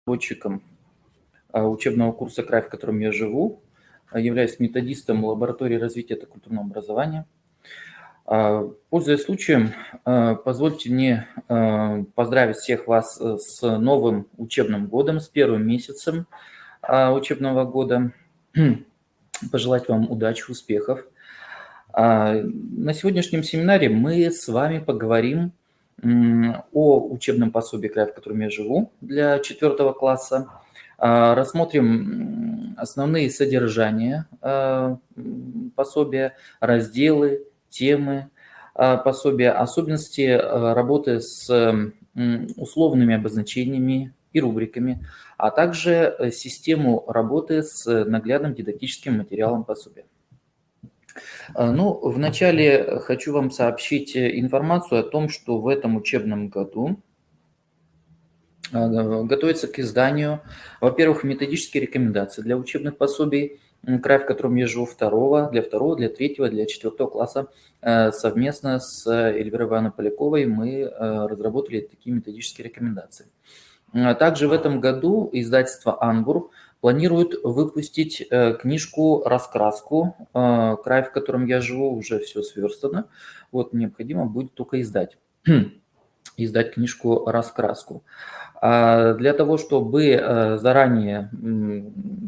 разработчиком учебного курса «Край, в котором я живу», являюсь методистом лаборатории развития культурного образования. Пользуясь случаем, позвольте мне поздравить всех вас с новым учебным годом, с первым месяцем учебного года, пожелать вам удачи, успехов. На сегодняшнем семинаре мы с вами поговорим о учебном пособии «Край, в котором я живу» для 4 класса. Рассмотрим основные содержания пособия, разделы, темы пособия, особенности работы с условными обозначениями и рубриками, а также систему работы с наглядным дидактическим материалом пособия. Ну, вначале хочу вам сообщить информацию о том, что в этом учебном году готовится к изданию, во-первых, методические рекомендации для учебных пособий «Край, в котором я живу» для 3, для 4 класса. Совместно с Эльвирой Ивановной Поляковой мы разработали такие методические рекомендации. Также в этом году издательство «Анбур» планирует выпустить книжку-раскраску «Край, в котором я живу», уже все сверстано. Вот необходимо будет только издать книжку-раскраску. Для того, чтобы заранее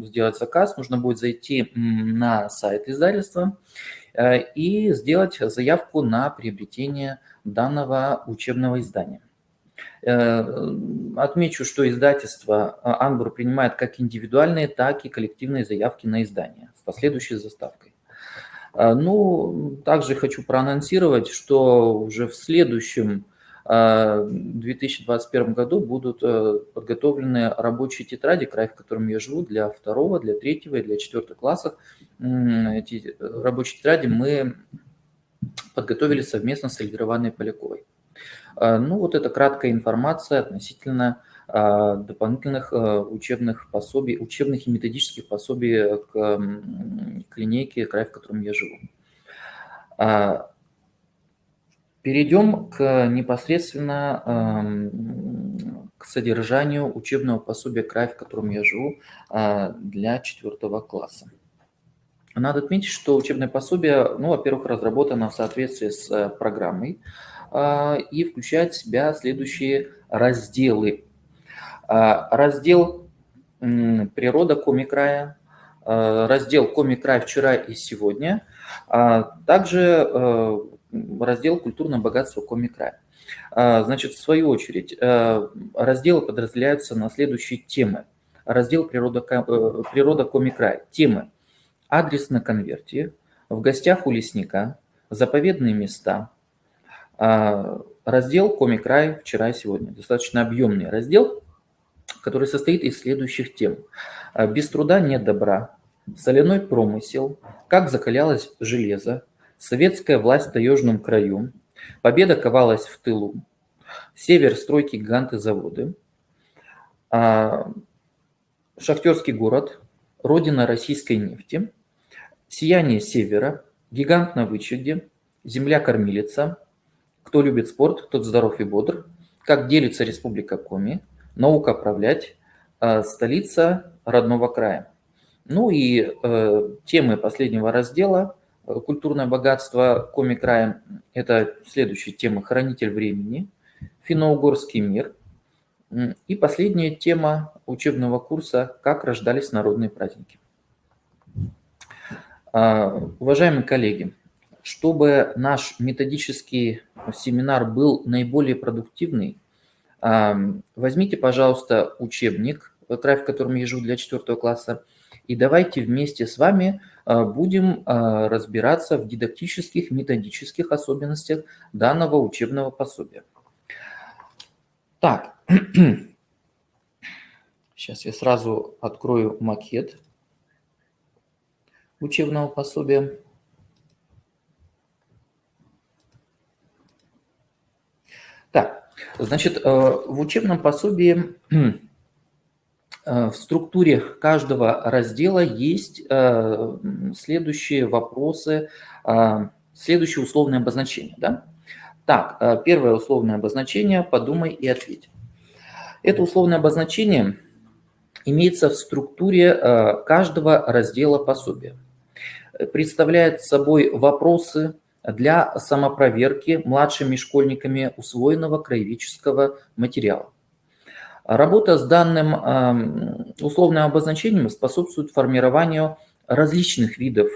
сделать заказ, нужно будет зайти на сайт издательства и сделать заявку на приобретение данного учебного издания. Отмечу, что издательство «Анбур» принимает как индивидуальные, так и коллективные заявки на издание с последующей заставкой. Ну, также хочу проанонсировать, что уже в следующем 2021 году будут подготовлены рабочие тетради «Край, в котором я живу» для 2, для 3 и для 4 классов. Эти рабочие тетради мы подготовили совместно с Эльвирой Ивановной Поляковой. Ну, вот это краткая информация относительно дополнительных учебных пособий, учебных и методических пособий к линейке «Край, в котором я живу». Перейдем непосредственно к содержанию учебного пособия «Край, в котором я живу» для 4 класса. Надо отметить, что учебное пособие, ну, во-первых, разработано в соответствии с программой и включает в себя следующие разделы. Раздел «Природа Коми-края», раздел «Коми-край вчера и сегодня», также раздел «Культурное богатство Коми-края». Значит, в свою очередь, разделы подразделяются на следующие темы. Раздел «Природа Коми-края». Темы: адрес на конверте, в гостях у лесника, заповедные места. Раздел «Коми-край вчера и сегодня». Достаточно объемный раздел, который состоит из следующих тем: без труда нет добра, соляной промысел, как закалялось железо, советская власть в таежном краю, победа ковалась в тылу, север, стройки, гиганты, заводы, шахтерский город, родина российской нефти, сияние севера, гигант на вычеге, земля-кормилица, кто любит спорт, тот здоров и бодр, как делится республика Коми, наука управлять, столица родного края. Ну и темы последнего раздела «Культурное богатство Коми-края» – это следующие темы: «Хранитель времени», «Финно-угорский мир» и последняя тема учебного курса «Как рождались народные праздники». Уважаемые коллеги, чтобы наш методический семинар был наиболее продуктивный, возьмите, пожалуйста, учебник «Край, в котором я живу» для 4 класса, и давайте вместе с вами будем разбираться в дидактических, методических особенностях данного учебного пособия. Так, сейчас я сразу открою макет учебного пособия. Так, значит, в учебном пособии в структуре каждого раздела есть следующие вопросы, следующие условные обозначения. Да? Так, первое условное обозначение – подумай и ответь. Это условное обозначение имеется в структуре каждого раздела пособия. Представляет собой вопросы для самопроверки младшими школьниками усвоенного краеведческого материала. Работа с данным условным обозначением способствует формированию различных видов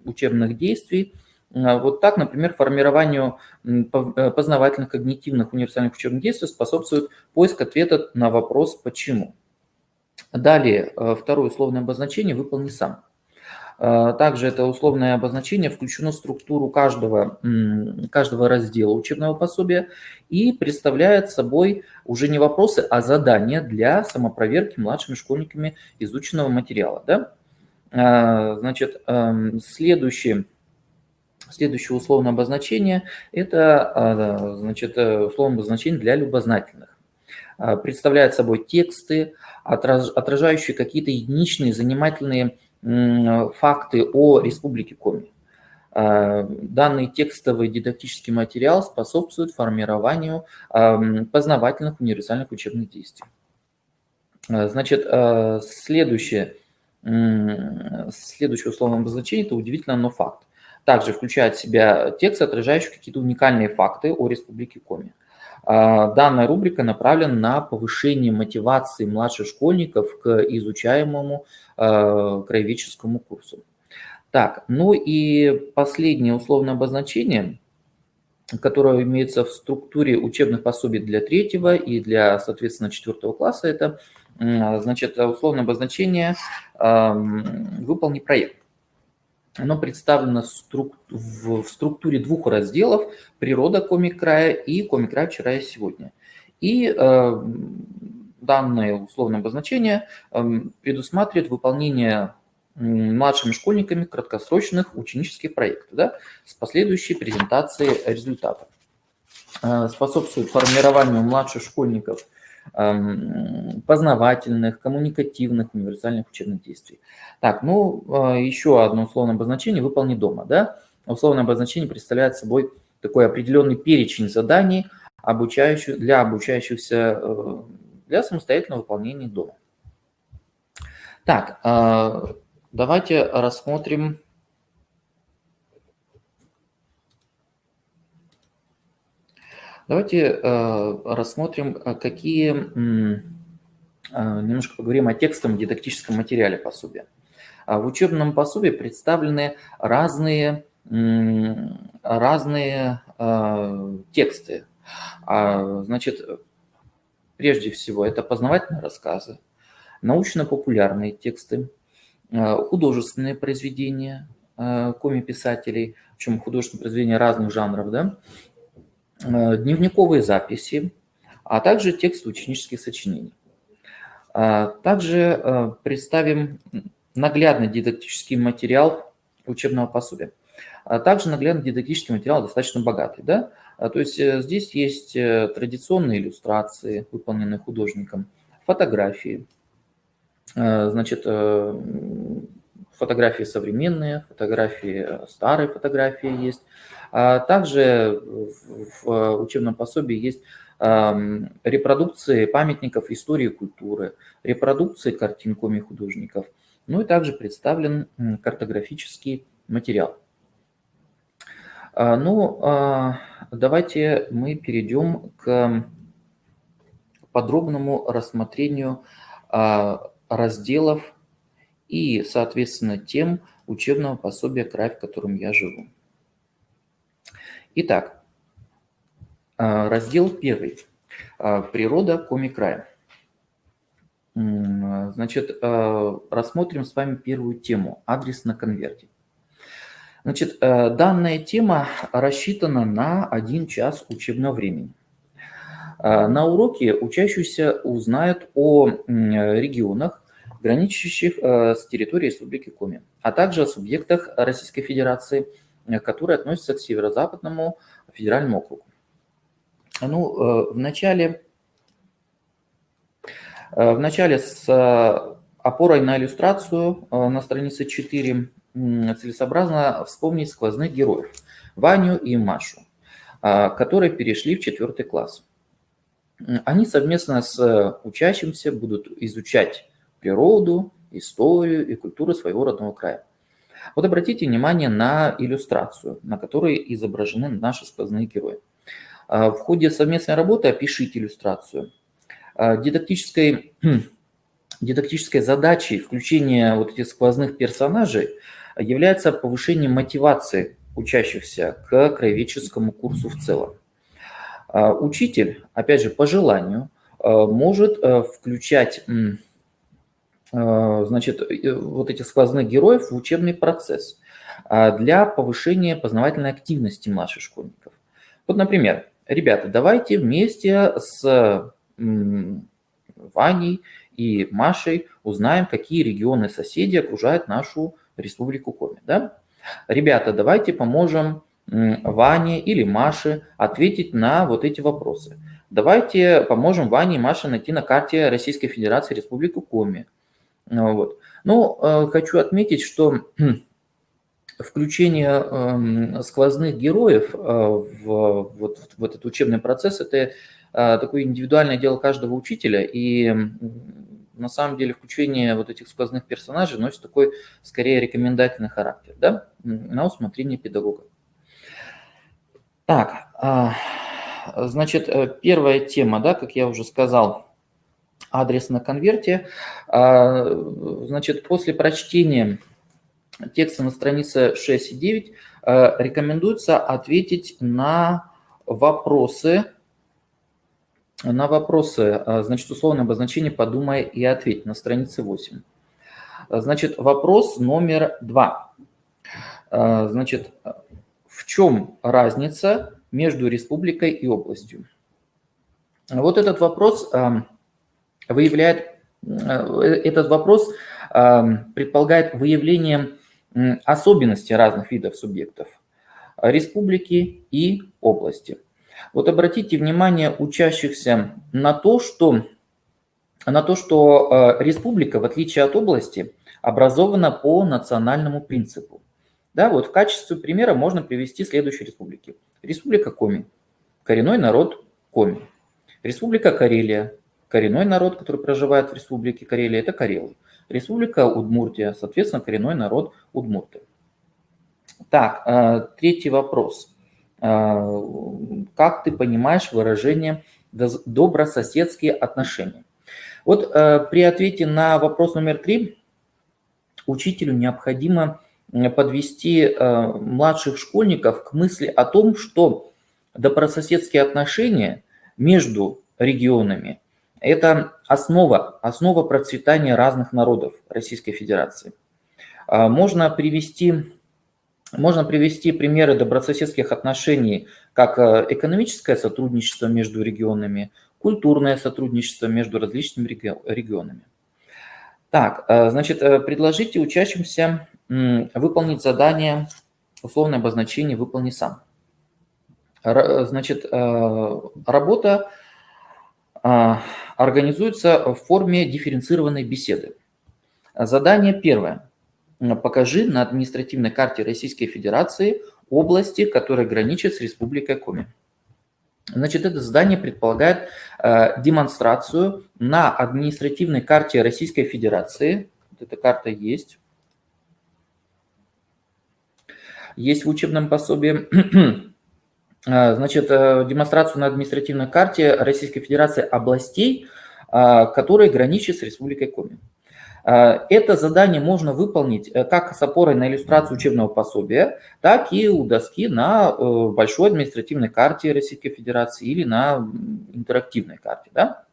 учебных действий. Вот так, например, формированию познавательных, когнитивных, универсальных учебных действий способствует поиск ответа на вопрос «почему?». Далее, второе условное обозначение «выполни сам». Также это условное обозначение включено в структуру каждого раздела учебного пособия и представляет собой уже не вопросы, а задания для самопроверки младшими школьниками изученного материала. Да? Значит, следующее условное обозначение – это условное обозначение для любознательных. Представляет собой тексты, отражающие какие-то единичные занимательные факты о Республике Коми. Данный текстовый дидактический материал способствует формированию познавательных универсальных учебных действий. Значит, следующее условное обозначение – это удивительно, но факт. Также включает в себя текст, отражающий какие-то уникальные факты о Республике Коми. Данная рубрика направлена на повышение мотивации младших школьников к изучаемому краеведческому курсу. Так, ну и последнее условное обозначение, которое имеется в структуре учебных пособий для 3 и для, соответственно, 4 класса, это, значит, условное обозначение «выполни проект». Оно представлено в структуре 2 разделов «Природа Коми-края» и «Коми-край вчера и сегодня». И данное условное обозначение предусматривает выполнение младшими школьниками краткосрочных ученических проектов, да, с последующей презентацией результатов. Способствует формированию младших школьников познавательных, коммуникативных, универсальных учебных действий. Так, ну, еще одно условное обозначение «выполни дома». Да? Условное обозначение представляет собой такой определенный перечень заданий для обучающихся для самостоятельного выполнения дома. Так, давайте рассмотрим какие, немножко поговорим о текстовом дидактическом материале пособия. В учебном пособии представлены разные тексты. Значит, прежде всего, это познавательные рассказы, научно-популярные тексты, художественные произведения коми-писателей, причем художественные произведения разных жанров, да, дневниковые записи, а также тексты ученических сочинений. Также представим наглядный дидактический материал учебного пособия. Также наглядный дидактический материал достаточно богатый. Да? То есть здесь есть традиционные иллюстрации, выполненные художником, фотографии, значит, фотографии современные, фотографии старые фотографии есть. Также в учебном пособии есть репродукции памятников истории и культуры, репродукции картин коми-художников, ну и также представлен картографический материал. Ну, давайте мы перейдем к подробному рассмотрению разделов и, соответственно, тем учебного пособия «Край, в котором я живу». Итак, раздел 1. Природа Коми-края. Значит, рассмотрим с вами первую тему – адрес на конверте. Значит, данная тема рассчитана на 1 час учебного времени. На уроке учащиеся узнают о регионах, граничащих с территорией Республики Коми, а также о субъектах Российской Федерации, которые относятся к Северо-Западному федеральному округу. Ну, в начале с опорой на иллюстрацию на странице 4 целесообразно вспомнить сквозных героев Ваню и Машу, которые перешли в 4 класс. Они совместно с учащимся будут изучать природу, историю и культуру своего родного края. Вот обратите внимание на иллюстрацию, на которой изображены наши сквозные герои. В ходе совместной работы опишите иллюстрацию. Дидактической задачей включения вот этих сквозных персонажей является повышение мотивации учащихся к краеведческому курсу в целом. Учитель, опять же, по желанию, может включать значит, вот этих сквозных героев в учебный процесс для повышения познавательной активности младших школьников. Вот, например, ребята, давайте вместе с Ваней и Машей узнаем, какие регионы соседи окружают нашу республику Коми. Да? Ребята, давайте поможем Ване или Маше ответить на вот эти вопросы. Давайте поможем Ване и Маше найти на карте Российской Федерации Республику Коми. Вот. Но хочу отметить, что включение сквозных героев в этот учебный процесс – это такое индивидуальное дело каждого учителя, и на самом деле включение вот этих сквозных персонажей носит такой, скорее, рекомендательный характер, да, на усмотрение педагога. Так, значит, первая тема, да, как я уже сказал, адрес на конверте. Значит, после прочтения текста на странице 6 и 9 рекомендуется ответить на вопросы, значит, условное обозначение «подумай и ответь» на странице 8. Значит, вопрос номер 2. Значит, в чем разница между республикой и областью? Вот этот вопрос предполагает выявление особенностей разных видов субъектов республики и области. Вот обратите внимание учащихся на то, что республика, в отличие от области, образована по национальному принципу. Да, вот в качестве примера можно привести следующие республики. Республика Коми, коренной народ Коми. Республика Карелия, коренной народ, который проживает в республике Карелия, это карелы. Республика Удмуртия, соответственно, коренной народ удмурты. Так, третий вопрос. Как ты понимаешь выражение «добрососедские отношения»? Вот при ответе на вопрос номер 3 учителю необходимо подвести младших школьников к мысли о том, что добрососедские отношения между регионами – это основа процветания разных народов Российской Федерации. Можно привести примеры добрососедских отношений, как экономическое сотрудничество между регионами, культурное сотрудничество между различными регионами. Так, значит, предложите учащимся выполнить задание, условное обозначение «выполни сам». Значит, работа организуется в форме дифференцированной беседы. Задание первое. Покажи на административной карте Российской Федерации области, которые граничат с Республикой Коми. Значит, это задание предполагает демонстрацию на административной карте Российской Федерации. Вот эта карта есть в учебном пособии. Значит, демонстрацию на административной карте Российской Федерации областей, которые граничат с Республикой Коми. Это задание можно выполнить как с опорой на иллюстрацию учебного пособия, так и у доски на большой административной карте Российской Федерации или на интерактивной карте. Да?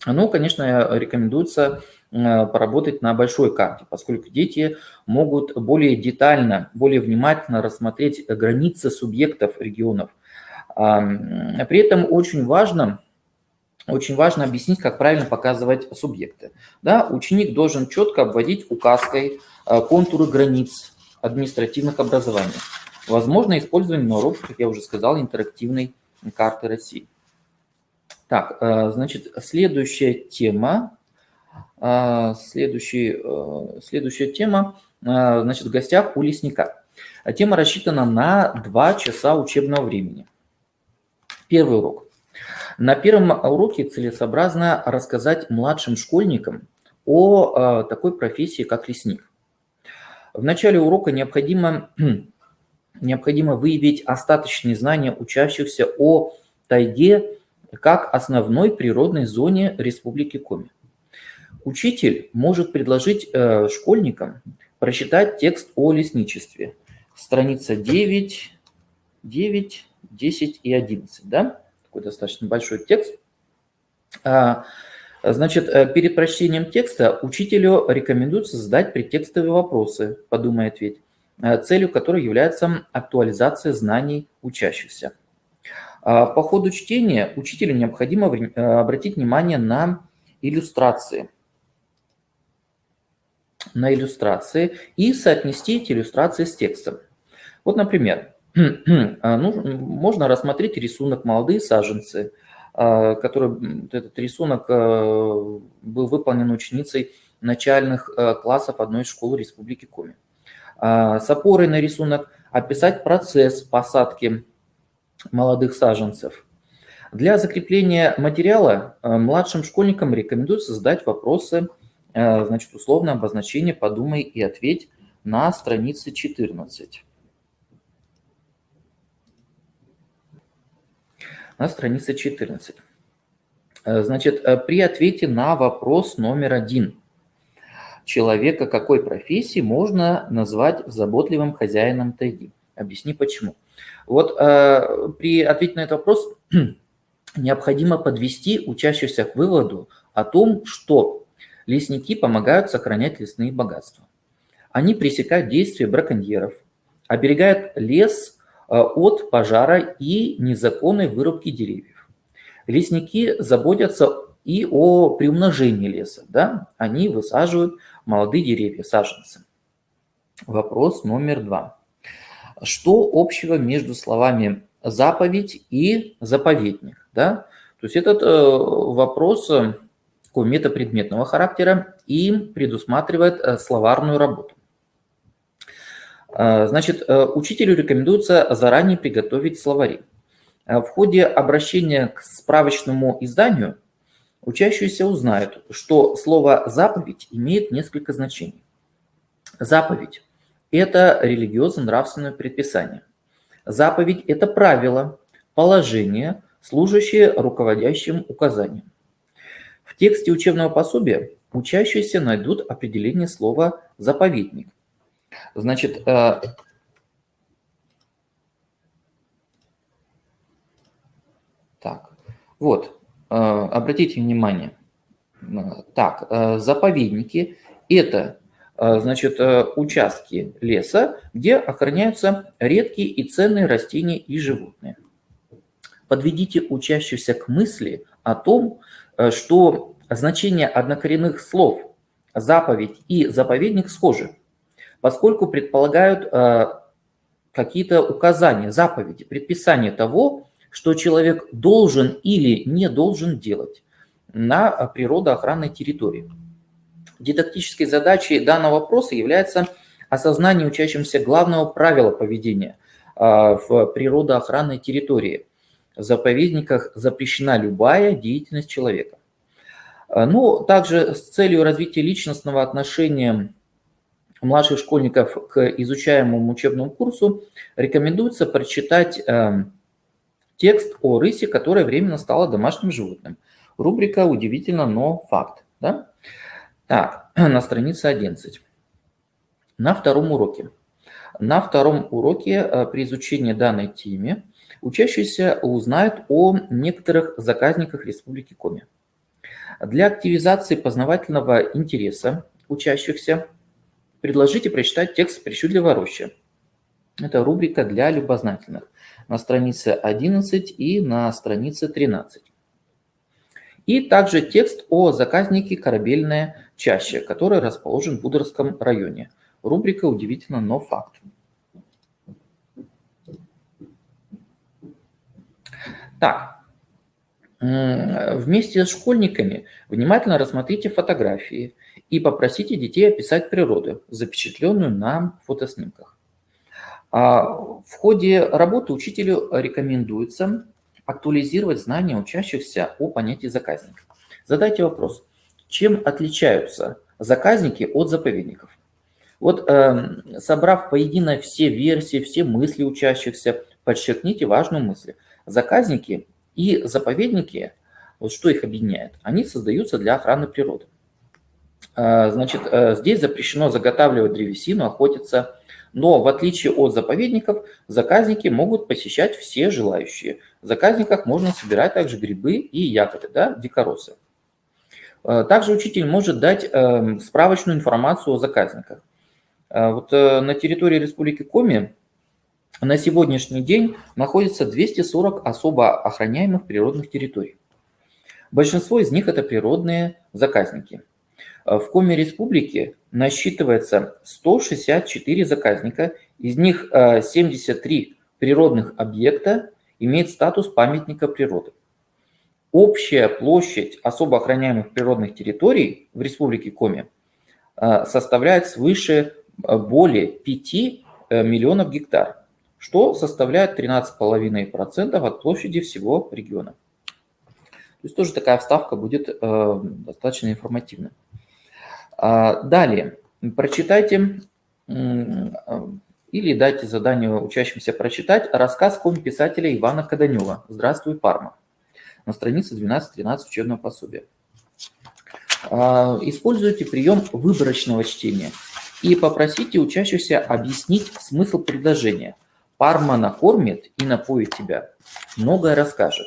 Ну, конечно, рекомендуется поработать на большой карте, поскольку дети могут более детально, более внимательно рассмотреть границы субъектов регионов. При этом очень важно объяснить, как правильно показывать субъекты. Да, ученик должен четко обводить указкой контуры границ административных образований. Возможно использование на уроках, как я уже сказал, интерактивной карты России. Так, значит, следующая тема, значит, в гостях у лесника. Тема рассчитана на 2 часа учебного времени. Первый урок. На первом уроке целесообразно рассказать младшим школьникам о такой профессии, как лесник. В начале урока необходимо выявить остаточные знания учащихся о тайге как основной природной зоне Республики Коми. Учитель может предложить школьникам прочитать текст о лесничестве. Страница 9, 9, 10 и 11, да? Такой достаточно большой текст. Значит, перед прочтением текста учителю рекомендуется задать предтекстовые вопросы «Подумай, ответь», целью которой является актуализация знаний учащихся. По ходу чтения учителю необходимо обратить внимание на иллюстрации и соотнести эти иллюстрации с текстом. Вот, например, можно рассмотреть рисунок «Молодые саженцы», этот рисунок был выполнен ученицей начальных классов одной из школ Республики Коми. С опорой на рисунок описать процесс посадки молодых саженцев. Для закрепления материала младшим школьникам рекомендуется задать вопросы, значит, условное обозначение «Подумай и ответь» на странице 14. На странице 14. Значит, при ответе на вопрос номер 1. Человека какой профессии можно назвать заботливым хозяином тайги? Объясни почему. Вот при ответе на этот вопрос необходимо подвести учащихся к выводу о том, что лесники помогают сохранять лесные богатства. Они пресекают действия браконьеров, оберегают лес от пожара и незаконной вырубки деревьев. Лесники заботятся и о приумножении леса. Да? Они высаживают молодые деревья, саженцы. Вопрос номер 2. Что общего между словами «заповедь» и «заповедник»? Да? То есть этот вопрос такого метапредметного характера и предусматривает словарную работу. Значит, учителю рекомендуется заранее приготовить словари. В ходе обращения к справочному изданию учащиеся узнают, что слово «заповедь» имеет несколько значений. Заповедь – это религиозно-нравственное предписание. Заповедь – это правило, положение, служащее руководящим указанием. В тексте учебного пособия учащиеся найдут определение слова «заповедник». Значит, так, вот, обратите внимание. Так, заповедники – это, значит, участки леса, где охраняются редкие и ценные растения и животные. Подведите учащихся к мысли о том, что значение однокоренных слов «заповедь» и «заповедник» схожи, поскольку предполагают какие-то указания, заповеди, предписания того, что человек должен или не должен делать на природоохранной территории. Дидактической задачей данного вопроса является осознание учащимся главного правила поведения в природоохранной территории. В заповедниках запрещена любая деятельность человека. Ну, также с целью развития личностного отношения младших школьников к изучаемому учебному курсу рекомендуется прочитать текст о рысе, которая временно стала домашним животным. Рубрика «Удивительно, но факт». Да? Так, на странице 11. На втором уроке. На втором уроке при изучении данной темы учащиеся узнают о некоторых заказниках Республики Коми. Для активизации познавательного интереса учащихся предложите прочитать текст «Причудливая роща». Это рубрика для любознательных на странице 11 и на странице 13. И также текст о заказнике «Корабельная чаща», который расположен в Удорском районе. Рубрика «Удивительно, но факт». Так, вместе с школьниками внимательно рассмотрите фотографии и попросите детей описать природу, запечатленную на фотоснимках. В ходе работы учителю рекомендуется актуализировать знания учащихся о понятии заказника. Задайте вопрос, чем отличаются заказники от заповедников? Вот собрав воедино все версии, все мысли учащихся, подчеркните важную мысль. Заказники и заповедники, вот что их объединяет, они создаются для охраны природы. Значит, здесь запрещено заготавливать древесину, охотиться, но в отличие от заповедников, заказники могут посещать все желающие. В заказниках можно собирать также грибы и ягоды, да, дикоросы. Также учитель может дать справочную информацию о заказниках. Вот на территории Республики Коми на сегодняшний день находится 240 особо охраняемых природных территорий. Большинство из них это природные заказники. В Коми Республике насчитывается 164 заказника, из них 73 природных объекта имеют статус памятника природы. Общая площадь особо охраняемых природных территорий в Республике Коми составляет свыше более 5 миллионов гектар, что составляет 13,5% от площади всего региона. То есть тоже такая вставка будет достаточно информативна. Далее, прочитайте или дайте задание учащимся прочитать рассказ коми-писателя Ивана Каданева «Здравствуй, Парма» на странице 12-13 учебного пособия. Используйте прием выборочного чтения и попросите учащихся объяснить смысл предложения. Парма накормит и напоит тебя, многое расскажет.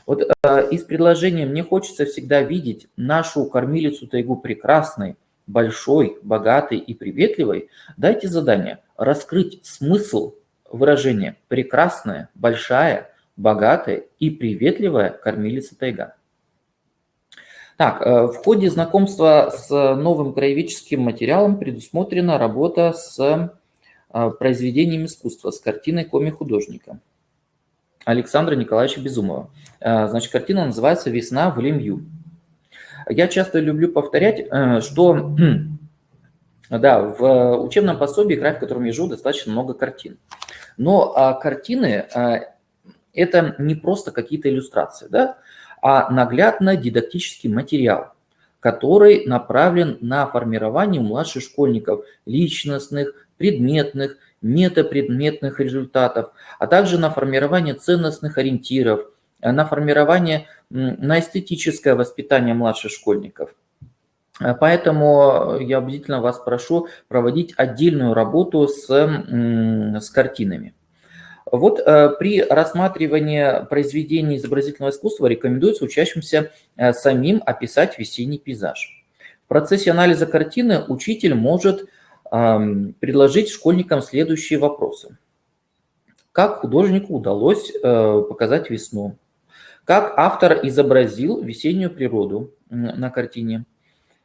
Вот из предложения «Мне хочется всегда видеть нашу кормилицу тайгу прекрасной, большой, богатой и приветливой», дайте задание раскрыть смысл выражения «прекрасная, большая, богатая и приветливая кормилица тайга». Так, в ходе знакомства с новым краеведческим материалом предусмотрена работа с произведением искусства, с картиной коми-художника Александра Николаевича Безумова. Значит, картина называется «Весна в Лемью». Я часто люблю повторять, что да, в учебном пособии, край, в котором я живу, достаточно много картин. Но картины – это не просто какие-то иллюстрации, да, а наглядно-дидактический материал, который направлен на формирование у младших школьников личностных, предметных, метапредметных результатов, а также на формирование ценностных ориентиров, на формирование, на эстетическое воспитание младших школьников. Поэтому я убедительно вас прошу проводить отдельную работу с картинами. Вот при рассматривании произведений изобразительного искусства рекомендуется учащимся самим описать весенний пейзаж. В процессе анализа картины учитель может предложить школьникам следующие вопросы. Как художнику удалось показать весну? Как автор изобразил весеннюю природу на картине?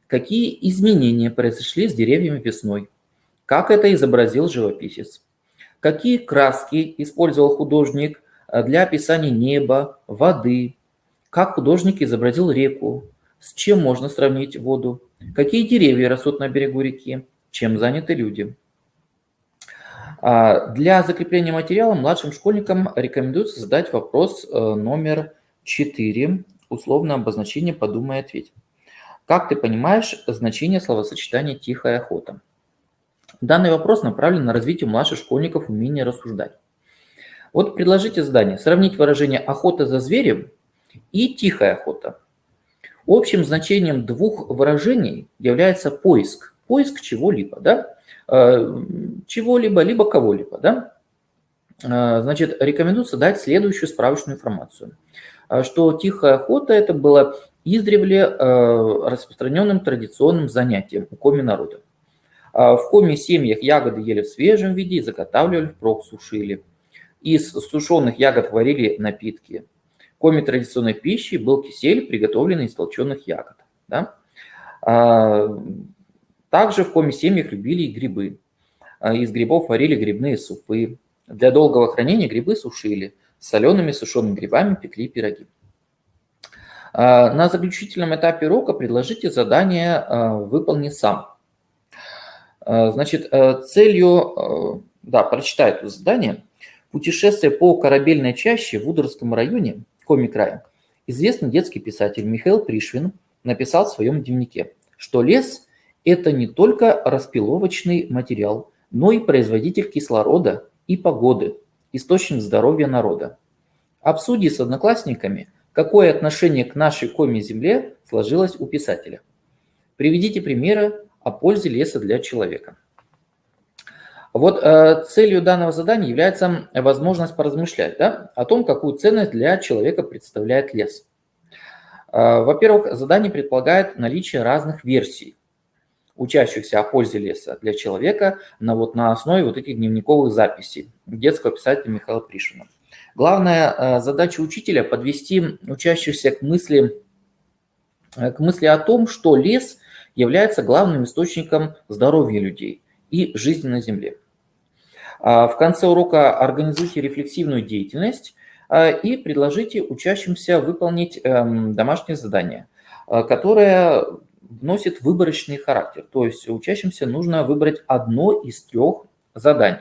Какие изменения произошли с деревьями весной? Как это изобразил живописец? Какие краски использовал художник для описания неба, воды? Как художник изобразил реку? С чем можно сравнить воду? Какие деревья растут на берегу реки? Чем заняты люди? Для закрепления материала младшим школьникам рекомендуется задать вопрос номер 4, условное обозначение «подумай, ответь». Как ты понимаешь значение словосочетания «тихая охота»? Данный вопрос направлен на развитие у младших школьников умения рассуждать. Вот предложите задание сравнить выражение «охота за зверем» и «тихая охота». Общим значением двух выражений является поиск. Поиск чего-либо, да? Чего-либо, либо кого-либо, да? Значит, рекомендуется дать следующую справочную информацию, что тихая охота – это было издревле распространенным традиционным занятием у коми-народа. В коми-семьях ягоды ели в свежем виде и заготавливали, впрок сушили. Из сушеных ягод варили напитки. Коми-традиционной пищей был кисель, приготовленный из толченых ягод. Да? Также в коми-семьях любили и грибы. Из грибов варили грибные супы. Для долгого хранения грибы сушили. С солеными сушеными грибами пекли пироги. На заключительном этапе урока предложите задание «Выполни сам». Значит, целью, да, прочитай это задание. Путешествие по корабельной чаще в Удорском районе, Коми-края, известный детский писатель Михаил Пришвин написал в своем дневнике, что лес – это не только распиловочный материал, но и производитель кислорода и погоды, источник здоровья народа. Обсуди с одноклассниками, какое отношение к нашей коми-земле сложилось у писателя. Приведите примеры о пользе леса для человека. Вот целью данного задания является возможность поразмышлять, да, о том, какую ценность для человека представляет лес. Во-первых, задание предполагает наличие разных версий, учащихся о пользе леса для человека на основе вот этих дневниковых записей детского писателя Михаила Пришвина. Главная задача учителя – подвести учащихся к мысли о том, что лес является главным источником здоровья людей и жизни на Земле. В конце урока организуйте рефлексивную деятельность и предложите учащимся выполнить домашнее задание, которое носит выборочный характер. То есть учащимся нужно выбрать одно из 3 заданий.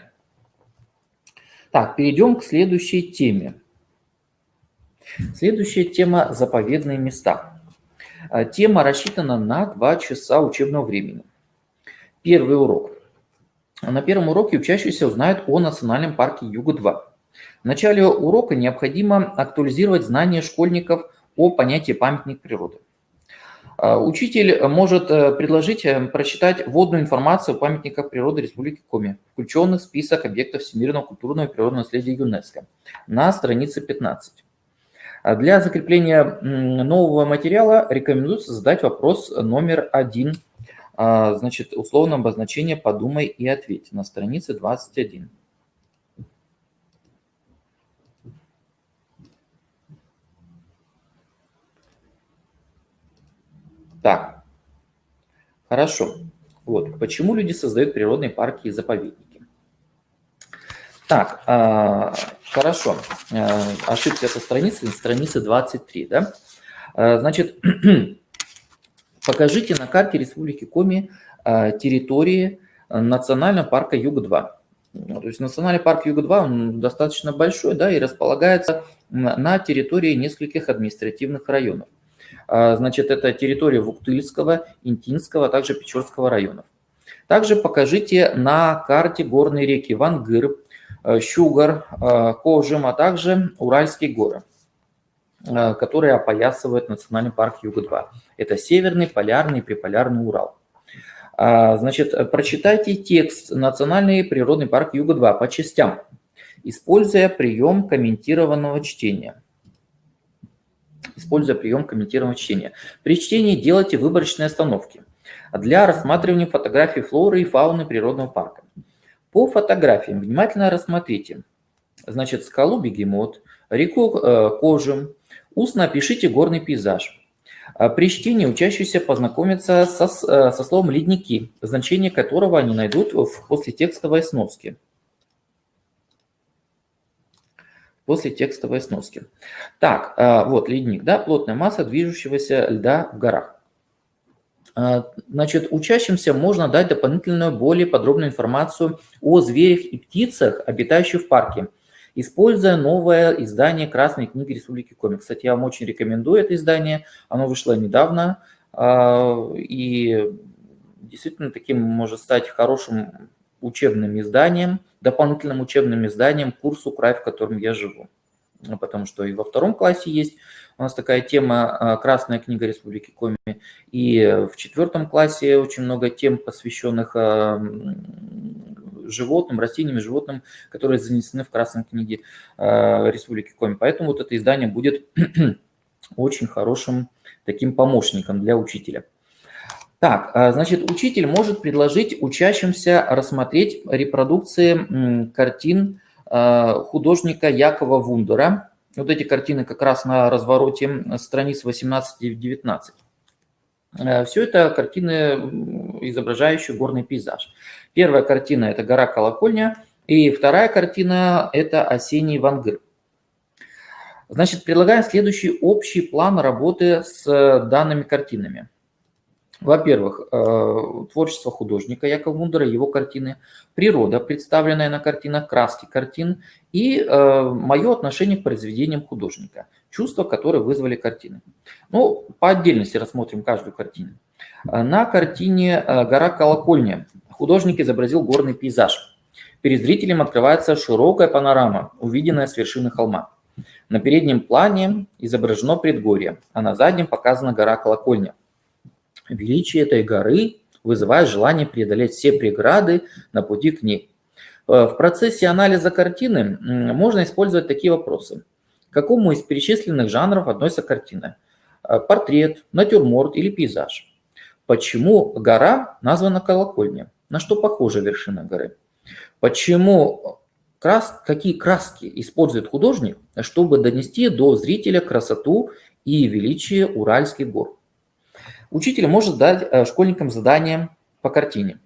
Так, перейдем к следующей теме. Следующая тема – заповедные места. Тема рассчитана на 2 часа учебного времени. Первый урок. На первом уроке учащиеся узнают о национальном парке Юга-2. В начале урока необходимо актуализировать знания школьников о понятии памятник природы. Учитель может предложить прочитать вводную информацию о памятниках природы Республики Коми, включенных в список объектов всемирного культурного и природного наследия ЮНЕСКО, на странице 15. Для закрепления нового материала рекомендуется задать вопрос номер 1. Значит, условное обозначение «Подумай и ответь» на странице 21. Так, хорошо. Вот, почему люди создают природные парки и заповедники? Так, хорошо. Ошибся со страницы, на странице 23, да? Значит, покажите на карте Республики Коми территории национального парка Юга-2. То есть национальный парк Юга-2, он достаточно большой, да, и располагается на территории нескольких административных районов. Значит, это территория Вуктыльского, Интинского, а также Печорского районов. Также покажите на карте горные реки Вангыр, Щугар, Кожем, а также Уральские горы, которые опоясывают национальный парк Юга-2. Это Северный, Полярный и Приполярный Урал. Значит, прочитайте текст «Национальный природный парк Юга-2» по частям, используя прием комментированного чтения. При чтении делайте выборочные остановки для рассматривания фотографий флоры и фауны природного парка. По фотографиям внимательно рассмотрите, значит, скалу Бегемот, реку Кожем, устно опишите горный пейзаж. При чтении учащиеся познакомятся со словом «ледники», значение которого они найдут в послетекстовой сноске. Так, вот ледник, да, плотная масса движущегося льда в горах. Значит, учащимся можно дать дополнительную, более подробную информацию о зверях и птицах, обитающих в парке, используя новое издание Красной книги Республики Коми. Кстати, я вам очень рекомендую это издание, оно вышло недавно, и действительно таким может стать хорошим учебным изданием, дополнительным учебным изданием к курсу «Край, в котором я живу». Потому что и во 2 классе есть у нас такая тема «Красная книга Республики Коми», и в 4 классе очень много тем, посвященных животным, растениям и животным, которые занесены в Красной книге Республики Коми. Поэтому вот это издание будет очень хорошим таким помощником для учителя. Так, значит, учитель может предложить учащимся рассмотреть репродукции картин художника Якова Вундера. Вот эти картины как раз на развороте страниц 18 и 19. Все это картины, изображающие горный пейзаж. Первая картина – это гора Колокольня, и вторая картина – это осенний Вангыр. Значит, предлагаем следующий общий план работы с данными картинами. Во-первых, творчество художника Якова Мундера, его картины, природа, представленная на картинах, краски картин и мое отношение к произведениям художника, чувства, которые вызвали картины. Ну, по отдельности рассмотрим каждую картину. На картине «Гора Колокольня» художник изобразил горный пейзаж. Перед зрителем открывается широкая панорама, увиденная с вершины холма. На переднем плане изображено предгорье, а на заднем показана гора Колокольня. Величие этой горы вызывает желание преодолеть все преграды на пути к ней. В процессе анализа картины можно использовать такие вопросы. К какому из перечисленных жанров относится картина? Портрет, натюрморт или пейзаж? Почему гора названа Колокольня? На что похожа вершина горы? Какие краски использует художник, чтобы донести до зрителя красоту и величие Уральских гор? Учитель может дать школьникам задание по картине.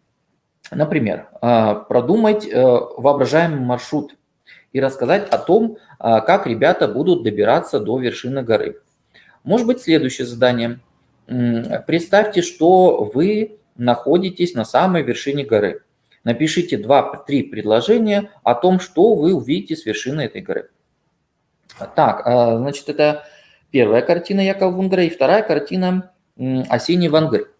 Например, продумать воображаемый маршрут и рассказать о том, как ребята будут добираться до вершины горы. Может быть, следующее задание. Представьте, что вы находитесь на самой вершине горы. Напишите 2-3 предложения о том, что вы увидите с вершины этой горы. Так, значит, это первая картина Якова Мундера и вторая картина «Осенний Вангыр».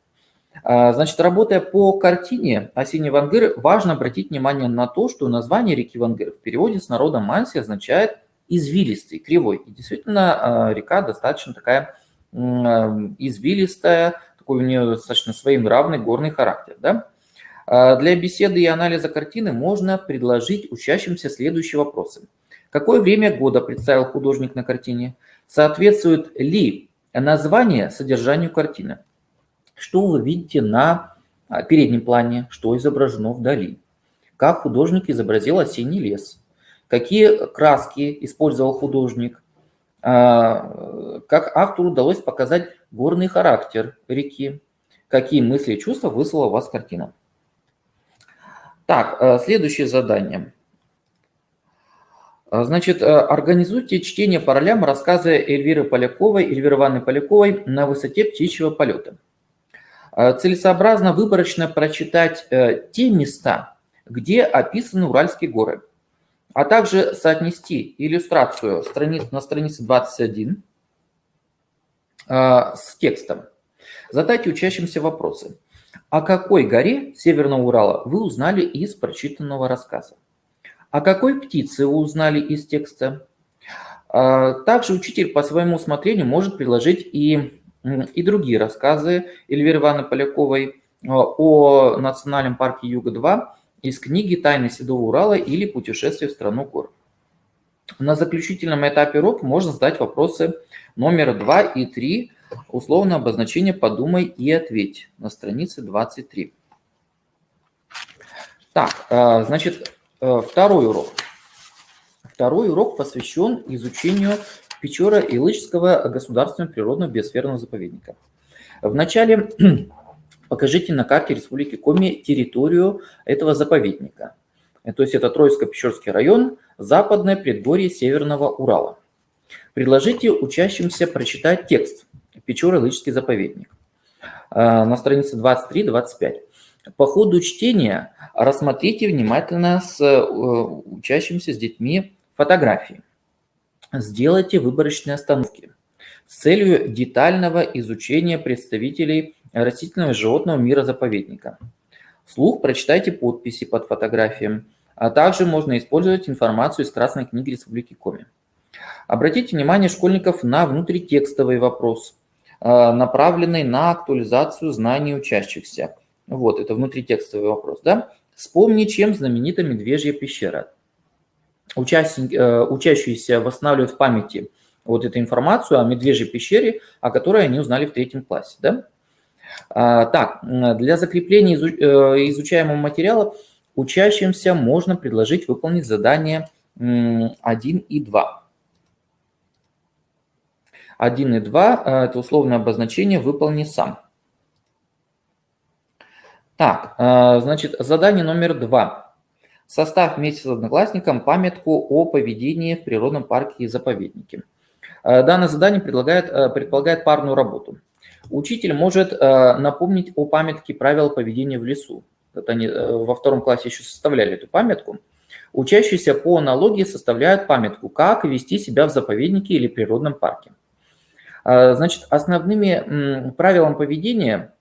Значит, работая по картине «Осенний Вангыр», важно обратить внимание на то, что название реки Вангыр в переводе с народа манси означает «извилистый», «кривой». И действительно, река достаточно такая извилистая, такой у нее достаточно своенравный горный характер. Да? Для беседы и анализа картины можно предложить учащимся следующие вопросы. Какое время года представил художник на картине? Соответствует ли название содержанию картины? Что вы видите на переднем плане? Что изображено вдали? Как художник изобразил осенний лес? Какие краски использовал художник? Как автору удалось показать горный характер реки? Какие мысли и чувства вызвала у вас картина? Так, следующее задание. Значит, организуйте чтение по ролям рассказа Эльвиры Ивановны Поляковой «На высоте птичьего полета». Целесообразно выборочно прочитать те места, где описаны Уральские горы, а также соотнести иллюстрацию на странице 21 с текстом. Задайте учащимся вопросы. О какой горе Северного Урала вы узнали из прочитанного рассказа? О какой птице вы узнали из текста? Также учитель по своему усмотрению может предложить и другие рассказы Эльвиры Ивановны Поляковой о национальном парке Юга-2 из книги «Тайны Седого Урала» или «Путешествие в страну гор». На заключительном этапе урока можно задать вопросы номер 2 и 3, условное обозначение «Подумай и ответь» на странице 23. Так, значит, второй урок. Второй урок посвящен изучению Печора-Илычского государственного природного биосферного заповедника. Вначале покажите на карте Республики Коми территорию этого заповедника. То есть это Троицко-Печорский район, западное предгорье Северного Урала. Предложите учащимся прочитать текст «Печора-Илычский заповедник» на странице 23-25. По ходу чтения рассмотрите внимательно с учащимся, с детьми фотографии. Сделайте выборочные остановки с целью детального изучения представителей растительного и животного мира заповедника. Вслух прочитайте подписи под фотографией, а также можно использовать информацию из Красной книги Республики Коми. Обратите внимание школьников на внутритекстовый вопрос, направленный на актуализацию знаний учащихся. Вот, это внутритекстовый вопрос, да? Вспомни, чем знаменита Медвежья пещера. Учащиеся восстанавливают в памяти вот эту информацию о Медвежьей пещере, о которой они узнали в 3 классе, да? Так, для закрепления изучаемого материала учащимся можно предложить выполнить задания 1 и 2. 1 и 2 – это условное обозначение «выполни сам». Так, значит, задание номер 2. Составь вместе с одноклассником памятку о поведении в природном парке и заповеднике. Данное задание предполагает парную работу. Учитель может напомнить о памятке правил поведения в лесу. Это они во 2 классе еще составляли эту памятку. Учащиеся по аналогии составляют памятку, как вести себя в заповеднике или природном парке. Значит, основными правилами поведения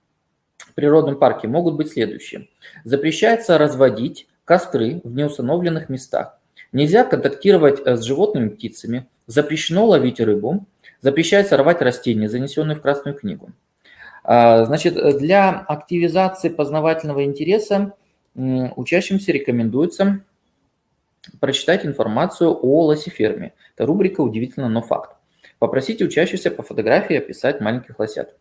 в природном парке могут быть следующие. Запрещается разводить костры в неустановленных местах. Нельзя контактировать с животными, птицами. Запрещено ловить рыбу. Запрещается рвать растения, занесенные в Красную книгу. Значит, для активизации познавательного интереса учащимся рекомендуется прочитать информацию о лосиферме. Это рубрика «Удивительно, но факт». Попросите учащихся по фотографии описать маленьких лосят.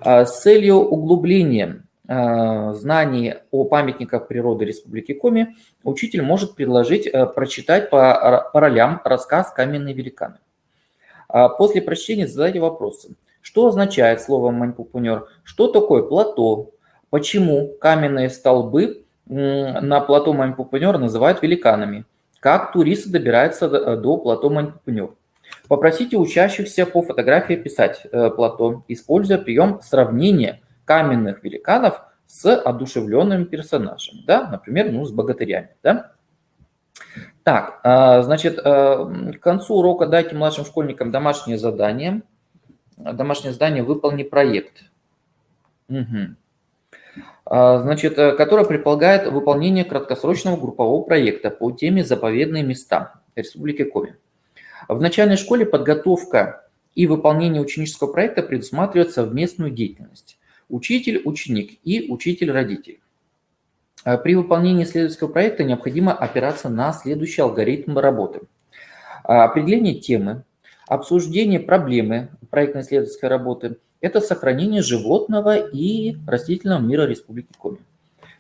С целью углубления знаний о памятниках природы Республики Коми учитель может предложить прочитать по ролям рассказ «Каменные великаны». После прочтения задайте вопросы. Что означает слово «маньпупунер»? Что такое плато? Почему каменные столбы на плато Маньпупунер называют великанами? Как туристы добираются до плато Маньпупунер? Попросите учащихся по фотографии описать плато, используя прием сравнения каменных великанов с одушевленным персонажем, да? Например, с богатырями. Да? Так, значит, к концу урока дайте младшим школьникам домашнее задание. Домашнее задание «Выполни проект». Угу. Значит, которое предполагает выполнение краткосрочного группового проекта по теме «Заповедные места» Республики Коми. В начальной школе подготовка и выполнение ученического проекта предусматривает совместную деятельность. Учитель, ученик и учитель-родитель. При выполнении исследовательского проекта необходимо опираться на следующий алгоритм работы. Определение темы, обсуждение проблемы проектно-исследовательской работы – это сохранение животного и растительного мира Республики Коми.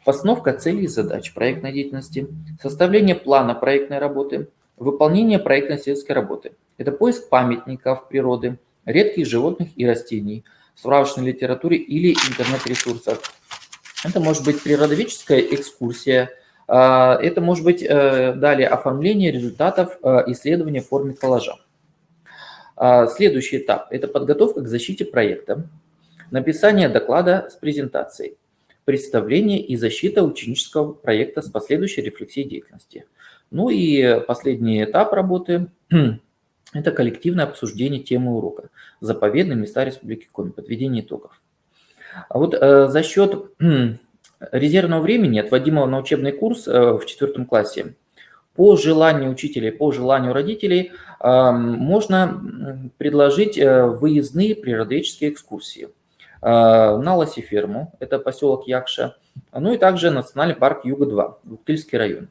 Постановка целей и задач проектной деятельности, составление плана проектной работы, выполнение проектно-исследовательской работы. Это поиск памятников природы, редких животных и растений, в справочной литературе или интернет-ресурсах. Это может быть природоведческая экскурсия, это может быть далее оформление результатов исследования в форме коллажа. Следующий этап – это подготовка к защите проекта, написание доклада с презентацией, представление и защита ученического проекта с последующей рефлексией деятельности. Ну и последний этап работы – это коллективное обсуждение темы урока «Заповедные места Республики Коми», подведение итогов. А вот за счет резервного времени, отводимого на учебный курс в 4 классе, по желанию учителей, по желанию родителей, можно предложить выездные природоведческие экскурсии на лосиферму, это поселок Якша, ну и также национальный парк Юга-2, Вуктыльский район.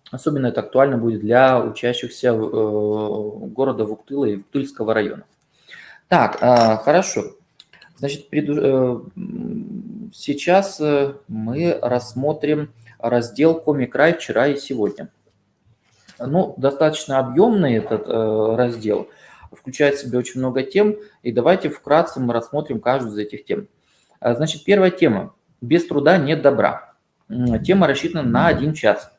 Особенно это актуально будет для учащихся города Вуктыла и Вуктыльского района. Так, хорошо. Значит, сейчас мы рассмотрим раздел «Коми-край. Вчера и сегодня». Ну, достаточно объемный этот раздел, включает в себя очень много тем, и давайте вкратце мы рассмотрим каждую из этих тем. Значит, первая тема – «Без труда нет добра». Тема рассчитана на 1 час.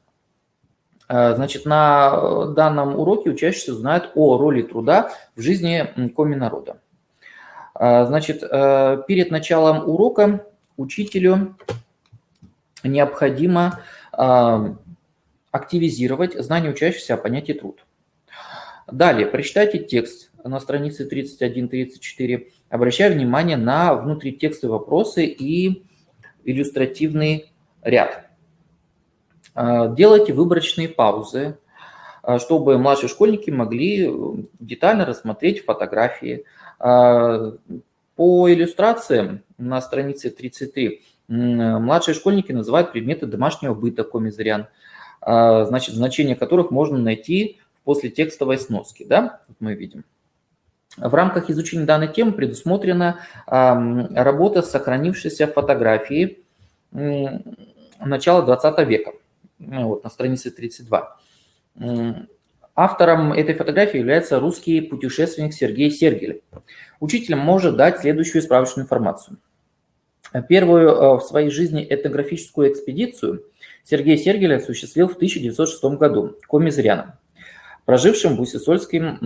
Значит, на данном уроке учащиеся узнают о роли труда в жизни коми-народа. Значит, перед началом урока учителю необходимо активизировать знания учащихся о понятии труд. Далее, прочитайте текст на странице 31-34, обращая внимание на внутритекстовые вопросы и иллюстративный ряд. Делайте выборочные паузы, чтобы младшие школьники могли детально рассмотреть фотографии. По иллюстрациям на странице 33 младшие школьники называют предметы домашнего быта коми-зырян, значит, значения которых можно найти в послетекстовой сноске. Да? Вот мы видим. В рамках изучения данной темы предусмотрена работа с сохранившейся фотографией начала 20 века. Вот, на странице 32. Автором этой фотографии является русский путешественник Сергей Сергель. Учитель может дать следующую справочную информацию. Первую в своей жизни этнографическую экспедицию Сергей Сергель осуществил в 1906 году коми-зырянам, прожившим в Усисольском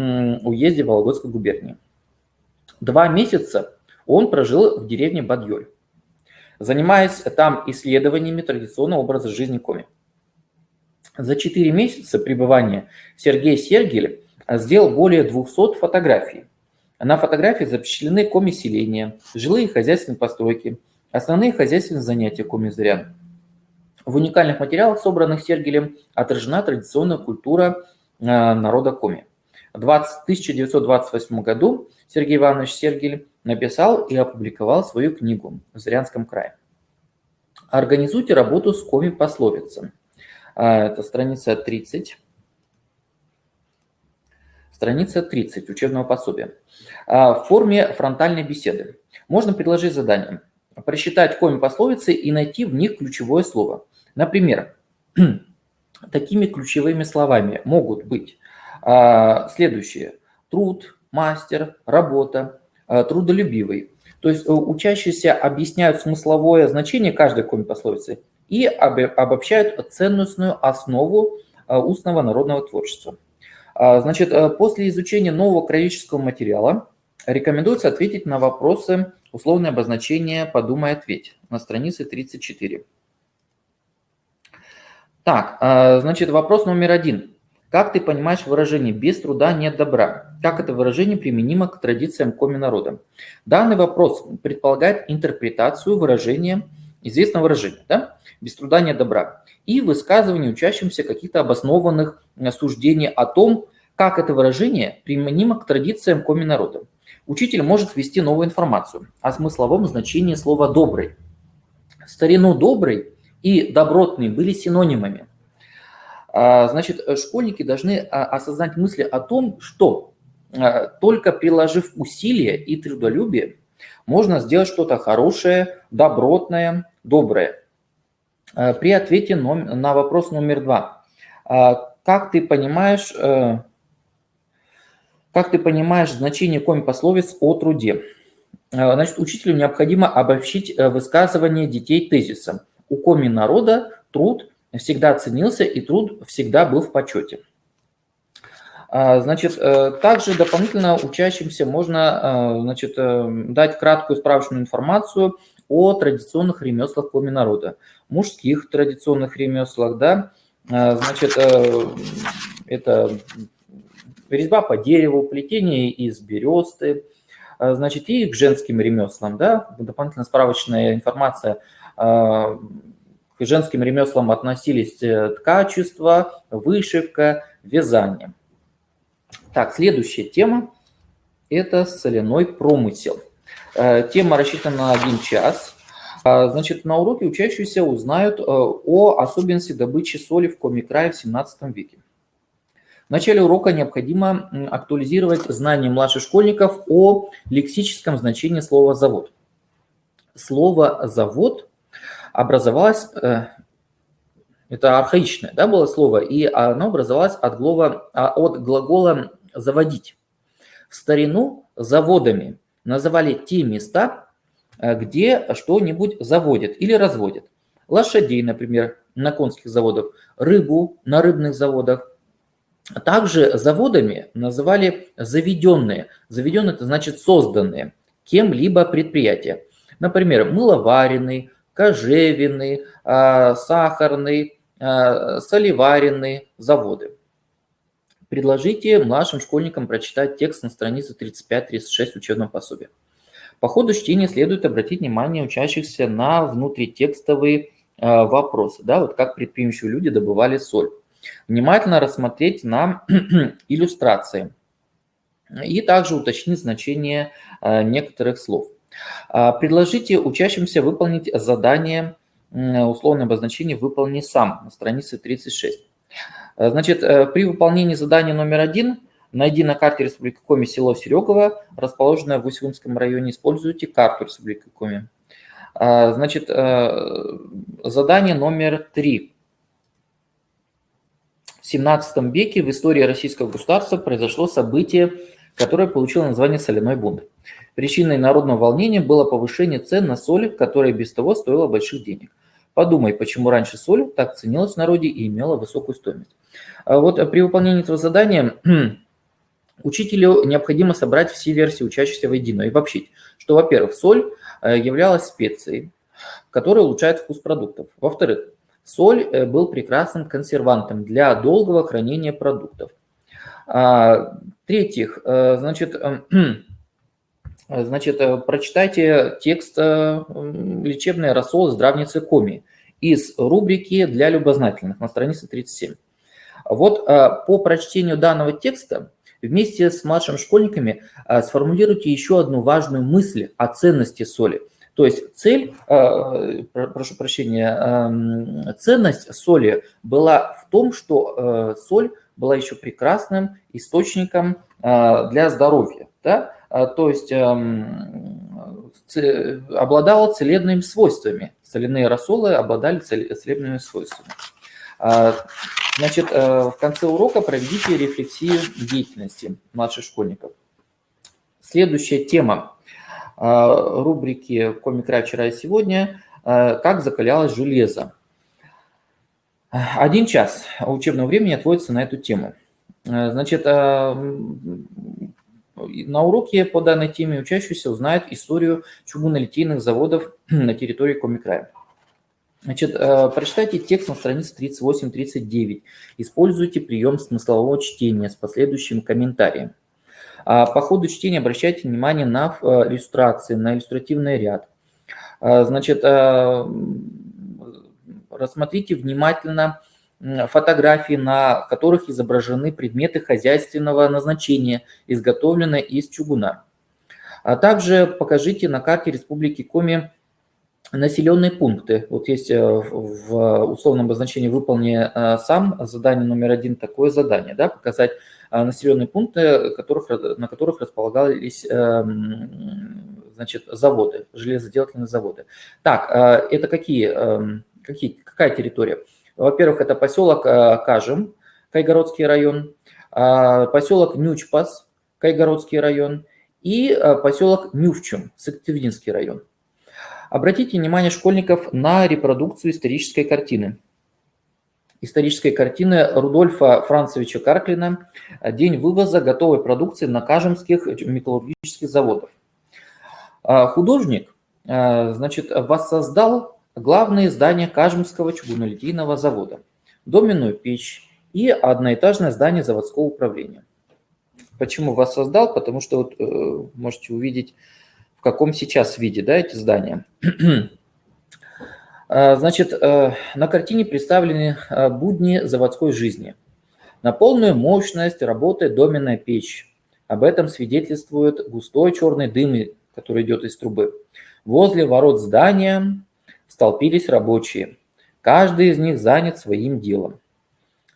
уезде Вологодской губернии. 2 месяца Он прожил в деревне Бадьоль, занимаясь там исследованиями традиционного образа жизни коми. За 4 месяца пребывания Сергей Сергель сделал более 200 фотографий. На фотографии запечатлены коми-селения, жилые и хозяйственные постройки, основные хозяйственные занятия коми-зырян. В уникальных материалах, собранных Сергелем, отражена традиционная культура народа коми. В 1928 году Сергей Иванович Сергель написал и опубликовал свою книгу «В Зырянском крае». Организуйте работу с коми-пословицами. Это страница 30. Страница 30 учебного пособия. В форме фронтальной беседы. Можно предложить задание. Просчитать коми-пословицы и найти в них ключевое слово. Например, такими ключевыми словами могут быть следующие. Труд, мастер, работа, трудолюбивый. То есть учащиеся объясняют смысловое значение каждой коми-пословицы и обобщают ценностную основу устного народного творчества. Значит, после изучения нового краеведческого материала рекомендуется ответить на вопросы условное обозначение «подумай, ответь» на странице 34. Так, значит, вопрос номер 1. Как ты понимаешь выражение «без труда нет добра»? Как это выражение применимо к традициям коми-народа? Данный вопрос предполагает интерпретацию выражения, известного выражения, да? «Без труда нет добра», и высказывание учащимся каких-то обоснованных суждений о том, как это выражение применимо к традициям коми-народа. Учитель может ввести новую информацию о смысловом значении слова «добрый». В старину «добрый» и «добротный» были синонимами. Значит, школьники должны осознать мысли о том, что только приложив усилия и трудолюбие, можно сделать что-то хорошее, добротное, доброе. При ответе на вопрос номер 2. Как ты понимаешь значение коми-пословиц о труде? Значит, учителю необходимо обобщить высказывание детей тезисом. У коми-народа труд всегда ценился, и труд всегда был в почете. Значит, также дополнительно учащимся можно, значит, дать краткую справочную информацию о традиционных ремеслах коми-народа, мужских традиционных ремеслах, да, значит, это резьба по дереву, плетение из бересты, значит, и к женским ремеслам, да, дополнительно справочная информация. К женским ремеслам относились ткачество, вышивка, вязание. Так, следующая тема – это соляной промысел. Тема рассчитана на 1 час. Значит, на уроке учащиеся узнают о особенности добычи соли в Коми-крае в 17 веке. В начале урока необходимо актуализировать знания младших школьников о лексическом значении слова «завод». Слово «завод» образовалось, это архаичное, да, было слово, и оно образовалось от глагола «заводить». В старину заводами называли те места, где что-нибудь заводят или разводят. Лошадей, например, на конских заводах, рыбу на рыбных заводах. Также заводами называли заведенные. Заведенные – это значит созданные кем-либо предприятия. Например, мыловаренный, кожевенный, сахарный, солеваренный заводы. Предложите младшим школьникам прочитать текст на странице 35-36 учебного пособия. По ходу чтения следует обратить внимание учащихся на внутритекстовые вопросы, да, вот как предприимчивые люди добывали соль. Внимательно рассмотреть на иллюстрации и также уточнить значение некоторых слов. Предложите учащимся выполнить задание, условное обозначение «выполни сам» на странице 36. Значит, при выполнении задания номер 1 найди на карте Республики Коми село Серегово, расположенное в Усть-Илимском районе, используйте карту Республики Коми. Значит, задание номер 3. В 17 веке в истории российского государства произошло событие, которое получило название «Соляной бунт». Причиной народного волнения было повышение цен на соль, которая без того стоила больших денег. Подумай, почему раньше соль так ценилась в народе и имела высокую стоимость. Вот при выполнении этого задания учителю необходимо собрать все версии учащихся воедино и обобщить, что, во-первых, соль являлась специей, которая улучшает вкус продуктов. Во-вторых, соль был прекрасным консервантом для долгого хранения продуктов. В-третьих, прочитайте текст «Лечебный рассол здравницы Коми» из рубрики «Для любознательных» на странице 37. Вот по прочтению данного текста вместе с младшими школьниками сформулируйте еще одну важную мысль о ценности соли. То есть ценность соли была в том, что соль была еще прекрасным источником для здоровья, да? То есть обладала целебными свойствами. Соляные рассолы обладали целебными свойствами. Значит, в конце урока проведите рефлексию деятельности младших школьников. Следующая тема рубрики «Комик-Рай вчера и сегодня» – «Как закалялось железо». 1 час учебного времени отводится на эту тему. Значит, на уроке по данной теме учащиеся узнают историю чугунолитейных заводов на территории Комик-Рая. Значит, прочитайте текст на странице 38-39. Используйте прием смыслового чтения с последующим комментарием. По ходу чтения обращайте внимание на иллюстрации, на иллюстративный ряд. Значит, рассмотрите внимательно фотографии, на которых изображены предметы хозяйственного назначения, изготовленные из чугуна. А также покажите на карте Республики Коми населенные пункты. Вот есть в условном обозначении «Выполни сам» задание номер 1 такое задание, да, показать населенные пункты, на которых располагались значит, заводы, железоделательные заводы. Так, это какая территория? Во-первых, это поселок Кажем, Кайгородский район, поселок Нючпас, Кайгородский район и поселок Нювчум, Сыктывдинский район. Обратите внимание школьников на репродукцию исторической картины. Исторической картины Рудольфа Францевича Карклина «День вывоза готовой продукции на кажемских металлургических заводах». Художник, значит, воссоздал главные здания Кажемского чугунолитейного завода, доменную печь и одноэтажное здание заводского управления. Почему воссоздал? Потому что вот, можете увидеть, в каком сейчас виде, да, эти здания. Значит, на картине представлены будни заводской жизни. На полную мощность работает доменная печь. Об этом свидетельствует густой черный дым, который идет из трубы. Возле ворот здания столпились рабочие. Каждый из них занят своим делом.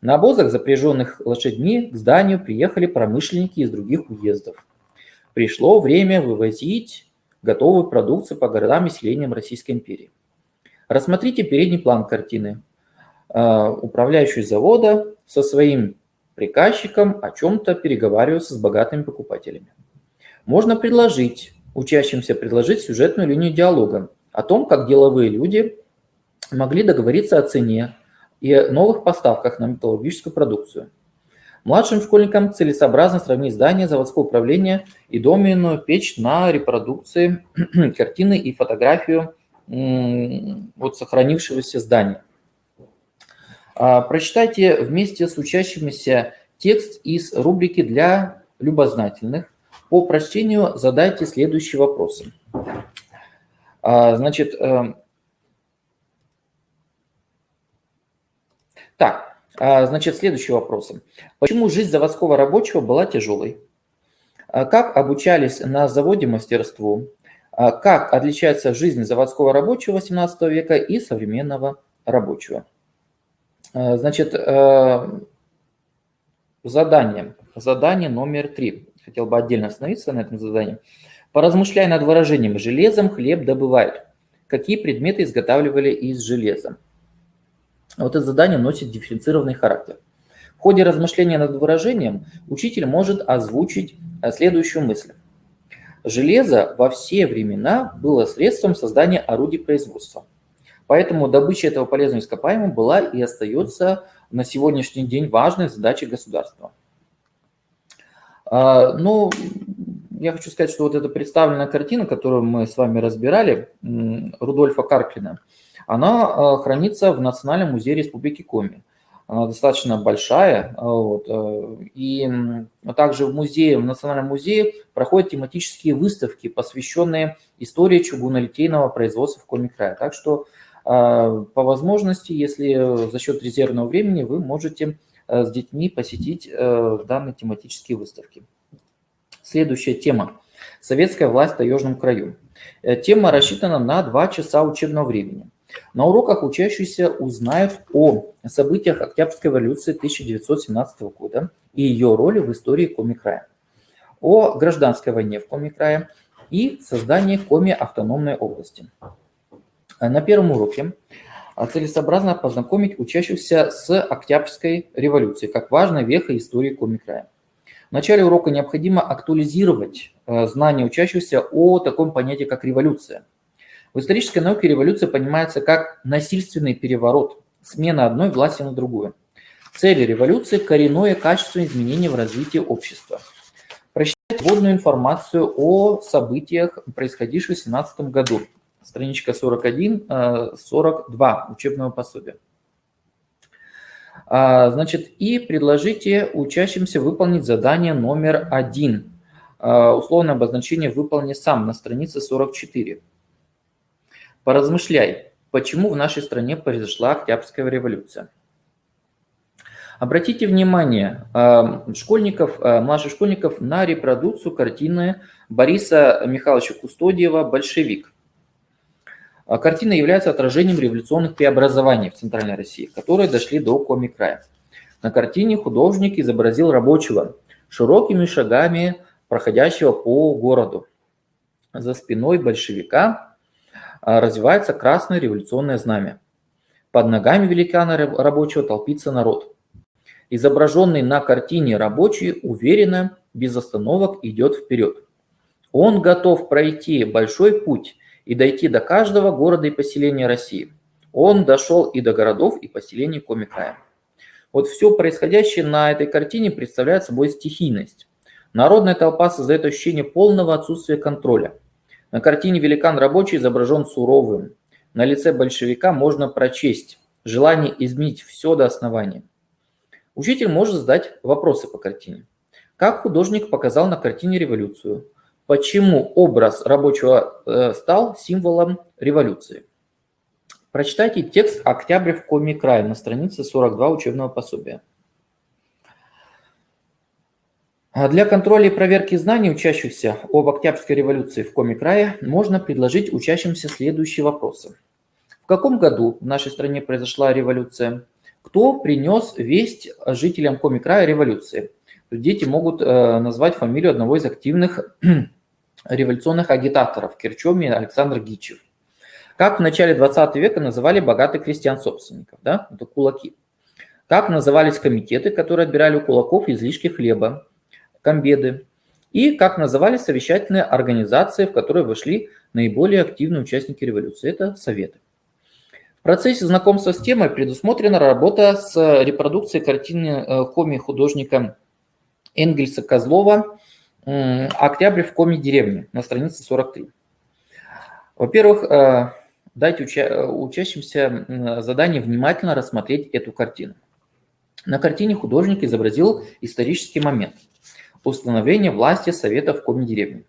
На обозах, запряженных лошадьми, к зданию приехали промышленники из других уездов. Пришло время вывозить готовую продукцию по городам и селениям Российской империи. Рассмотрите передний план картины. Управляющий завода со своим приказчиком о чем-то переговаривается с богатыми покупателями. Можно учащимся предложить сюжетную линию диалога о том, как деловые люди могли договориться о цене и новых поставках на металлургическую продукцию. Младшим школьникам целесообразно сравнить здание заводского управления и доменную печь на репродукции картины и фотографию вот сохранившегося здания. Прочитайте вместе с учащимися текст из рубрики «Для любознательных». По прочтению задайте следующие вопросы. Значит, следующие вопросы. Почему жизнь заводского рабочего была тяжелой? Как обучались на заводе мастерству? Как отличается жизнь заводского рабочего XVIII века и современного рабочего? Значит, задание номер 3. Хотел бы отдельно остановиться на этом задании. Поразмышляй над выражением «железом хлеб добывают». Какие предметы изготавливали из железа? Вот это задание носит дифференцированный характер. В ходе размышления над выражением учитель может озвучить следующую мысль. Железо во все времена было средством создания орудий производства. Поэтому добыча этого полезного ископаемого была и остается на сегодняшний день важной задачей государства. Ну, я хочу сказать, что вот эта представленная картина, которую мы с вами разбирали, Рудольфа Карклина, она хранится в Национальном музее Республики Коми. Она достаточно большая, вот, и также в Национальном музее проходят тематические выставки, посвященные истории чугунолитейного производства в Коми-крае. Так что по возможности, если за счет резервного времени, вы можете с детьми посетить данные тематические выставки. Следующая тема. Советская власть в Таежном краю. Тема рассчитана на 2 часа учебного времени. На уроках учащиеся узнают о событиях Октябрьской революции 1917 года и ее роли в истории Коми-края, о гражданской войне в Коми-крае и создании Коми автономной области. На первом уроке целесообразно познакомить учащихся с Октябрьской революцией как важной вехой истории Коми-края. В начале урока необходимо актуализировать знания учащихся о таком понятии, как революция. В исторической науке революция понимается как насильственный переворот, смена одной власти на другую. Цель революции – коренное качественное изменение в развитии общества. Прочитать вводную информацию о событиях, происходивших в 1917 году. Страничка 41-42 учебного пособия. Значит, и предложите учащимся выполнить задание номер 1. Условное обозначение «выполни сам» на странице 44. Поразмышляй, почему в нашей стране произошла Октябрьская революция. Обратите внимание младших школьников на репродукцию картины Бориса Михайловича Кустодиева «Большевик». Картина является отражением революционных преобразований в Центральной России, которые дошли до Коми-края. На картине художник изобразил рабочего, широкими шагами проходящего по городу. За спиной большевика развивается красное революционное знамя. Под ногами великана рабочего толпится народ. Изображенный на картине рабочий уверенно, без остановок идет вперед. Он готов пройти большой путь и дойти до каждого города и поселения России. Он дошел и до городов и поселений Коми-края. Вот все происходящее на этой картине представляет собой стихийность. Народная толпа создает ощущение полного отсутствия контроля. На картине великан рабочий изображен суровым. На лице большевика можно прочесть желание изменить все до основания. Учитель может задать вопросы по картине. Как художник показал на картине революцию? Почему образ рабочего стал символом революции? Прочитайте текст «Октябрь в Коми-крае» на странице 42 учебного пособия. Для контроля и проверки знаний учащихся об Октябрьской революции в Коми-крае можно предложить учащимся следующие вопросы. В каком году в нашей стране произошла революция? Кто принес весть жителям Коми-края революции? Дети могут назвать фамилию одного из активных революционных агитаторов Кирчоми Александр Гичев. Как в начале 20 века называли богатых крестьян-собственников? Да? Это кулаки. Как назывались комитеты, которые отбирали у кулаков излишки хлеба? Комбеды, и как назывались совещательные организации, в которые вошли наиболее активные участники революции. Это советы. В процессе знакомства с темой предусмотрена работа с репродукцией картины Коми художника Энгельса Козлова «Октябрь в Коми-деревне» на странице 43. Во-первых, дайте учащимся задание внимательно рассмотреть эту картину. На картине художник изобразил исторический момент – установление власти Совета в Коми-деревне.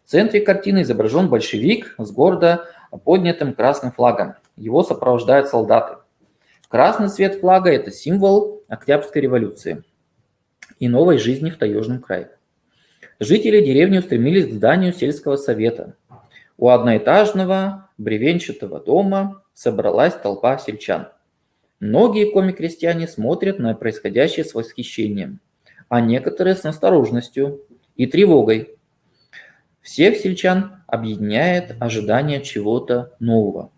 В центре картины изображен большевик с гордо поднятым красным флагом. Его сопровождают солдаты. Красный цвет флага – это символ Октябрьской революции и новой жизни в Таежном крае. Жители деревни устремились к зданию сельского совета. У одноэтажного бревенчатого дома собралась толпа сельчан. Многие коми-крестьяне смотрят на происходящее с восхищением, а некоторые с настороженностью и тревогой. Всех сельчан объединяет ожидание чего-то нового.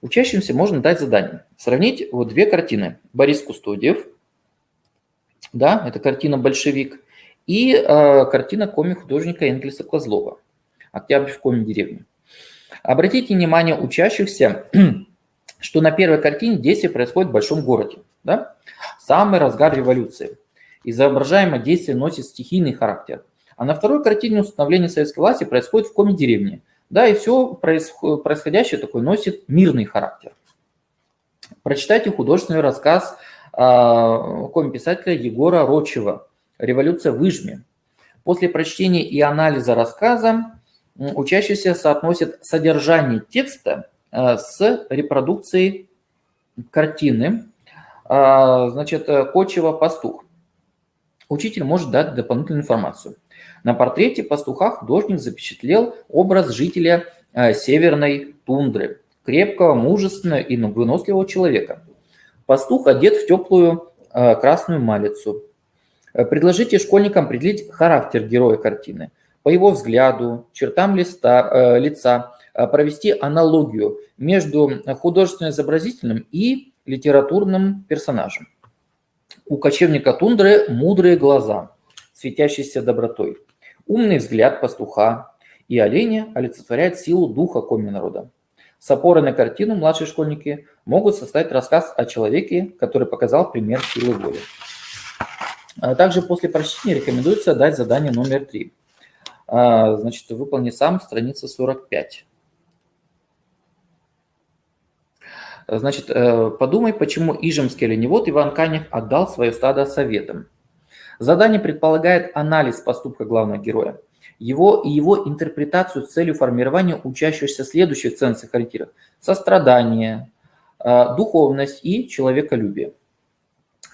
Учащимся можно дать задание. Сравнить вот 2 картины. Борис Кустодиев, да, это картина «Большевик», и картина коми-художника Энгельса Козлова «Октябрь в Коми-деревне». Обратите внимание учащихся, что на первой картине действие происходит в большом городе. Да? Самый разгар революции. Изображаемое действие носит стихийный характер. А на второй картине установление советской власти происходит в коме-деревне. Да, и все происходящее такой носит мирный характер. Прочитайте художественный рассказ коме-писателя Егора Рочева «Революция в Ижме». После прочтения и анализа рассказа учащиеся соотносят содержание текста с репродукцией картины, значит, Кочева «Пастух». Учитель может дать дополнительную информацию. На портрете пастуха художник запечатлел образ жителя северной тундры, крепкого, мужественного и выносливого человека. Пастух одет в теплую красную малицу. Предложите школьникам определить характер героя картины. По его взгляду, чертам лица, провести аналогию между художественно-изобразительным и литературным персонажем. У кочевника тундры мудрые глаза, светящиеся добротой. Умный взгляд пастуха и оленя олицетворяет силу духа коми-народа. С опорой на картину младшие школьники могут составить рассказ о человеке, который показал пример силы воли. Также после прочтения рекомендуется дать задание номер 3. Значит, выполни сам, страница 45. Значит, подумай, почему ижемский оленевод Иван Канев отдал свое стадо советам. Задание предполагает анализ поступка главного героя, его интерпретацию с целью формирования учащихся следующих ценностных ориентиров: сострадание, духовность и человеколюбие.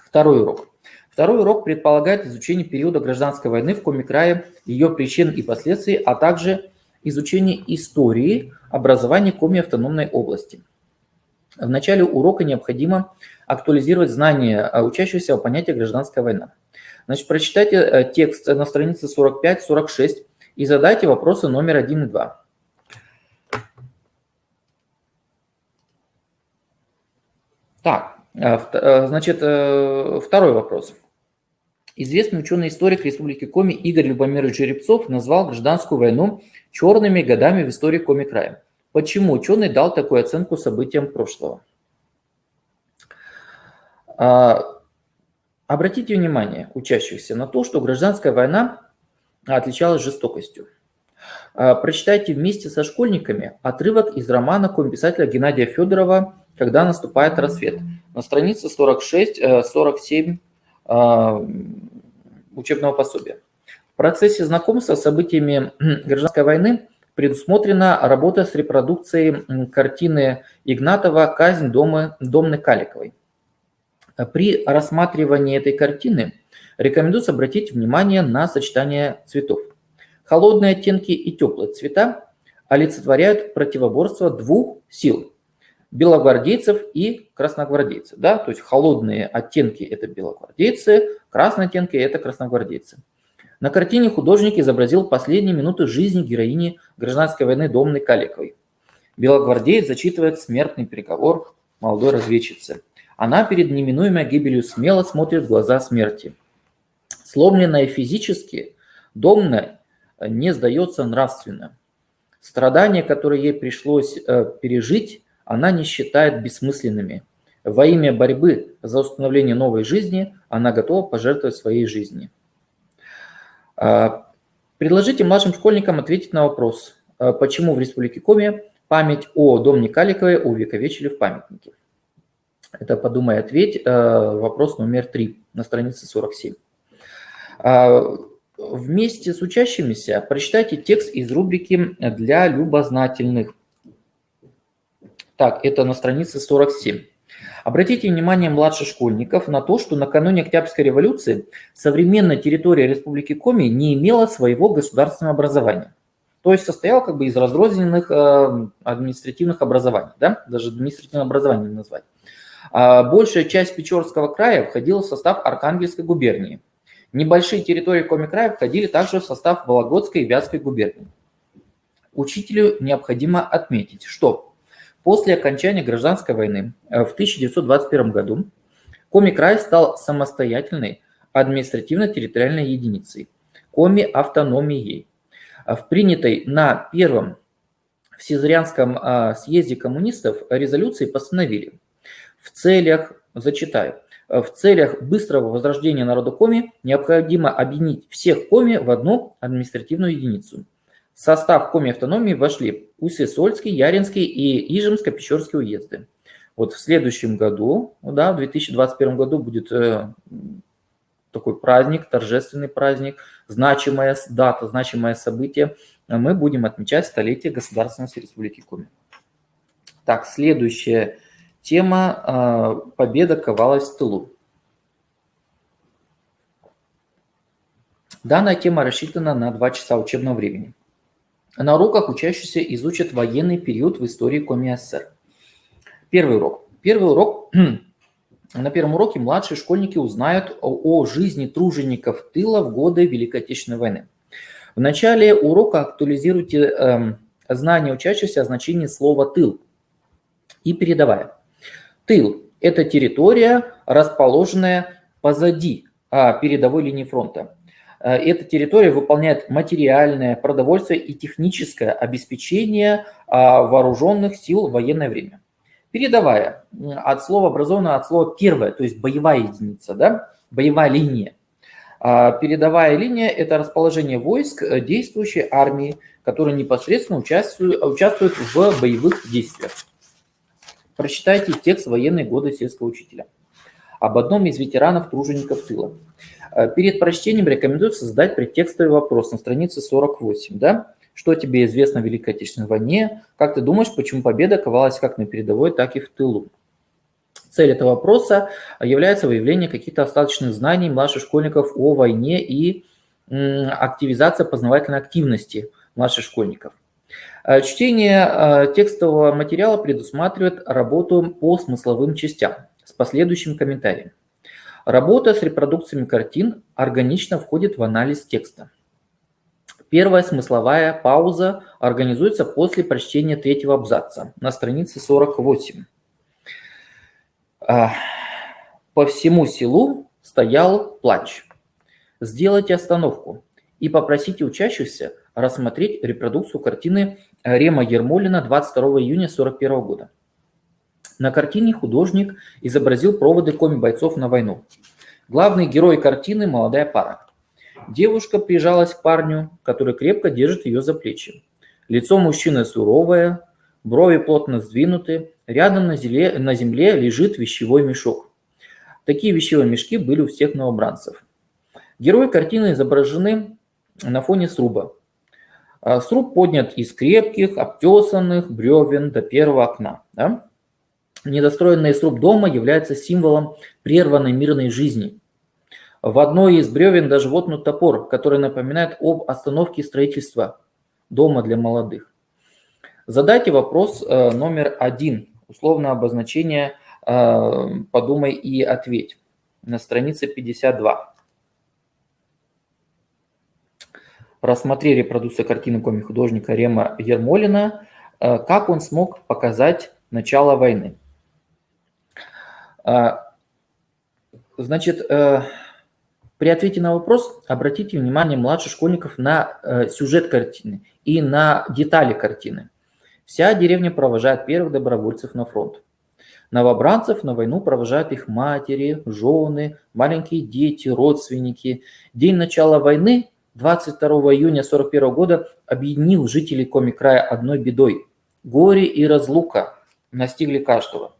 Второй урок. Второй урок предполагает изучение периода гражданской войны в Коми-крае, ее причин и последствий, а также изучение истории образования Коми-автономной области. В начале урока необходимо актуализировать знания учащихся о понятии «гражданская война». Значит, прочитайте текст на странице 45-46 и задайте вопросы номер 1 и 2. Так, значит, второй вопрос. Известный ученый-историк Республики Коми Игорь Любомирович Жеребцов назвал гражданскую войну черными годами в истории Коми-края. Почему ученый дал такую оценку событиям прошлого? Обратите внимание учащихся на то, что гражданская война отличалась жестокостью. Прочитайте вместе со школьниками отрывок из романа коми-писателя Геннадия Федорова «Когда наступает рассвет» на странице 46-47 учебного пособия. В процессе знакомства с событиями гражданской войны предусмотрена работа с репродукцией картины Игнатова «Казнь Домны Каликовой». При рассматривании этой картины рекомендуется обратить внимание на сочетание цветов. Холодные оттенки и теплые цвета олицетворяют противоборство двух сил – белогвардейцев и красногвардейцев. Да? То есть холодные оттенки – это белогвардейцы, красные оттенки – это красногвардейцы. На картине художник изобразил последние минуты жизни героини гражданской войны Домны Каликовой. Белогвардеец зачитывает смертный приговор молодой разведчицы. Она перед неминуемой гибелью смело смотрит в глаза смерти. Сломленная физически, Домна не сдается нравственно. Страдания, которые ей пришлось пережить, она не считает бессмысленными. Во имя борьбы за установление новой жизни она готова пожертвовать своей жизнью. Предложите младшим школьникам ответить на вопрос, почему в Республике Коми память о Домне Каликовой увековечили в памятнике. Это «Подумай, ответь», вопрос номер 3 на странице 47. Вместе с учащимися прочитайте текст из рубрики «Для любознательных». Так, это на странице 47. Обратите внимание младших школьников на то, что накануне Октябрьской революции современная территория Республики Коми не имела своего государственного образования. То есть состояла как бы из разрозненных административных образований, да? Даже административное образование не назвать. Большая часть Печорского края входила в состав Архангельской губернии. Небольшие территории Коми-края входили также в состав Вологодской и Вятской губернии. Учителю необходимо отметить, что после окончания гражданской войны в 1921 году Коми-край стал самостоятельной административно-территориальной единицей, Коми-автономией. В принятой на Первом Всезрянском съезде коммунистов резолюции постановили: в целях, зачитаю, В целях быстрого возрождения народа Коми необходимо объединить всех Коми в одну административную единицу. В состав Коми-автономии вошли Усть-Сольский, Яринский и Ижемско-Печорский уезды. Вот в следующем году, да, в 2021 году будет такой праздник, торжественный праздник, значимая дата, значимое событие. Мы будем отмечать столетие государственности Республики Коми. Так, следующая тема «Победа ковалась в тылу». Данная тема рассчитана на 2 часа учебного времени. На уроках учащиеся изучат военный период в истории Коми СССР. Первый урок. На первом уроке младшие школьники узнают о жизни тружеников тыла в годы Великой Отечественной войны. В начале урока актуализируйте знания учащихся о значении слова «тыл» и передавая. Тыл – это территория, расположенная позади передовой линии фронта. Эта территория выполняет материальное, продовольствие и техническое обеспечение вооруженных сил в военное время. Передовая, от слова образовано от слова первая, то есть боевая единица, да? Боевая линия. Передовая линия – это расположение войск действующей армии, которые непосредственно участвуют в боевых действиях. Прочитайте текст «Военные годы сельского учителя» об одном из ветеранов-тружеников тыла. Перед прочтением рекомендуется задать предтекстовый вопрос на странице 48, да? Что тебе известно о Великой Отечественной войне? Как ты думаешь, почему победа ковалась как на передовой, так и в тылу? Цель этого вопроса является выявление каких-то остаточных знаний младших школьников о войне и активизация познавательной активности младших школьников. Чтение текстового материала предусматривает работу по смысловым частям с последующим комментарием. Работа с репродукциями картин органично входит в анализ текста. Первая смысловая пауза организуется после прочтения 3-го абзаца на странице 48. По всему селу стоял плач. Сделайте остановку и попросите учащихся рассмотреть репродукцию картины Рема Ермолина 22 июня 1941 года. На картине художник изобразил проводы коми-бойцов на войну. Главный герой картины – молодая пара. Девушка прижалась к парню, который крепко держит ее за плечи. Лицо мужчины суровое, брови плотно сдвинуты, рядом на земле лежит вещевой мешок. Такие вещевые мешки были у всех новобранцев. Герои картины изображены на фоне сруба. Сруб поднят из крепких, обтесанных бревен до первого окна. Да? Недостроенный сруб дома является символом прерванной мирной жизни. В одной из бревен даже воткнут топор, который напоминает об остановке строительства дома для молодых. Задайте вопрос номер 1, условное обозначение «Подумай и ответь» на странице 52. Рассмотри репродукцию картины коми-художника Рема Ермолина. Как он смог показать начало войны? Значит, при ответе на вопрос обратите внимание младших школьников на сюжет картины и на детали картины. Вся деревня провожает первых добровольцев на фронт. Новобранцев на войну провожают их матери, жены, маленькие дети, родственники. День начала войны, 22 июня 1941 года, объединил жителей Коми-края одной бедой. Горе и разлука настигли каждого.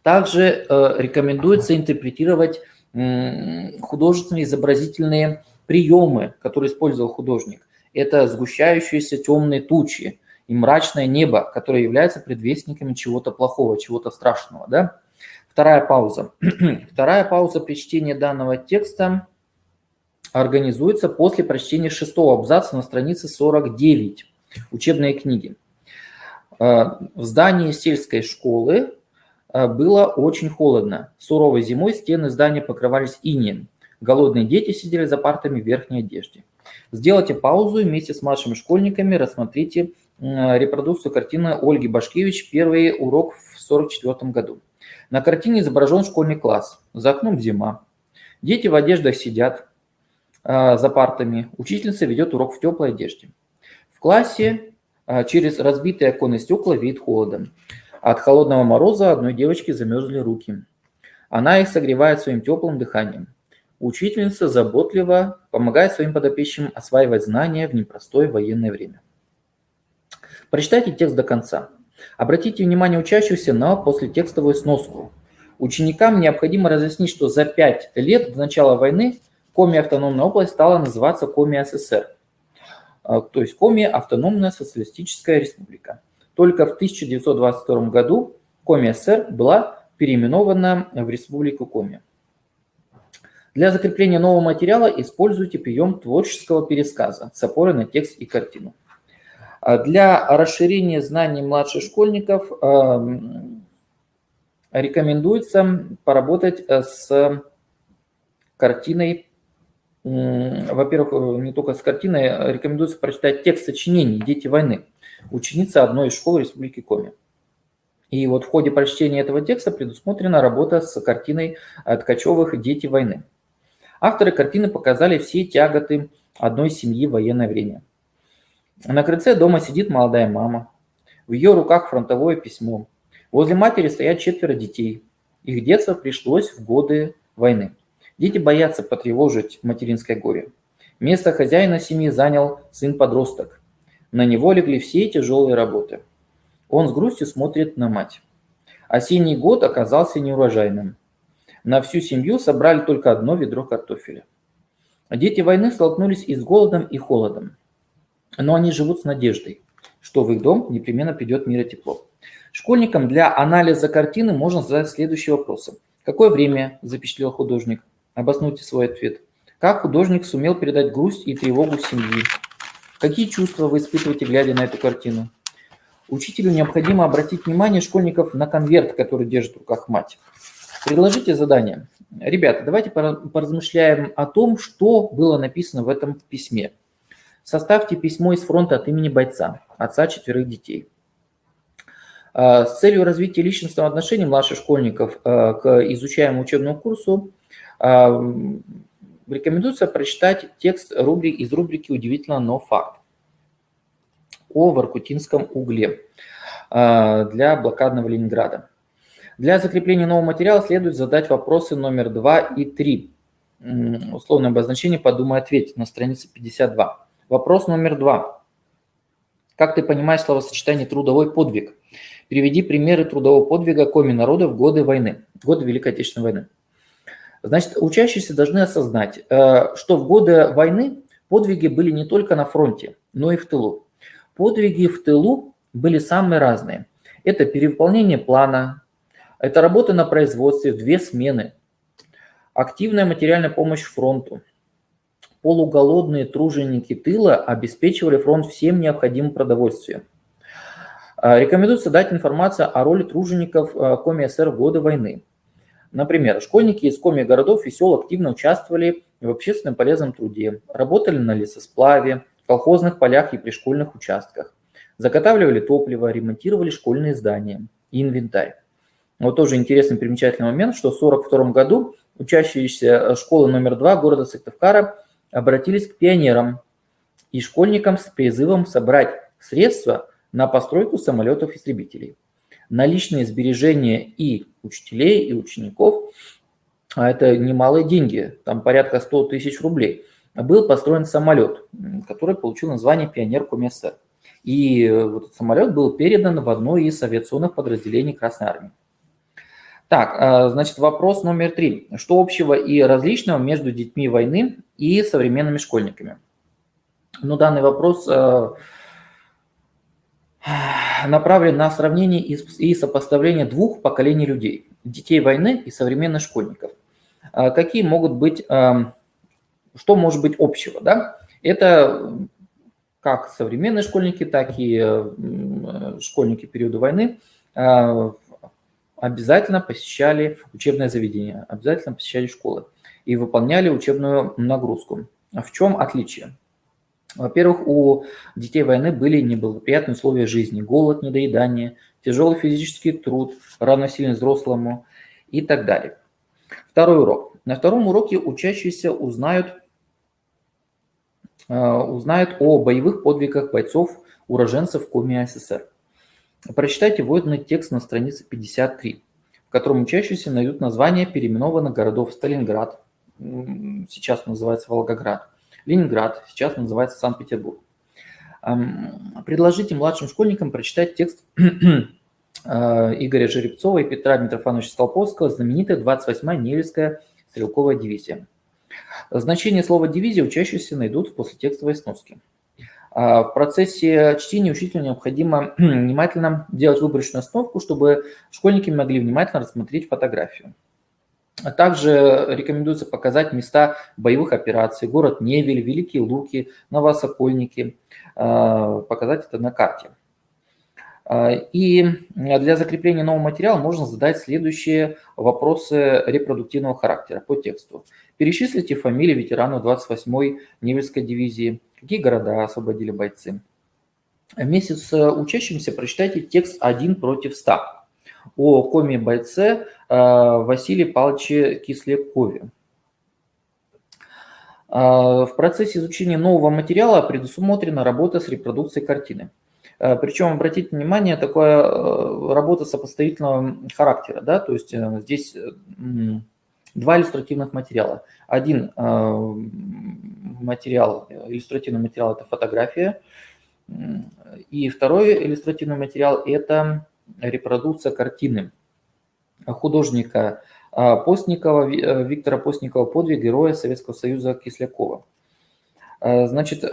Также рекомендуется интерпретировать художественные изобразительные приемы, которые использовал художник. Это сгущающиеся темные тучи и мрачное небо, которые являются предвестниками чего-то плохого, чего-то страшного. Да? Вторая пауза. Вторая пауза при чтении данного текста организуется после прочтения 6-го абзаца на странице 49 учебной книги. В здании сельской школы было очень холодно. Суровой зимой стены здания покрывались инеем. Голодные дети сидели за партами в верхней одежде. Сделайте паузу и вместе с младшими школьниками рассмотрите репродукцию картины Ольги Башкевич, первый урок в 1944 году. На картине изображен школьный класс. За окном зима. Дети в одеждах сидят за партами. Учительница ведет урок в теплой одежде. В классе через разбитые оконные стекла веет холодом. От холодного мороза одной девочке замерзли руки. Она их согревает своим теплым дыханием. Учительница заботливо помогает своим подопечным осваивать знания в непростое военное время. Прочитайте текст до конца. Обратите внимание учащихся на послетекстовую сноску. Ученикам необходимо разъяснить, что за 5 лет до начала войны Коми автономная область стала называться Коми СССР, то есть Коми автономная социалистическая республика. Только в 1922 году Коми СССР была переименована в Республику Коми. Для закрепления нового материала используйте прием творческого пересказа с опорой на текст и картину. Для расширения знаний младших школьников рекомендуется поработать с картиной. Во-первых, не только с картиной, рекомендуется прочитать текст сочинений «Дети войны», ученица одной из школ Республики Коми. И вот в ходе прочтения этого текста предусмотрена работа с картиной Ткачевых «Дети войны». Авторы картины показали все тяготы одной семьи в военное время. На крыльце дома сидит молодая мама. В ее руках фронтовое письмо. Возле матери стоят 4 детей. Их детство пришлось в годы войны. Дети боятся потревожить материнское горе. Место хозяина семьи занял сын-подросток. На него легли все тяжелые работы. Он с грустью смотрит на мать. Осенний год оказался неурожайным. На всю семью собрали только одно ведро картофеля. Дети войны столкнулись и с голодом, и холодом. Но они живут с надеждой, что в их дом непременно придет мир и тепло. Школьникам для анализа картины можно задать следующие вопросы. Какое время запечатлел художник? Обоснуйте свой ответ. Как художник сумел передать грусть и тревогу семьи? Какие чувства вы испытываете, глядя на эту картину? Учителю необходимо обратить внимание школьников на конверт, который держит в руках мать. Предложите задание. Ребята, давайте поразмышляем о том, что было написано в этом письме. Составьте письмо из фронта от имени бойца, отца 4 детей. С целью развития личностного отношения младших школьников к изучаемому учебному курсу рекомендуется прочитать текст из рубрики «Удивительно, но факт» о Воркутинском угле для блокадного Ленинграда. Для закрепления нового материала следует задать вопросы номер 2 и 3. Условное обозначение «Подумай, ответь» на странице 52. Вопрос номер 2. Как ты понимаешь словосочетание «трудовой подвиг»? Приведи примеры трудового подвига коми народа в годы войны, годы Великой Отечественной войны. Значит, учащиеся должны осознать, что в годы войны подвиги были не только на фронте, но и в тылу. Подвиги в тылу были самые разные. Это перевыполнение плана, это работа на производстве в 2 смены, активная материальная помощь фронту. Полуголодные труженики тыла обеспечивали фронт всем необходимым продовольствием. Рекомендуется дать информацию о роли тружеников Коми СССР в годы войны. Например, школьники из коми городов и сел активно участвовали в общественном полезном труде, работали на лесосплаве, в колхозных полях и пришкольных участках, заготавливали топливо, ремонтировали школьные здания и инвентарь. Вот тоже интересный примечательный момент, что в 1942 году учащиеся школы номер 2 города Сыктывкара обратились к пионерам и школьникам с призывом собрать средства на постройку самолетов-истребителей. Наличные сбережения и учителей, и учеников, а это немалые деньги, там порядка 100 тысяч рублей, был построен самолет, который получил название «Пионер Коми СССР». И вот этот самолет был передан в одно из авиационных подразделений Красной Армии. Так, значит, вопрос номер 3. Что общего и различного между детьми войны и современными школьниками? Ну, данный вопрос направлен на сравнение и сопоставление 2 поколений людей, детей войны и современных школьников. Какие могут быть, что может быть общего? Да? Это как современные школьники, так и школьники периода войны обязательно посещали учебное заведение, обязательно посещали школы и выполняли учебную нагрузку. В чем отличие? Во-первых, у детей войны были неблагоприятные условия жизни, голод, недоедание, тяжелый физический труд, равносильный взрослому и так далее. Второй урок. На втором уроке учащиеся узнают о боевых подвигах бойцов-уроженцев Коми СССР. Прочитайте вводный текст на странице 53, в котором учащиеся найдут названия переименованных городов: Сталинград, сейчас называется Волгоград, Ленинград, сейчас называется Санкт-Петербург. Предложите младшим школьникам прочитать текст Игоря Жеребцова и Петра Митрофановича Столповского «Знаменитая 28-я Невельская стрелковая дивизия». Значение слова «дивизия» учащиеся найдут после текстовой сноски. В процессе чтения учителю необходимо внимательно делать выборочную остановку, чтобы школьники могли внимательно рассмотреть фотографию. Также рекомендуется показать места боевых операций: город Невель, Великие Луки, Новосокольники, показать это на карте. И для закрепления нового материала можно задать следующие вопросы репродуктивного характера по тексту. Перечислите фамилии ветеранов 28-й Невельской дивизии, какие города освободили бойцы. Вместе с учащимся прочитайте текст «1 против 100» о коме-бойце Василии Павловиче Кислякове. В процессе изучения нового материала предусмотрена работа с репродукцией картины. Причем, обратите внимание, такая работа сопоставительного характера, да, то есть здесь два иллюстративных материала. Один материал, иллюстративный материал – это фотография, и второй иллюстративный материал – это репродукция картины художника Постникова, Виктора Постникова «Подвиг героя Советского Союза Кислякова». Значит,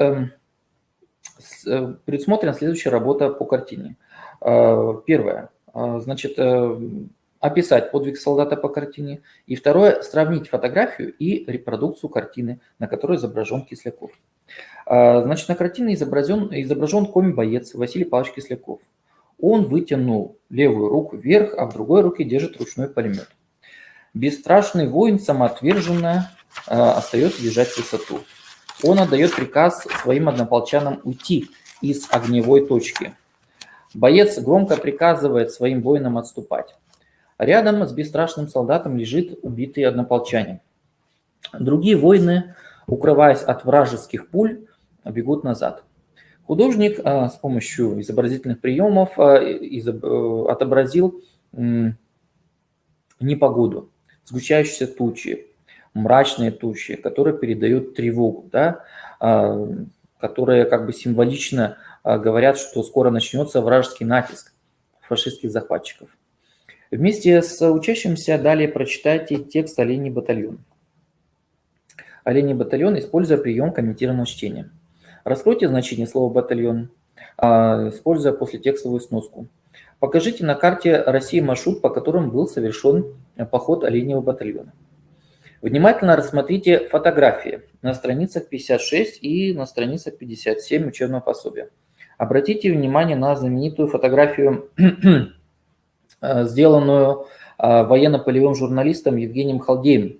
предусмотрена следующая работа по картине. Первое, значит, описать подвиг солдата по картине. И второе, сравнить фотографию и репродукцию картины, на которой изображен Кисляков. Значит, на картине изображен коми-боец Василий Павлович Кисляков. Он вытянул левую руку вверх, а в другой руке держит ручной пулемет. Бесстрашный воин самоотверженно остается держать высоту. Он отдает приказ своим однополчанам уйти из огневой точки. Боец громко приказывает своим воинам отступать. Рядом с бесстрашным солдатом лежит убитый однополчанин. Другие воины, укрываясь от вражеских пуль, бегут назад. Художник с помощью изобразительных приемов отобразил непогоду, сгущающиеся тучи, мрачные тучи, которые передают тревогу, да, которые как бы символично говорят, что скоро начнется вражеский натиск фашистских захватчиков. Вместе с учащимся далее прочитайте текст «Оленей батальон». «Оленей батальон», используя прием комментированного чтения. Раскройте значение слова «батальон», используя послетекстовую сноску. Покажите на карте России маршрут, по которому был совершен поход Оленьего батальона. Внимательно рассмотрите фотографии на страницах 56 и на страницах 57 учебного пособия. Обратите внимание на знаменитую фотографию, сделанную военно-полевым журналистом Евгением Халдеем.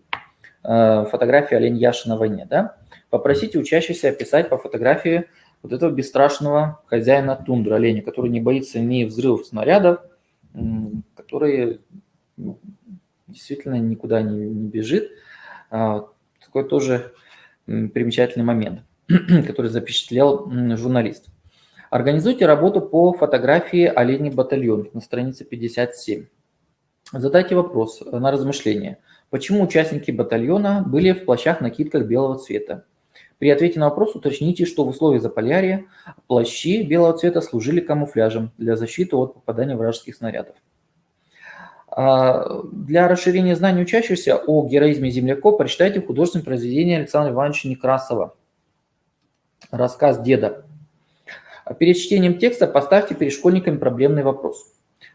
Фотография «Олень Яша на войне». Да? Попросите учащихся описать по фотографии вот этого бесстрашного хозяина тундры, оленя, который не боится ни взрывов снарядов, который действительно никуда не бежит. Такой тоже примечательный момент, который запечатлел журналист. Организуйте работу по фотографии «Оленей батальон» на странице 57. Задайте вопрос на размышление. Почему участники батальона были в плащах-накидках белого цвета? При ответе на вопрос уточните, что в условиях Заполярья плащи белого цвета служили камуфляжем для защиты от попадания вражеских снарядов. Для расширения знаний учащихся о героизме земляков прочитайте художественное произведение Александра Ивановича Некрасова «Рассказ деда». Перед чтением текста поставьте перед школьниками проблемный вопрос.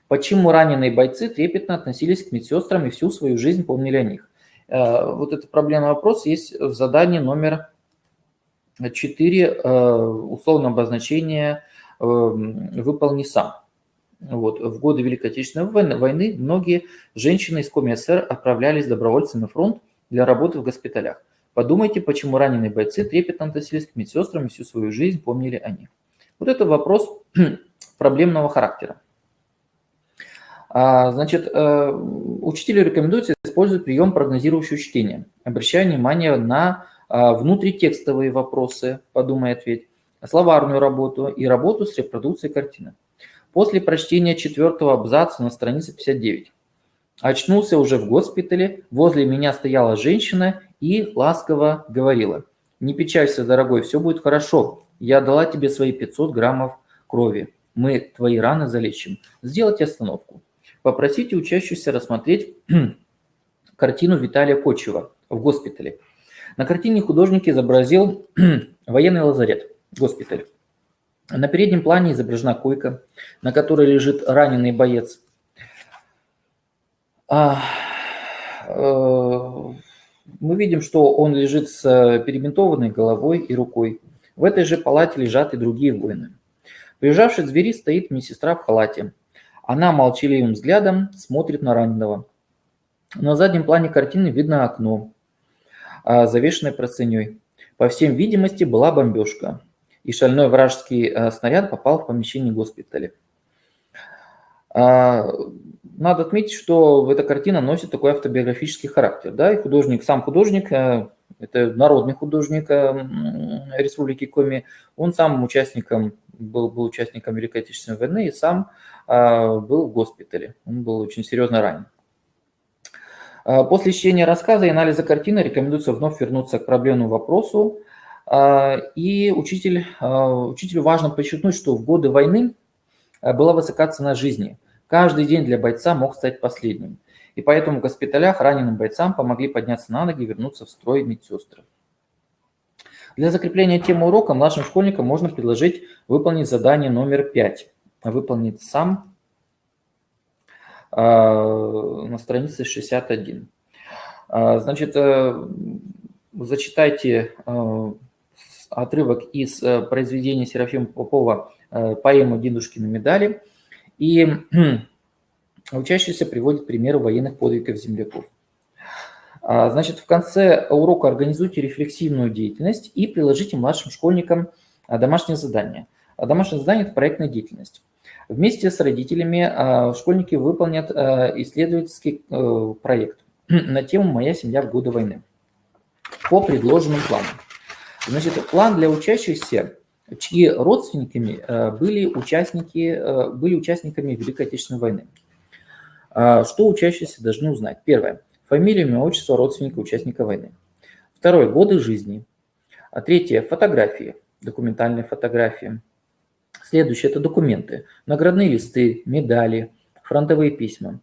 Почему раненые бойцы трепетно относились к медсестрам и всю свою жизнь помнили о них? Вот этот проблемный вопрос есть в задании номер 4, условное обозначение «выполни сам». Вот. В годы Великой Отечественной войны многие женщины из Коми СССР отправлялись добровольцами на фронт для работы в госпиталях. Подумайте, почему раненые бойцы трепетно относились к медсестрам и всю свою жизнь помнили о них. Вот это вопрос проблемного характера. Значит, учителю рекомендуется использовать прием прогнозирующего чтения, обращая внимание на внутритекстовые вопросы, подумай, ответь, словарную работу и работу с репродукцией картины. После прочтения 4-го абзаца на странице 59 Очнулся уже в госпитале, возле меня стояла женщина и ласково говорила: «Не печалься, дорогой, все будет хорошо. Я дала тебе свои 500 граммов крови. Мы твои раны залечим. Сделайте остановку. Попросите учащихся рассмотреть картину Виталия Кочева в госпитале. На картине художник изобразил военный лазарет, госпиталь. На переднем плане изображена койка, на которой лежит раненый боец. Мы видим, что он лежит с перебинтованной головой и рукой. В этой же палате лежат и другие воины. Прижавшись к двери, стоит медсестра в халате. Она молчаливым взглядом смотрит на раненого. На заднем плане картины видно окно, завешенное простыней. По всем видимости, была бомбежка, и шальной вражеский снаряд попал в помещение госпиталя. Надо отметить, что эта картина носит такой автобиографический характер. Да? И художник, сам художник, это народный художник Республики Коми, он сам был участником Великой Отечественной войны и сам был в госпитале. Он был очень серьезно ранен. После чтения рассказа и анализа картины рекомендуется вновь вернуться к проблемному вопросу. И учителю важно подчеркнуть, что в годы войны была высока цена жизни. Каждый день для бойца мог стать последним. И поэтому в госпиталях раненым бойцам помогли подняться на ноги и вернуться в строй медсестры. Для закрепления темы урока младшим школьникам можно предложить выполнить задание номер 5. Выполнить сам на странице 61. Значит, зачитайте отрывок из произведения Серафима Попова «Поэма «Дедушкины медали», и учащийся приводит примеры военных подвигов земляков. Значит, в конце урока организуйте рефлексивную деятельность и приложите младшим школьникам домашнее задание. Домашнее задание – это проектная деятельность. Вместе с родителями школьники выполнят исследовательский проект на тему «Моя семья в годы войны» по предложенным планам. Значит, план для учащихся, чьи родственниками были участниками Великой Отечественной войны. Что учащиеся должны узнать? Первое. Фамилия, имя, отчество родственника участника войны. Второе. Годы жизни. Третье. Фотографии, документальные фотографии. Следующее – это документы, наградные листы, медали, фронтовые письма.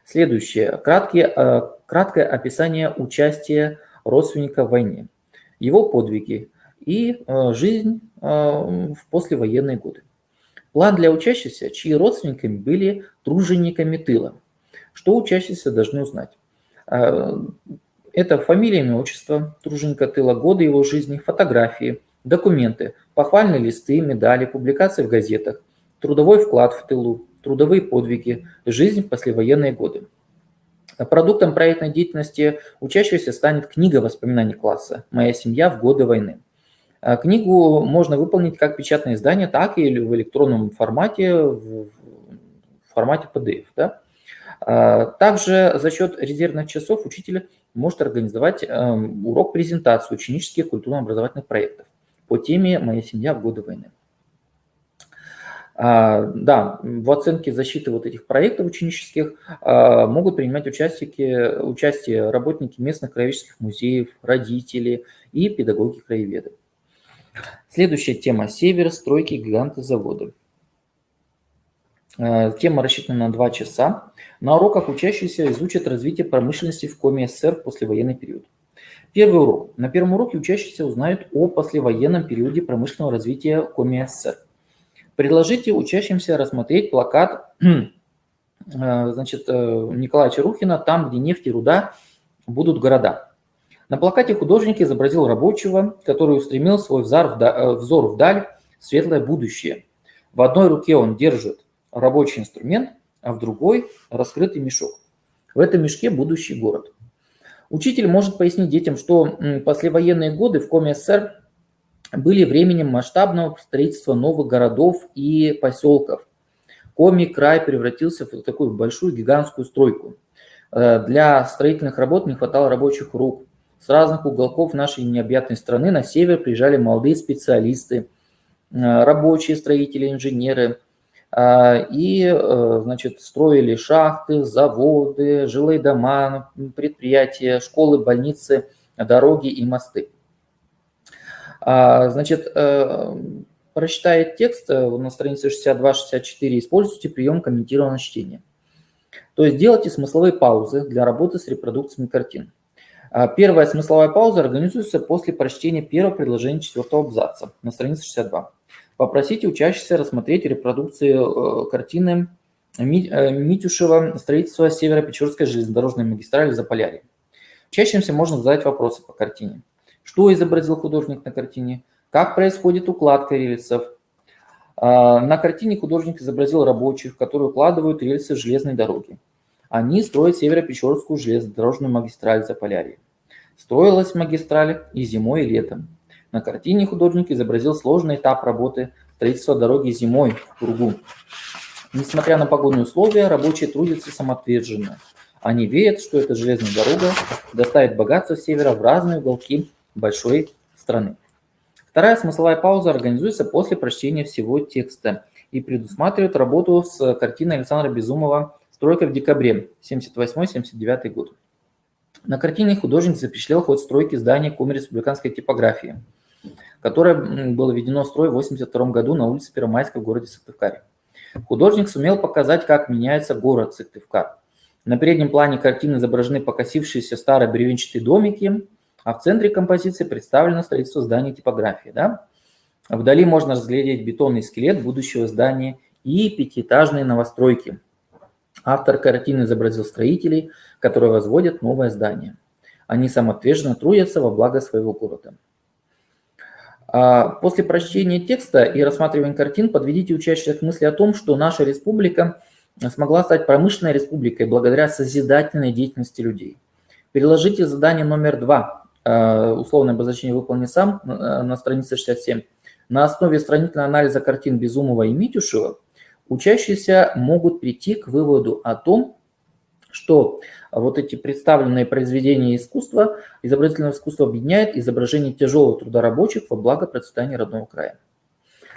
Следующее – краткое описание участия родственника в войне, его подвиги и жизнь в послевоенные годы. План для учащихся, чьи родственниками были тружениками тыла. Что учащиеся должны узнать? Это фамилия, имя, отчество труженика тыла, годы его жизни, фотографии, документы, похвальные листы, медали, публикации в газетах, трудовой вклад в тылу, трудовые подвиги, жизнь в послевоенные годы. Продуктом проектной деятельности учащихся станет книга воспоминаний класса «Моя семья в годы войны». Книгу можно выполнить как печатное издание, так и в электронном формате, в формате PDF. Да? Также за счет резервных часов учитель может организовать урок-презентацию ученических культурно-образовательных проектов по теме «Моя семья в годы войны». Да, в оценке защиты вот этих проектов ученических могут принимать участие работники местных краеведческих музеев, родители и педагоги-краеведы. Следующая тема – север, стройки, гиганты, заводы. Тема рассчитана на 2 часа. На уроках учащиеся изучат развитие промышленности в Коми СССР в послевоенный период. Первый урок. На первом уроке учащиеся узнают о послевоенном периоде промышленного развития Коми СССР. Предложите учащимся рассмотреть плакат Николая Чарухина «Там, где нефть и руда, будут города». На плакате художник изобразил рабочего, который устремил свой взор вдаль, в светлое будущее. В одной руке он держит рабочий инструмент, а в другой – раскрытый мешок. В этом мешке будущий город. Учитель может пояснить детям, что послевоенные годы в Коми СССР были временем масштабного строительства новых городов и поселков. Коми край превратился в такую большую гигантскую стройку. Для строительных работ не хватало рабочих рук. С разных уголков нашей необъятной страны на север приезжали молодые специалисты, рабочие, строители, инженеры. и, значит, строили шахты, заводы, жилые дома, предприятия, школы, больницы, дороги и мосты. Значит, прочитая текст на странице 62-64, используйте прием комментированного чтения. То есть делайте смысловые паузы для работы с репродукциями картин. Первая смысловая пауза организуется после прочтения первого предложения 4-го абзаца на странице 62. Попросите учащихся рассмотреть репродукции картины Митюшева «Строительство Северо-Печорской железнодорожной магистрали Заполярье». Учащимся можно задать вопросы по картине. Что изобразил художник на картине? Как происходит укладка рельсов? На картине художник изобразил рабочих, которые укладывают рельсы в железной дороге. Они строят Северо-Печорскую железнодорожную магистраль Заполярье. Строилась магистраль и зимой, и летом. На картине художник изобразил сложный этап работы строительства дороги зимой в Кургу. Несмотря на погодные условия, рабочие трудятся самоотверженно. Они верят, что эта железная дорога доставит богатство севера в разные уголки большой страны. Вторая смысловая пауза организуется после прочтения всего текста и предусматривает работу с картиной Александра Безумова «Стройка в декабре», 78-79 год. На картине художник запечатлел ход стройки здания Коми республиканской типографии, которое было введено в строй в 1982 году на улице Первомайской в городе Сыктывкаре. Художник сумел показать, как меняется город Сыктывкар. На переднем плане картины изображены покосившиеся старые бревенчатые домики, а в центре композиции представлено строительство здания типографии. Да? Вдали можно разглядеть бетонный скелет будущего здания и пятиэтажные новостройки. Автор картины изобразил строителей, которые возводят новое здание. Они самоотверженно трудятся во благо своего города. После прочтения текста и рассматривания картин подведите учащихся к мысли о том, что наша республика смогла стать промышленной республикой благодаря созидательной деятельности людей. Переложите задание номер 2, условное обозначение «выполни сам» на странице 67. На основе сравнительного анализа картин Безумова и Митюшева учащиеся могут прийти к выводу о том, что вот эти представленные произведения искусства, изобразительного искусства объединяет изображение тяжелого труда рабочих во благо процветания родного края.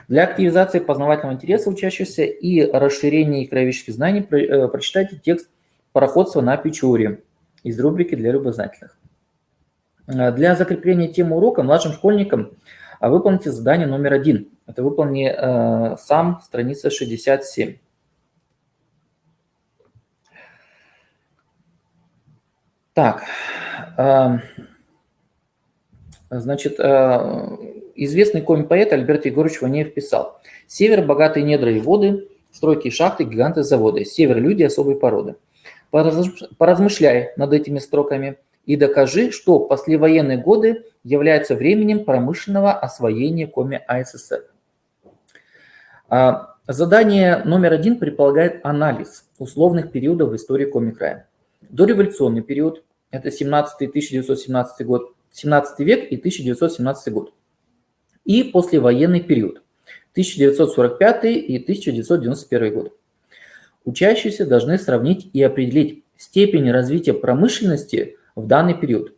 Для активизации познавательного интереса учащихся и расширения их краеведческих знаний прочитайте текст «Пароходство на Печоре» из рубрики «Для любознательных». Для закрепления темы урока младшим школьникам выполните задание номер 1. Это выполни сам, страница 67. Так, значит, известный комик-поэт Альберт Егорович Ванеев писал: «Север – богатые недра и воды, стройки и шахты, гиганты заводы. Север – люди особой породы». Поразмышляй над этими строками и докажи, что послевоенные годы являются временем промышленного освоения Коми АССР. Задание номер 1 предполагает анализ условных периодов в истории Коми края. Дореволюционный период – это 17-1917 год, 17 век и 1917 год. И послевоенный период – 1945 и 1991 год. Учащиеся должны сравнить и определить степень развития промышленности в данный период.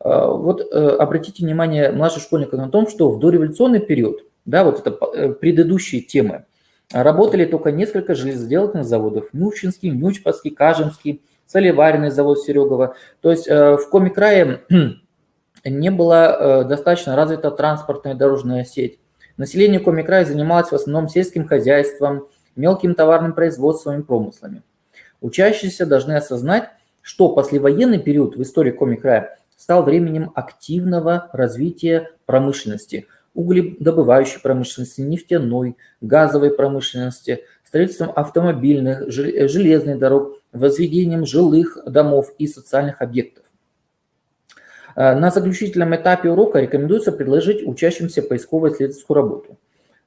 Вот обратите внимание младших школьников на том, что в дореволюционный период, да, вот это предыдущие темы, работали только несколько железоделательных заводов: Нюрчинский, Нючпасский, Кажемский, Солеваренный завод Серегова. То есть в Коми крае не была достаточно развита транспортная дорожная сеть. Население Коми края занималось в основном сельским хозяйством, мелким товарным производством и промыслами. Учащиеся должны осознать, что послевоенный период в истории Коми края стал временем активного развития промышленности, угледобывающей промышленности, нефтяной, газовой промышленности, строительством автомобильных, железных дорог, возведением жилых домов и социальных объектов. На заключительном этапе урока рекомендуется предложить учащимся поисково-исследовательскую работу.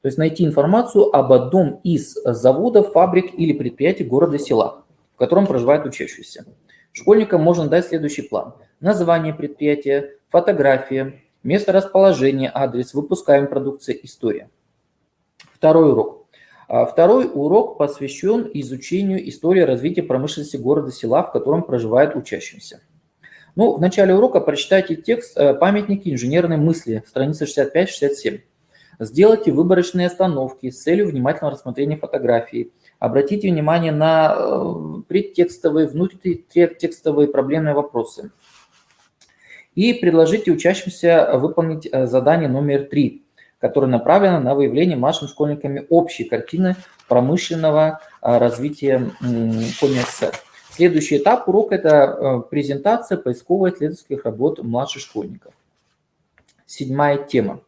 То есть найти информацию об одном из заводов, фабрик или предприятий города и села, в котором проживают учащиеся. Школьникам можно дать следующий план: название предприятия, фотография, место расположения, адрес, выпускаемой продукции, история. Второй урок. Второй урок посвящен изучению истории развития промышленности города и села, в котором проживают учащиеся. В начале урока прочитайте текст «Памятники инженерной мысли», страница 65-67. Сделайте выборочные остановки с целью внимательного рассмотрения фотографий. Обратите внимание на предтекстовые, внутритекстовые проблемные вопросы. И предложите учащимся выполнить задание номер 3, которое направлено на выявление младшими школьниками общей картины промышленного развития Коми СССР. Следующий этап урока – это презентация поисково-исследовательских работ младших школьников. 7-я тема.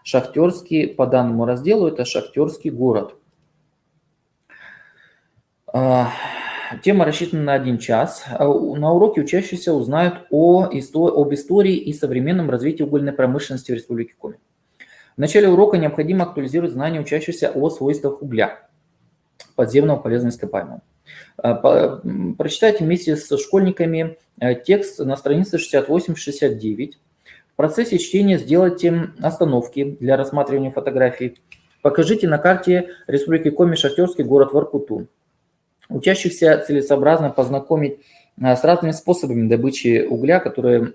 Шахтерский, по данному разделу, это Шахтерский город. Тема рассчитана на 1 час. На уроке учащиеся узнают об истории и современном развитии угольной промышленности в Республике Коми. В начале урока необходимо актуализировать знания учащихся о свойствах угля, подземного полезного ископаемого. Прочитайте вместе с школьниками текст на странице 68-69. В процессе чтения сделайте остановки для рассматривания фотографий. Покажите на карте Республики Коми Шахтерский город Воркуту. Учащихся целесообразно познакомить с разными способами добычи угля, которые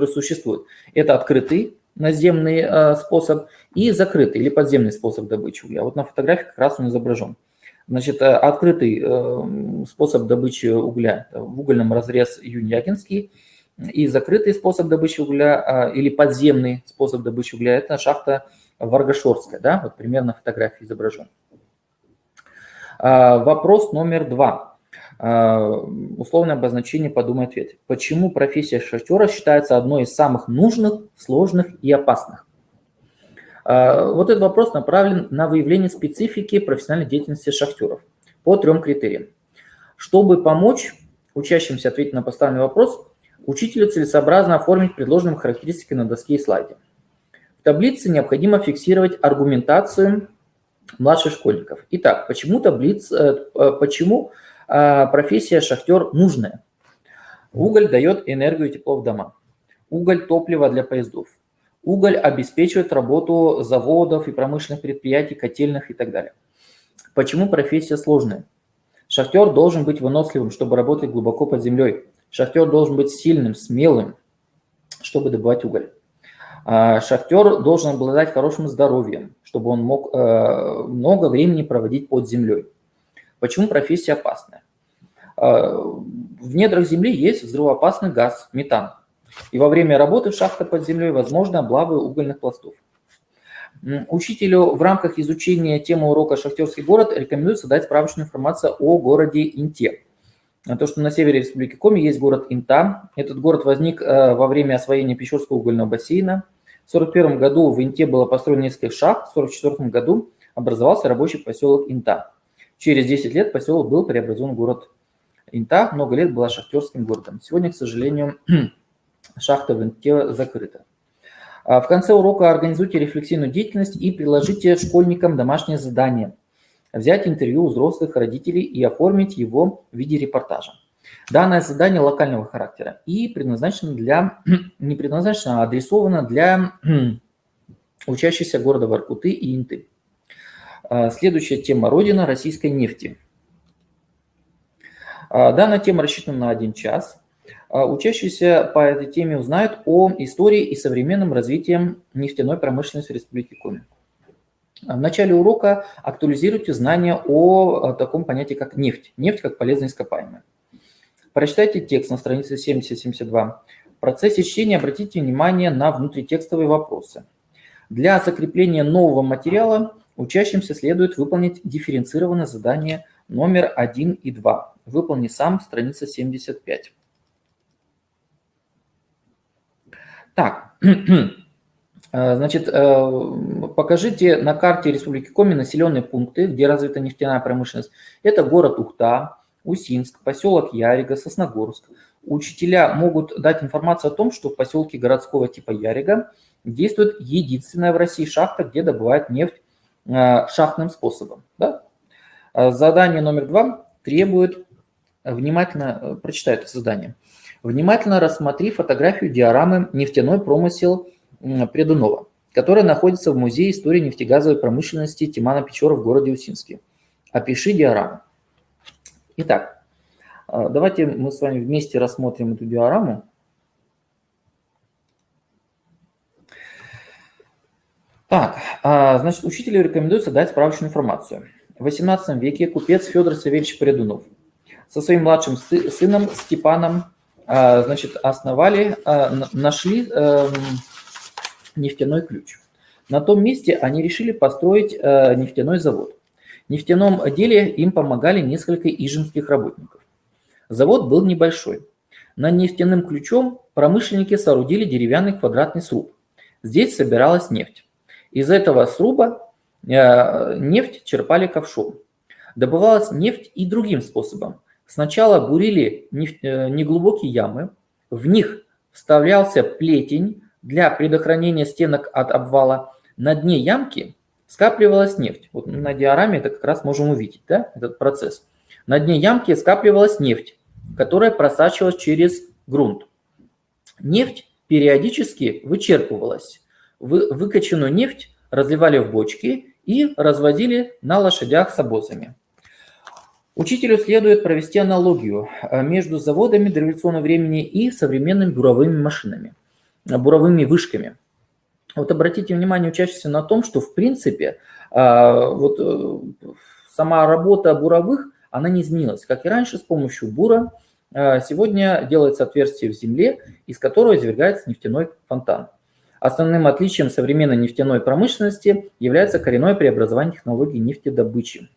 существуют. Это открытый наземный способ и закрытый или подземный способ добычи угля. Вот на фотографии как раз он изображен. Значит, открытый способ добычи угля в угольном разрез Юньягинский, и закрытый способ добычи угля или подземный способ добычи угля – это шахта Варгашорская, да, вот примерно на фотографии изображен. Вопрос номер 2. Условное обозначение «подумай ответ». Почему профессия шахтера считается одной из самых нужных, сложных и опасных? Вот этот вопрос направлен на выявление специфики профессиональной деятельности шахтеров по 3 критериям. Чтобы помочь учащимся ответить на поставленный вопрос, учителю целесообразно оформить предложенные характеристики на доске и слайде. В таблице необходимо фиксировать аргументацию младших школьников. Итак, почему профессия шахтер нужная? Уголь дает энергию и тепло в дома. Уголь – топливо для поездов. Уголь обеспечивает работу заводов и промышленных предприятий, котельных и так далее. Почему профессия сложная? Шахтер должен быть выносливым, чтобы работать глубоко под землей. Шахтер должен быть сильным, смелым, чтобы добывать уголь. Шахтер должен обладать хорошим здоровьем, чтобы он мог много времени проводить под землей. Почему профессия опасная? В недрах земли есть взрывоопасный газ, метан. И во время работы в шахтах под землей возможны облавы угольных пластов. Учителю в рамках изучения темы урока «Шахтерский город» рекомендуется дать справочную информацию о городе Инте. То, что на севере Республики Коми есть город Инта. Этот город возник во время освоения Печорского угольного бассейна. В 1941 году в Инте было построено несколько шахт, в 1944 году образовался рабочий поселок Инта. Через 10 лет поселок был преобразован в город Инта, много лет была шахтерским городом. Сегодня, к сожалению, шахта в Инте закрыта. В конце урока организуйте рефлексивную деятельность и предложите школьникам домашнее задание. Взять интервью у взрослых родителей и оформить его в виде репортажа. Данное задание локального характера и не предназначено, а адресовано для учащихся города Воркуты и Инты. Следующая тема – родина российской нефти. Данная тема рассчитана на 1 час. Учащиеся по этой теме узнают о истории и современном развитии нефтяной промышленности в Республике Коми. В начале урока актуализируйте знания о таком понятии, как нефть. Нефть как полезное ископаемое. Прочитайте текст на странице 70-72. В процессе чтения обратите внимание на внутритекстовые вопросы. Для закрепления нового материала учащимся следует выполнить дифференцированное задание номер 1 и 2. Выполни сам, страница 75. Так, значит, покажите на карте Республики Коми населенные пункты, где развита нефтяная промышленность. Это город Ухта, Усинск, поселок Ярига, Сосногорск. Учителя могут дать информацию о том, что в поселке городского типа Ярига действует единственная в России шахта, где добывают нефть шахтным способом. Да? Задание номер 2 требует внимательно, прочитай это задание, внимательно рассмотри фотографию диорамы «Нефтяной промысел Придунова», которая находится в Музее истории нефтегазовой промышленности Тимана Печора в городе Усинске. Опиши диораму. Итак, давайте мы с вами вместе рассмотрим эту диораму. Так, значит, учителю рекомендуется дать справочную информацию. В XVIII веке купец Федор Савельевич Придунов со своим младшим сыном Степаном, значит, нашли нефтяной ключ. На том месте они решили построить нефтяной завод. В нефтяном деле им помогали несколько ижемских работников. Завод был небольшой. Над нефтяным ключом промышленники соорудили деревянный квадратный сруб. Здесь собиралась нефть. Из этого сруба нефть черпали ковшом. Добывалась нефть и другим способом. Сначала бурили неглубокие ямы, в них вставлялся плетень для предохранения стенок от обвала. На дне ямки скапливалась нефть. Вот на диаграмме это как раз можем увидеть, да, этот процесс. На дне ямки скапливалась нефть, которая просачивалась через грунт. Нефть периодически вычерпывалась. Выкачанную нефть разливали в бочки и развозили на лошадях с обозами. Учителю следует провести аналогию между заводами дореволюционного времени и современными буровыми машинами, буровыми вышками. Вот обратите внимание, учащиеся, на том, что в принципе сама работа буровых, она не изменилась. Как и раньше, с помощью бура сегодня делается отверстие в земле, из которого извергается нефтяной фонтан. Основным отличием современной нефтяной промышленности является коренное преобразование технологий нефтедобычи.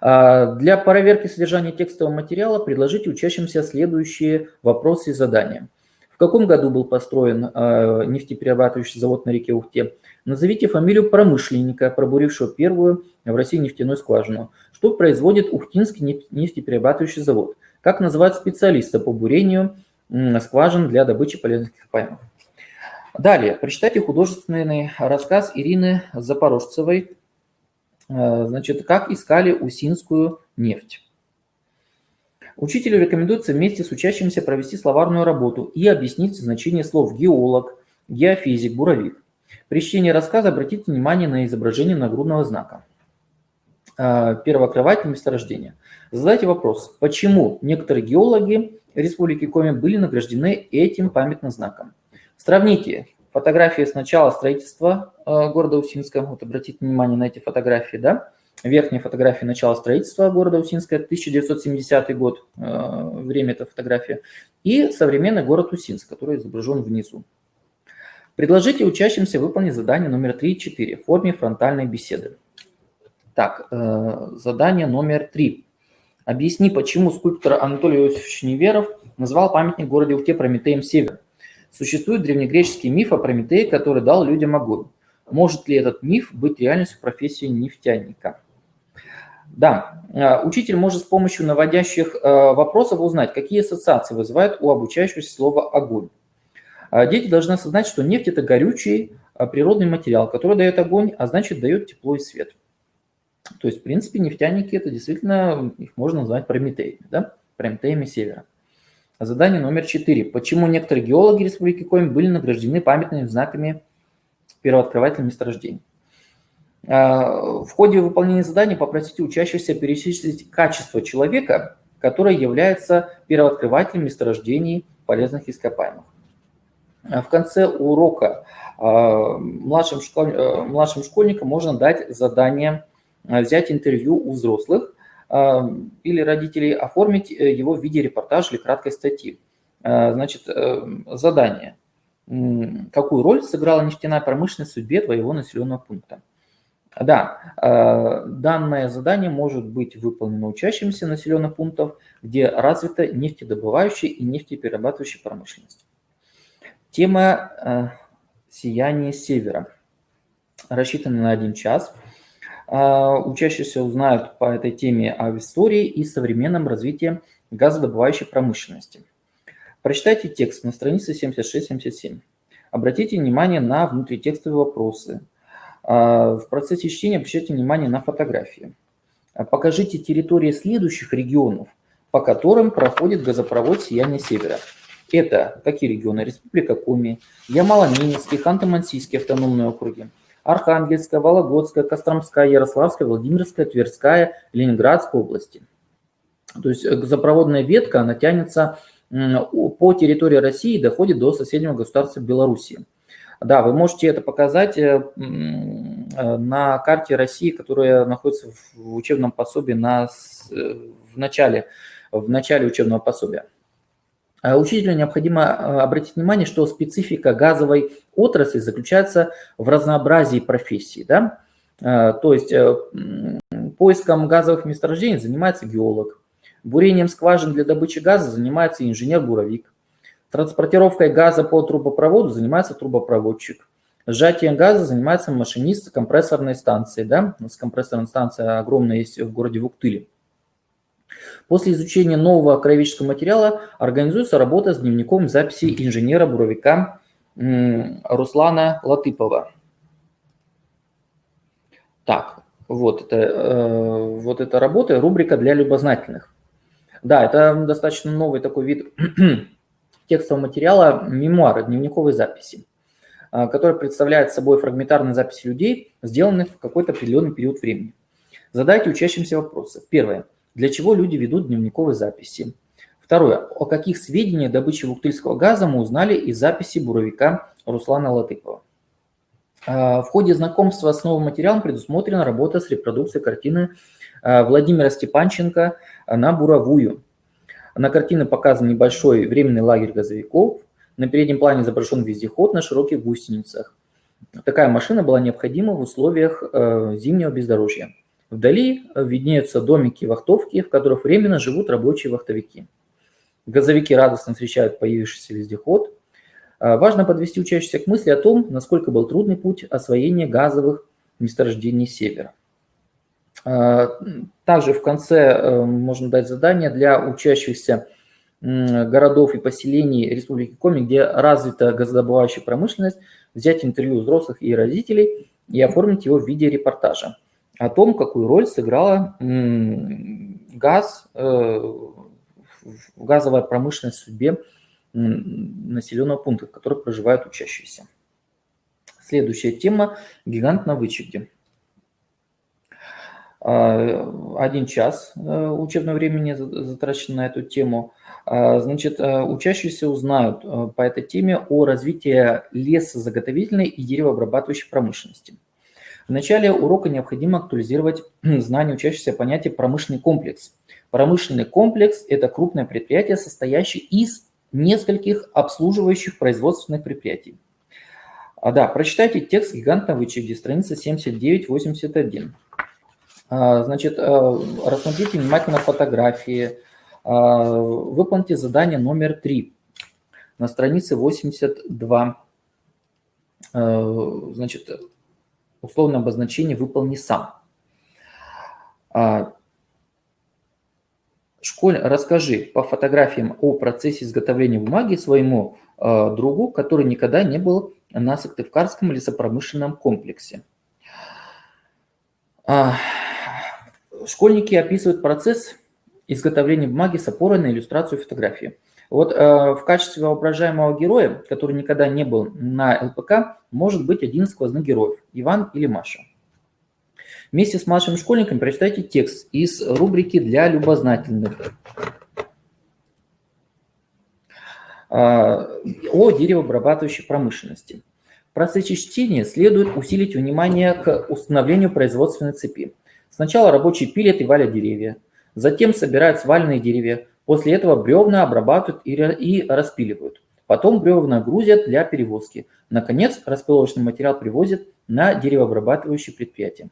Для проверки содержания текстового материала предложите учащимся следующие вопросы и задания. В каком году был построен нефтеперерабатывающий завод на реке Ухте? Назовите фамилию промышленника, пробурившего первую в России нефтяную скважину. Что производит Ухтинский нефтеперерабатывающий завод? Как называют специалиста по бурению скважин для добычи полезных ископаемых? Далее, прочитайте художественный рассказ Ирины Запорожцевой, значит, «Как искали усинскую нефть». Учителю рекомендуется вместе с учащимся провести словарную работу и объяснить значение слов геолог, геофизик, буровик. При чтении рассказа обратите внимание на изображение нагрудного знака. Первооткрыватель месторождения. Задайте вопрос, почему некоторые геологи Республики Коми были награждены этим памятным знаком. Сравните фотографии с начала строительства города Усинска. Вот обратите внимание на эти фотографии, да? Верхняя фотография начала строительства города Усинска, 1970 год, время этой фотографии. И современный город Усинск, который изображен внизу. Предложите учащимся выполнить задание номер 3 и 4 в форме фронтальной беседы. Так, задание номер 3. Объясни, почему скульптор Анатолий Иосифович Неверов назвал памятник в городе Ухте Прометеем Север. Существует древнегреческий миф о Прометее, который дал людям огонь. Может ли этот миф быть реальностью профессии нефтяника? Да, учитель может с помощью наводящих вопросов узнать, какие ассоциации вызывает у обучающегося слово «огонь». Дети должны осознать, что нефть – это горючий природный материал, который дает огонь, а значит дает тепло и свет. То есть, в принципе, нефтяники – это действительно, их можно назвать Прометеями, да? Прометеями Севера. Задание номер 4. Почему некоторые геологи Республики Коми были награждены памятными знаками первооткрывателя месторождений? В ходе выполнения задания попросите учащихся перечислить качество человека, который является первооткрывателем месторождений полезных ископаемых. В конце урока младшим школьникам можно дать задание взять интервью у взрослых или родителей, оформить его в виде репортажа или краткой статьи. Значит, задание. Какую роль сыграла нефтяная промышленность в судьбе твоего населенного пункта? Да, данное задание может быть выполнено учащимися населенных пунктов, где развита нефтедобывающая и нефтеперерабатывающая промышленность. Тема «Сияние севера» рассчитана на 1 час. Учащиеся узнают по этой теме об истории и современном развитии газодобывающей промышленности. Прочитайте текст на странице 76-77. Обратите внимание на внутритекстовые вопросы. В процессе чтения обращайте внимание на фотографии. Покажите территории следующих регионов, по которым проходит газопровод «Сияние севера». Это какие регионы? Республика Коми, Ямало-Ненецкий, Ханты-Мансийский автономные округи, Архангельская, Вологодская, Костромская, Ярославская, Владимирская, Тверская, Ленинградская области. То есть газопроводная ветка, она тянется по территории России и доходит до соседнего государства Белоруссии. Да, вы можете это показать на карте России, которая находится в учебном пособии в начале учебного пособия. Учителю необходимо обратить внимание, что специфика газовой отрасли заключается в разнообразии профессий. Да? То есть поиском газовых месторождений занимается геолог, бурением скважин для добычи газа занимается инженер-буровик, транспортировкой газа по трубопроводу занимается трубопроводчик, сжатием газа занимается машинист компрессорной станции. Да? У нас компрессорная станция огромная есть в городе Вуктыле. После изучения нового краеведческого материала организуется работа с дневником записи инженера-буровика Руслана Латыпова. Так, вот эта работа, рубрика для любознательных. Да, это достаточно новый такой вид текстового материала, мемуары, дневниковой записи, который представляет собой фрагментарные записи людей, сделанных в какой-то определенный период времени. Задайте учащимся вопросы. Первое. Для чего люди ведут дневниковые записи? Второе. О каких сведениях добычи вуктыльского газа мы узнали из записи буровика Руслана Латыпова? В ходе знакомства с новым материалом предусмотрена работа с репродукцией картины Владимира Степанченко на буровую. На картине показан небольшой временный лагерь газовиков. На переднем плане изображен вездеход на широких гусеницах. Такая машина была необходима в условиях зимнего бездорожья. Вдали виднеются домики и вахтовки, в которых временно живут рабочие вахтовики. Газовики радостно встречают появившийся вездеход. Важно подвести учащихся к мысли о том, насколько был трудный путь освоения газовых месторождений севера. Также в конце можно дать задание для учащихся городов и поселений Республики Коми, где развита газодобывающая промышленность, взять интервью у взрослых и родителей и оформить его в виде репортажа о том, какую роль сыграла газовая промышленность в судьбе населенного пункта, в котором проживают учащиеся. Следующая тема – гигант на вычеге. 1 час учебного времени затрачено на эту тему. Значит, учащиеся узнают по этой теме о развитии лесозаготовительной и деревообрабатывающей промышленности. В начале урока необходимо актуализировать знания учащихся о понятии промышленный комплекс. Промышленный комплекс – это крупное предприятие, состоящее из нескольких обслуживающих производственных предприятий. Да, прочитайте текст «Гигант на вычеге», страница 79-81. Значит, рассмотрите внимательно фотографии, выполните задание номер 3 на странице 82. Значит, условное обозначение «выполни сам». Расскажи по фотографиям о процессе изготовления бумаги своему другу, который никогда не был на Сыктывкарском лесопромышленном комплексе. Школьники описывают процесс изготовления бумаги с опорой на иллюстрацию фотографии. Вот в качестве воображаемого героя, который никогда не был на ЛПК, может быть один из сквозных героев – Иван или Маша. Вместе с младшими школьниками прочитайте текст из рубрики «Для любознательных» о деревообрабатывающей промышленности. В процессе чтения следует усилить внимание к установлению производственной цепи. Сначала рабочие пилят и валят деревья, затем собирают сваленные деревья, после этого бревна обрабатывают и распиливают. Потом бревна грузят для перевозки. Наконец, распиловочный материал привозят на деревообрабатывающие предприятия.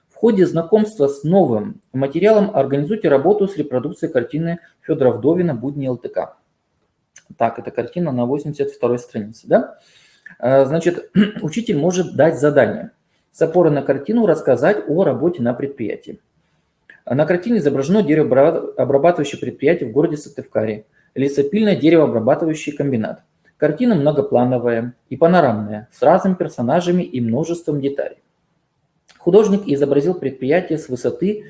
В ходе знакомства с новым материалом организуйте работу с репродукцией картины Федора Вдовина «Будни ЛТК». Так, это картина на 82-й странице. Да? Значит, учитель может дать задание с опорой на картину рассказать о работе на предприятии. На картине изображено деревообрабатывающее предприятие в городе Сыктывкаре, лесопильный деревообрабатывающий комбинат. Картина многоплановая и панорамная, с разными персонажами и множеством деталей. Художник изобразил предприятие с высоты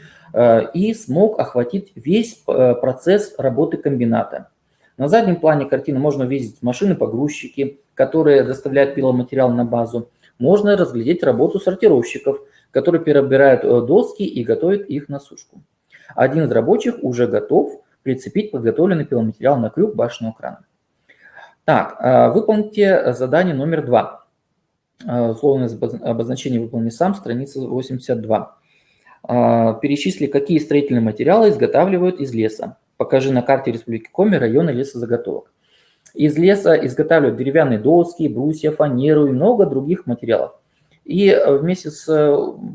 и смог охватить весь процесс работы комбината. На заднем плане картины можно увидеть машины-погрузчики, которые доставляют пиломатериал на базу. Можно разглядеть работу сортировщиков, которые перебирают доски и готовят их на сушку. Один из рабочих уже готов прицепить подготовленный пиломатериал на крюк башенного крана. Так, выполните задание номер 2. условное обозначение «выполни сам», страница 82. Перечисли, какие строительные материалы изготавливают из леса. Покажи на карте Республики Коми районы лесозаготовок. Из леса изготавливают деревянные доски, брусья, фанеру и много других материалов. И вместе с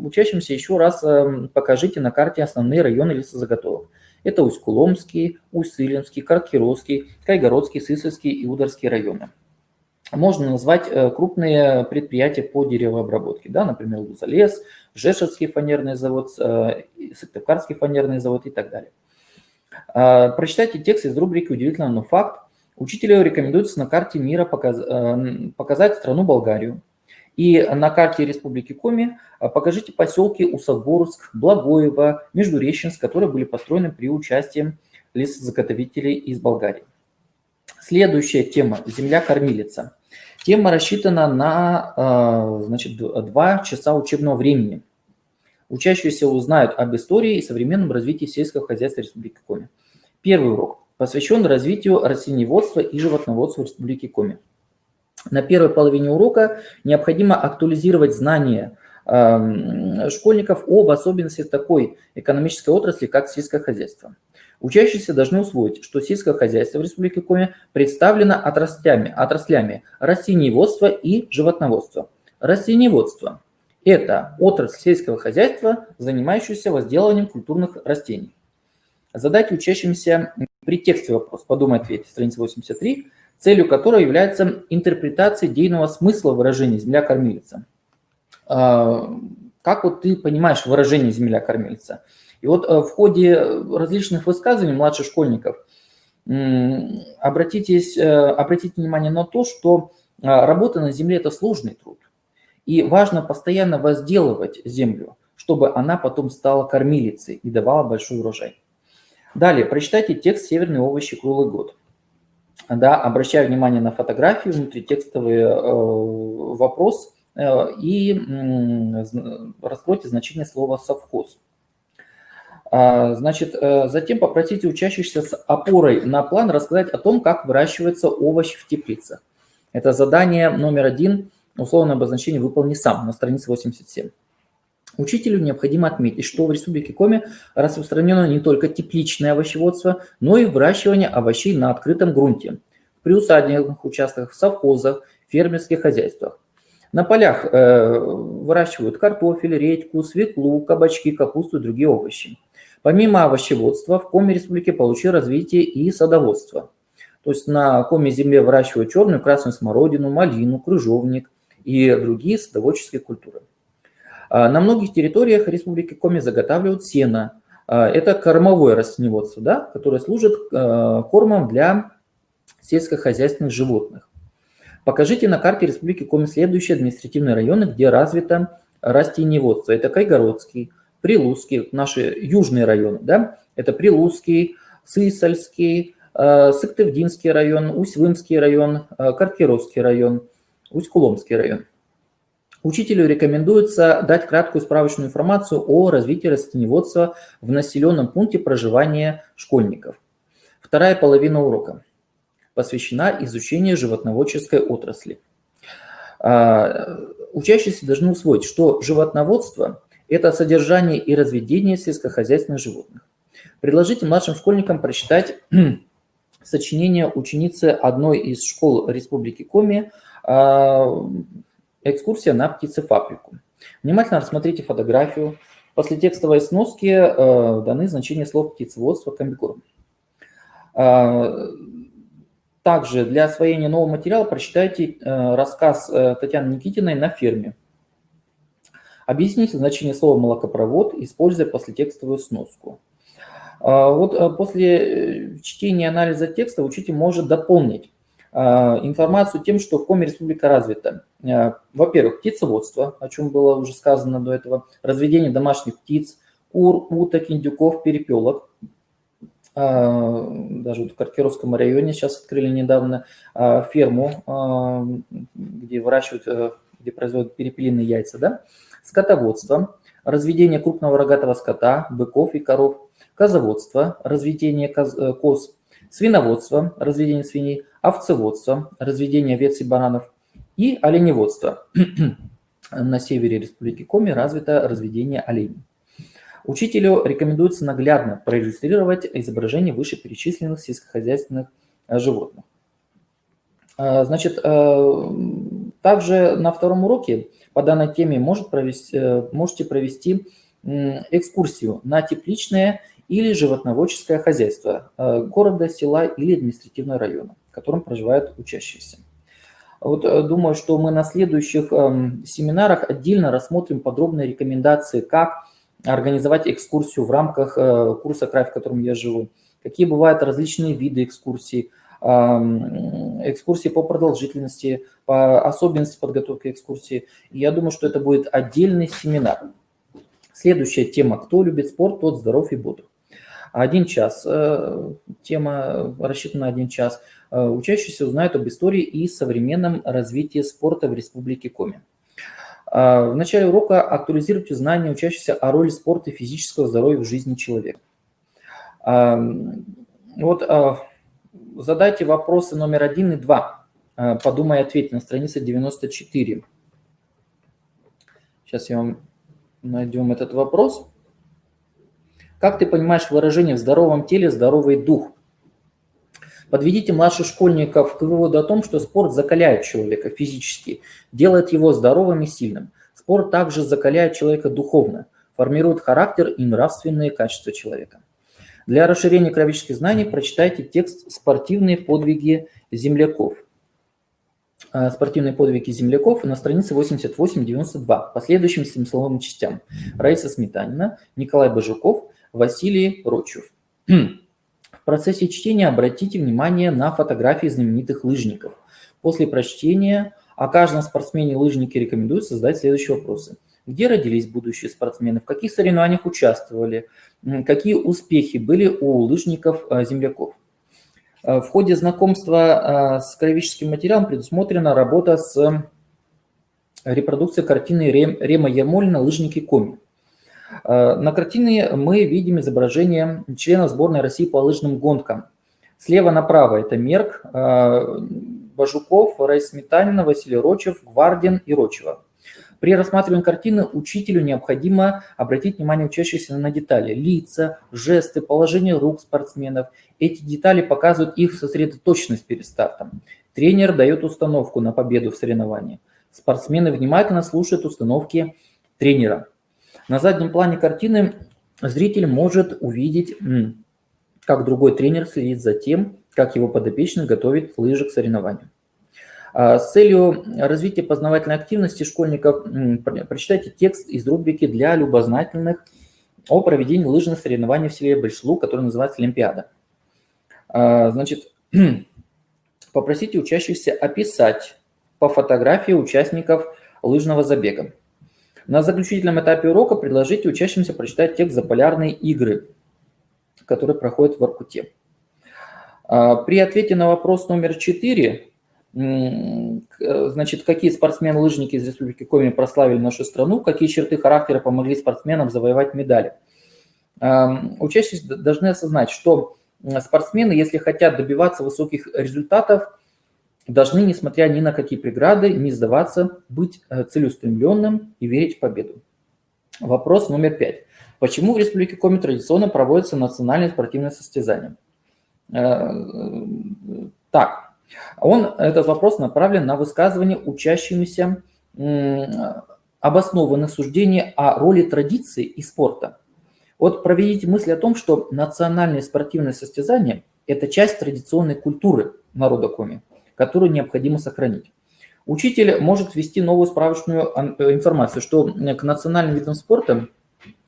учащимся еще раз покажите на карте основные районы лесозаготовок. Это Усть-Куломский, Усть-Сыльмский, Каркировский, Кайгородский, Сысольский и Ударский районы. Можно назвать крупные предприятия по деревообработке, да, например, Лузалес, Жешетский фанерный завод, Сыктывкарский фанерный завод и так далее. Прочитайте текст из рубрики «Удивительно, но факт». Учителю рекомендуется на карте мира показать страну Болгарию. И на карте Республики Коми покажите поселки Усогорск, Благоево, Междуреченск, которые были построены при участии лесозаготовителей из Болгарии. Следующая тема – земля-кормилица. Тема рассчитана на 2 часа учебного времени. Учащиеся узнают об истории и современном развитии сельского хозяйства Республики Коми. Первый урок посвящен развитию растениеводства и животноводства в Республике Коми. На первой половине урока необходимо актуализировать знания школьников об особенностях такой экономической отрасли, как сельское хозяйство. Учащиеся должны усвоить, что сельское хозяйство в Республике Коми представлено отраслями растениеводства и животноводства. Растениеводство – это отрасль сельского хозяйства, занимающаяся возделыванием культурных растений. Задайте учащимся предтекстовый вопрос, подумай-ответь, страница 83, целью которой является интерпретация идейного смысла выражения «земля-кормилица». Как вот ты понимаешь выражение «земля-кормилица»? И вот в ходе различных высказываний младших школьников обратите внимание на то, что работа на земле – это сложный труд. И важно постоянно возделывать землю, чтобы она потом стала кормилицей и давала большой урожай. Далее, прочитайте текст «Северные овощи круглый год». Да, обращаю внимание на фотографию, внутритекстовый вопрос и раскройте значение слова «совхоз». Затем попросите учащихся с опорой на план рассказать о том, как выращиваются овощи в теплицах. Это задание номер 1, условное обозначение «выполни сам» на странице 87. Учителю необходимо отметить, что в Республике Коми распространено не только тепличное овощеводство, но и выращивание овощей на открытом грунте, в приусадебных участках, в совхозах, фермерских хозяйствах. На полях выращивают картофель, редьку, свеклу, кабачки, капусту и другие овощи. Помимо овощеводства, в Коми Республике получило развитие и садоводство. То есть на Коми земле выращивают черную и красную смородину, малину, крыжовник и другие садоводческие культуры. На многих территориях Республики Коми заготавливают сено. Это кормовое растениеводство, да, которое служит кормом для сельскохозяйственных животных. Покажите на карте Республики Коми следующие административные районы, где развито растениеводство. Это Кайгородский, Прилузский, наши южные районы, да, это Прилузский, Сысольский, Сыктывдинский район, Усть-Вымский район, Каркировский район, Усть-Куломский район. Учителю рекомендуется дать краткую справочную информацию о развитии растениеводства в населенном пункте проживания школьников. Вторая половина урока посвящена изучению животноводческой отрасли. Учащиеся должны усвоить, что животноводство – это содержание и разведение сельскохозяйственных животных. Предложите младшим школьникам прочитать сочинение ученицы одной из школ Республики Коми «Экскурсия на птицефабрику». Внимательно рассмотрите фотографию. После текстовой сноски даны значения слов птицеводство, комбикорм. Также для освоения нового материала прочитайте рассказ Татьяны Никитиной «На ферме». Объясните значение слова «молокопровод», используя послетекстовую сноску. Вот после чтения и анализа текста учитель может дополнить информацию тем, что в Коми Республика развита. Во-первых, птицеводство, о чем было уже сказано до этого, разведение домашних птиц, кур, уток, индюков, перепелок. Даже вот в Каркировском районе сейчас открыли недавно ферму, где выращивают, где производят перепелиные яйца, да? Скотоводство, разведение крупного рогатого скота, быков и коров, козоводство, разведение коз, свиноводство, разведение свиней, овцеводство, разведение овец и баранов, и оленеводство. На севере Республики Коми развито разведение оленей. Учителю рекомендуется наглядно проиллюстрировать изображение вышеперечисленных сельскохозяйственных животных. Значит, также на втором уроке по данной теме можете провести экскурсию на тепличное или животноводческое хозяйство города, села или административного района, в котором проживают учащиеся. Вот думаю, что мы на следующих семинарах отдельно рассмотрим подробные рекомендации, как организовать экскурсию в рамках курса «Край, в котором я живу», какие бывают различные виды экскурсий, экскурсии по продолжительности, по особенности подготовки экскурсии. И я думаю, что это будет отдельный семинар. Следующая тема: кто любит спорт, тот здоров и бодр. 1 час. Тема рассчитана на 1 час. Учащиеся узнают об истории и современном развитии спорта в Республике Коми. В начале урока актуализируйте знания учащихся о роли спорта и физического здоровья в жизни человека. Вот задайте вопросы номер 1 и 2. Подумай и ответь на странице 94. Сейчас я вам найдем этот вопрос. Как ты понимаешь выражение «в здоровом теле здоровый дух»? Подведите младших школьников к выводу о том, что спорт закаляет человека физически, делает его здоровым и сильным. Спорт также закаляет человека духовно, формирует характер и нравственные качества человека. Для расширения графических знаний прочитайте текст «Спортивные подвиги земляков». Спортивные подвиги земляков на странице 88-92, последующим смысловым частям. Раиса Сметанина, Николай Бажуков, Василий Рочев. В процессе чтения обратите внимание на фотографии знаменитых лыжников. После прочтения о каждом спортсмене-лыжнике рекомендуется задать следующие вопросы. Где родились будущие спортсмены, в каких соревнованиях участвовали, какие успехи были у лыжников-земляков. В ходе знакомства с краеведческим материалом предусмотрена работа с репродукцией картины Рема Ермолина «Лыжники Коми». На картине мы видим изображение членов сборной России по лыжным гонкам. Слева направо это Мерк, Бажуков, Раиса Сметанина, Василий Рочев, Гвардин и Рочева. При рассматривании картины учителю необходимо обратить внимание учащихся на детали: лица, жесты, положение рук спортсменов. Эти детали показывают их сосредоточенность перед стартом. Тренер дает установку на победу в соревновании. Спортсмены внимательно слушают установки тренера. На заднем плане картины зритель может увидеть, как другой тренер следит за тем, как его подопечный готовит лыжи к соревнованию. С целью развития познавательной активности школьников прочитайте текст из рубрики для любознательных о проведении лыжных соревнований в селе Большелуг, который называется «Олимпиада». Значит, попросите учащихся описать по фотографии участников лыжного забега. На заключительном этапе урока предложите учащимся прочитать текст «Заполярные игры», которые проходят в Воркуте. При ответе на вопрос номер 4, значит, какие спортсмены-лыжники из Республики Коми прославили нашу страну, какие черты характера помогли спортсменам завоевать медали. Учащиеся должны осознать, что спортсмены, если хотят добиваться высоких результатов, должны, несмотря ни на какие преграды, не сдаваться, быть целеустремленным и верить в победу. Вопрос номер 5. Почему в Республике Коми традиционно проводятся национальные спортивные состязания? Этот вопрос направлен на высказывание учащимися обоснованных суждений о роли традиции и спорта. Вот проведите мысль о том, что национальные спортивные состязания – это часть традиционной культуры народа Коми, которую необходимо сохранить. Учитель может ввести новую справочную информацию, что к национальным видам спорта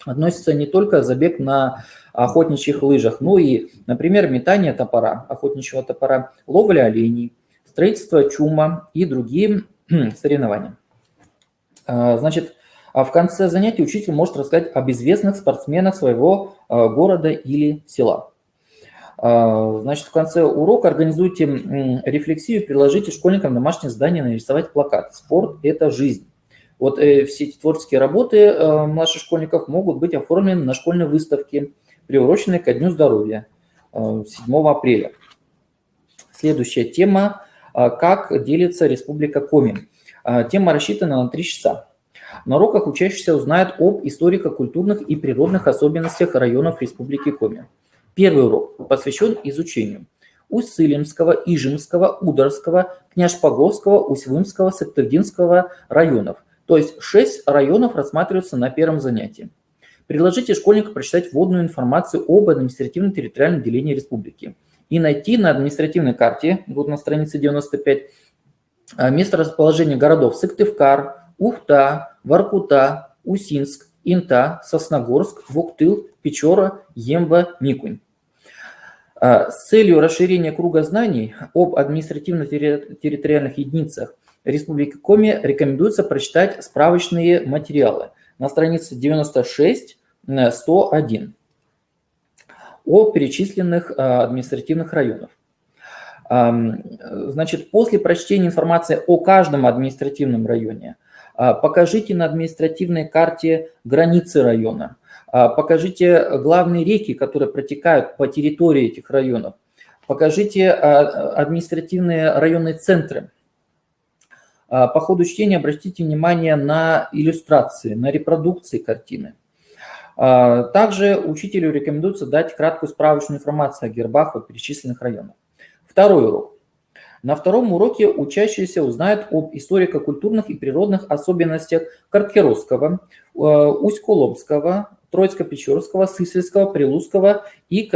относится не только забег на охотничьих лыжах, но и, например, метание топора, охотничьего топора, ловля оленей, строительство чума и другие соревнования. Значит, в конце занятия учитель может рассказать об известных спортсменах своего города или села. Значит, в конце урока организуйте рефлексию, предложите школьникам домашнее задание нарисовать плакат «Спорт – это жизнь». Вот все эти творческие работы младших школьников могут быть оформлены на школьной выставке, приуроченной ко Дню здоровья 7 апреля. Следующая тема – как делится Республика Коми. Тема рассчитана на 3 часа. На уроках учащиеся узнают об историко-культурных и природных особенностях районов Республики Коми. Первый урок посвящен изучению Усть-Сылимского, Ижемского, Ударского, Княжпоговского, Усть-Вымского, Сыктывдинского районов. То есть 6 районов рассматриваются на первом занятии. Предложите школьнику прочитать вводную информацию об административно-территориальном делении республики и найти на административной карте, вот на странице 95, место расположения городов Сыктывкар, Ухта, Воркута, Усинск, Инта, Сосногорск, Вуктыл, Печора, Емва, Микунь. С целью расширения круга знаний об административно-территориальных единицах Республики Коми рекомендуется прочитать справочные материалы на странице 96-101 о перечисленных административных районах. Значит, после прочтения информации о каждом административном районе покажите на административной карте границы района, покажите главные реки, которые протекают по территории этих районов, покажите административные районные центры. По ходу чтения обратите внимание на иллюстрации, на репродукции картины. Также учителю рекомендуется дать краткую справочную информацию о гербах в перечисленных районах. Второй урок. На втором уроке учащиеся узнают об историко-культурных и природных особенностях Карткеровского, Усть-Коломского, Троицко-Печорского, Сысельского, Прилузского и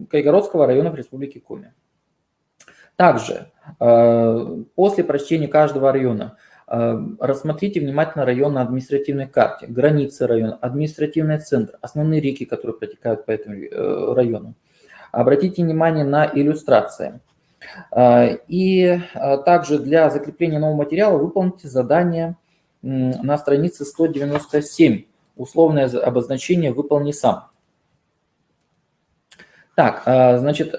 Кайгородского районов Республики Коми. Также после прочтения каждого района рассмотрите внимательно район на административной карте, границы района, административный центр, основные реки, которые протекают по этому району. Обратите внимание на иллюстрации. И также для закрепления нового материала выполните задание на странице 197. Условное обозначение «Выполни сам». Так, значит,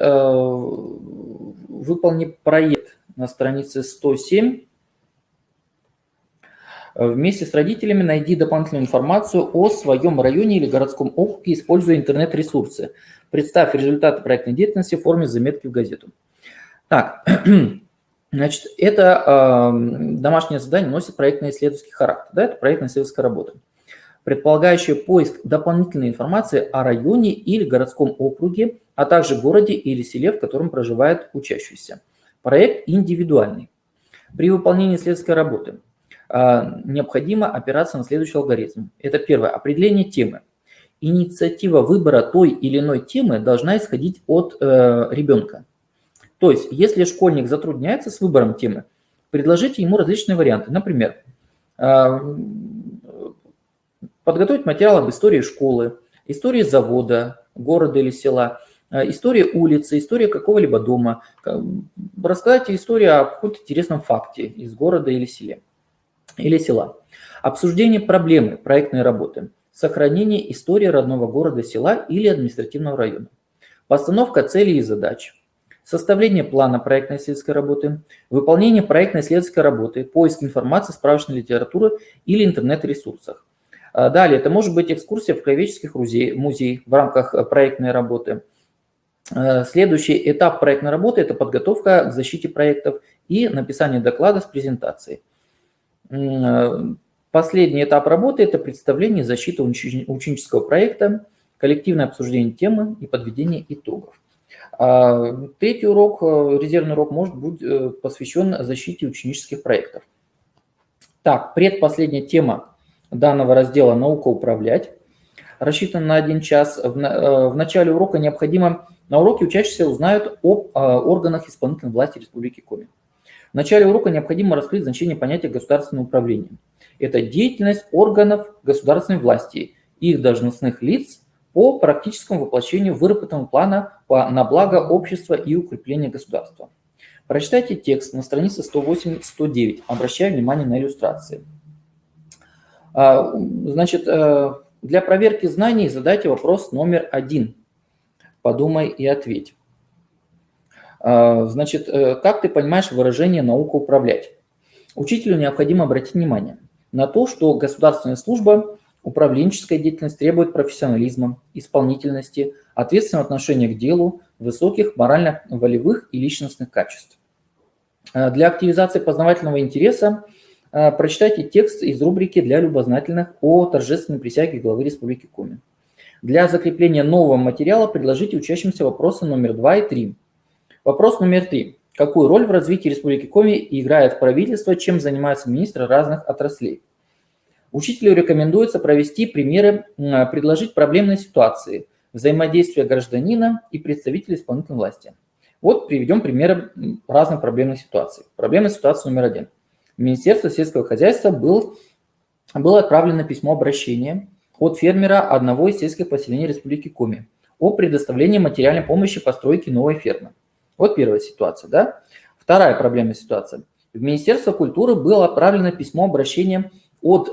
выполни проект на странице 107. Вместе с родителями найди дополнительную информацию о своем районе или городском округе, используя интернет-ресурсы. Представь результаты проектной деятельности в форме заметки в газету. Так, значит, это домашнее задание носит проектно-исследовательский характер. Да, это проектно-исследовательская работа, предполагающая поиск дополнительной информации о районе или городском округе, а также городе или селе, в котором проживает учащийся. Проект индивидуальный. При выполнении исследовательской работы необходимо опираться на следующий алгоритм. Это первое. Определение темы. Инициатива выбора той или иной темы должна исходить от ребенка. То есть, если школьник затрудняется с выбором темы, предложите ему различные варианты. Например, подготовить материал об истории школы, истории завода, города или села, история улицы, история какого-либо дома. Рассказать историю о каком-то интересном факте из города или села. Обсуждение проблемы проектной работы. Сохранение истории родного города, села или административного района. Постановка целей и задач. Составление плана проектно-исследовательской работы. Выполнение проектно-исследовательской работы. Поиск информации, справочной литературы или интернет-ресурсах. Далее, это может быть экскурсия в краеведческий музей в рамках проектной работы. Следующий этап проектной работы – это подготовка к защите проектов и написание доклада с презентацией. Последний этап работы – это представление и защита ученического проекта, коллективное обсуждение темы и подведение итогов. Третий урок, резервный урок, может быть посвящен защите ученических проектов. Так, предпоследняя тема данного раздела «Наука управлять» рассчитана на 1 час. В начале урока на уроке учащиеся узнают об органах исполнительной власти Республики Коми. В начале урока необходимо раскрыть значение понятия государственного управления. Это деятельность органов государственной власти, их должностных лиц по практическому воплощению выработанного плана на благо общества и укрепления государства. Прочитайте текст на странице 108-109, обращая внимание на иллюстрации. Значит, для проверки знаний задайте вопрос номер 1. Подумай и ответь. Значит, как ты понимаешь выражение «наука управлять»? Учителю необходимо обратить внимание на то, что государственная служба, управленческая деятельность требует профессионализма, исполнительности, ответственного отношения к делу, высоких морально-волевых и личностных качеств. Для активизации познавательного интереса прочитайте текст из рубрики «Для любознательных» о торжественной присяге главы Республики Коми. Для закрепления нового материала предложите учащимся вопросы номер 2 и 3. Вопрос номер 3. Какую роль в развитии Республики Коми играет правительство, чем занимаются министры разных отраслей? Учителю рекомендуется провести примеры, предложить проблемные ситуации, взаимодействие гражданина и представителей исполнительной власти. Вот приведем примеры разных проблемных ситуаций. Проблемная ситуация номер 1. В Министерство сельского хозяйства было отправлено письмо-обращение от фермера одного из сельских поселений Республики Коми о предоставлении материальной помощи постройке новой фермы. Вот первая ситуация, да? Вторая проблемная ситуация. В Министерство культуры было отправлено письмо-обращение от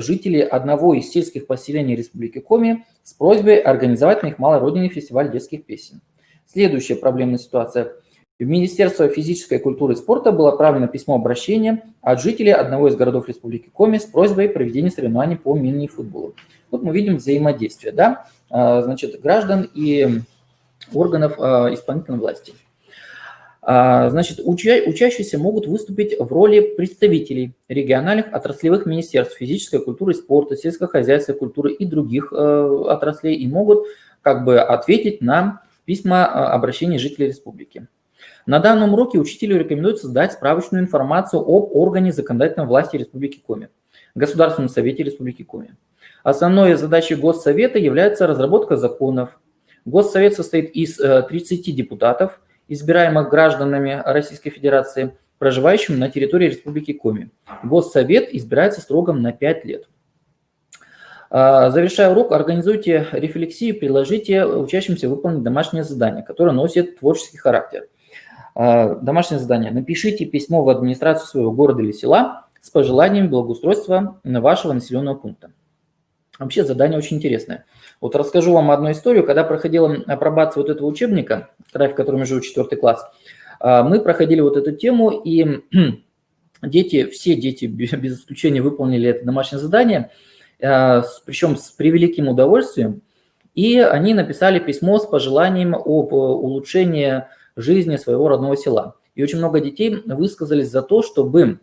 жителей одного из сельских поселений Республики Коми с просьбой организовать на их малой родине фестиваль детских песен. Следующая проблемная ситуация. В Министерство физической культуры и спорта было отправлено письмо-обращение от жителей одного из городов Республики Коми с просьбой проведения соревнований по мини-футболу. Вот мы видим взаимодействие, да, значит, граждан и органов исполнительной власти. Значит, учащиеся могут выступить в роли представителей региональных отраслевых министерств физической культуры и спорта, сельскохозяйственной культуры и других отраслей и могут как бы ответить на письма обращений жителей республики. На данном уроке учителю рекомендуется сдать справочную информацию об органе законодательной власти Республики Коми, Государственном совете Республики Коми. Основной задачей Госсовета является разработка законов. Госсовет состоит из 30 депутатов, избираемых гражданами Российской Федерации, проживающими на территории Республики Коми. Госсовет избирается сроком на 5 лет. Завершая урок, организуйте рефлексию, предложите учащимся выполнить домашнее задание, которое носит творческий характер. Домашнее задание. Напишите письмо в администрацию своего города или села с пожеланиями благоустройства вашего населенного пункта. Вообще задание очень интересное. Вот расскажу вам одну историю. Когда проходила апробация вот этого учебника, в котором я живу, 4 класс, мы проходили вот эту тему, и все дети без исключения выполнили это домашнее задание, причем с превеликим удовольствием, и они написали письмо с пожеланием об улучшении жизни своего родного села. И очень много детей высказались за то, чтобы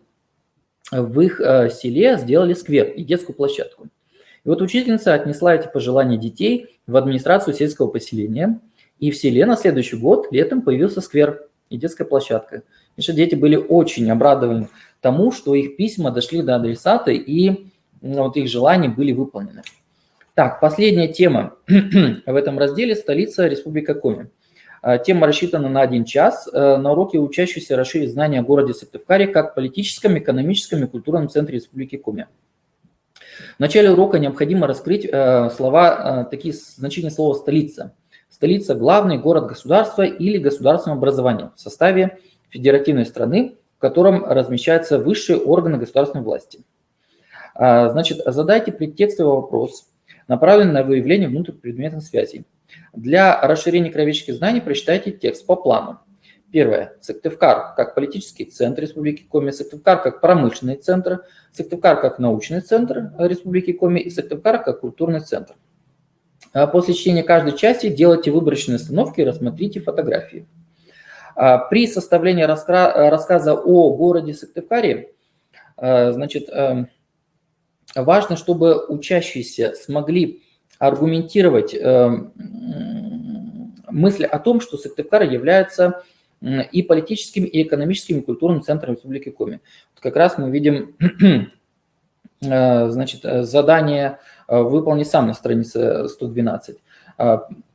в их селе сделали сквер и детскую площадку. И вот учительница отнесла эти пожелания детей в администрацию сельского поселения, и в селе на следующий год летом появился сквер и детская площадка. И что дети были очень обрадованы тому, что их письма дошли до адресата, и вот их желания были выполнены. Так, последняя тема в этом разделе – столица Республика Коми. Тема рассчитана на 1 час. На уроке учащиеся расширить знания о городе Сыктывкаре как политическом, экономическом и культурном центре Республики Коми. В начале урока необходимо раскрыть такие значения слова «столица». Столица – главный город государства или государственного образования в составе федеративной страны, в котором размещаются высшие органы государственной власти. Значит, задайте предтекстовый вопрос, направленный на выявление внутрипредметных связей. Для расширения кровеческих знаний прочитайте текст по плану. Первое. Сыктывкар как политический центр Республики Коми, Сыктывкар как промышленный центр, Сыктывкар как научный центр Республики Коми и Сыктывкар как культурный центр. После чтения каждой части делайте выборочные остановки и рассмотрите фотографии. При составлении рассказа о городе Сыктывкаре, значит, важно, чтобы учащиеся смогли аргументировать мысль о том, что Сыктывкар является и политическим, и экономическим, и культурным центром Республики Коми. Вот как раз мы видим, значит, задание «Выполни сам» на странице 112.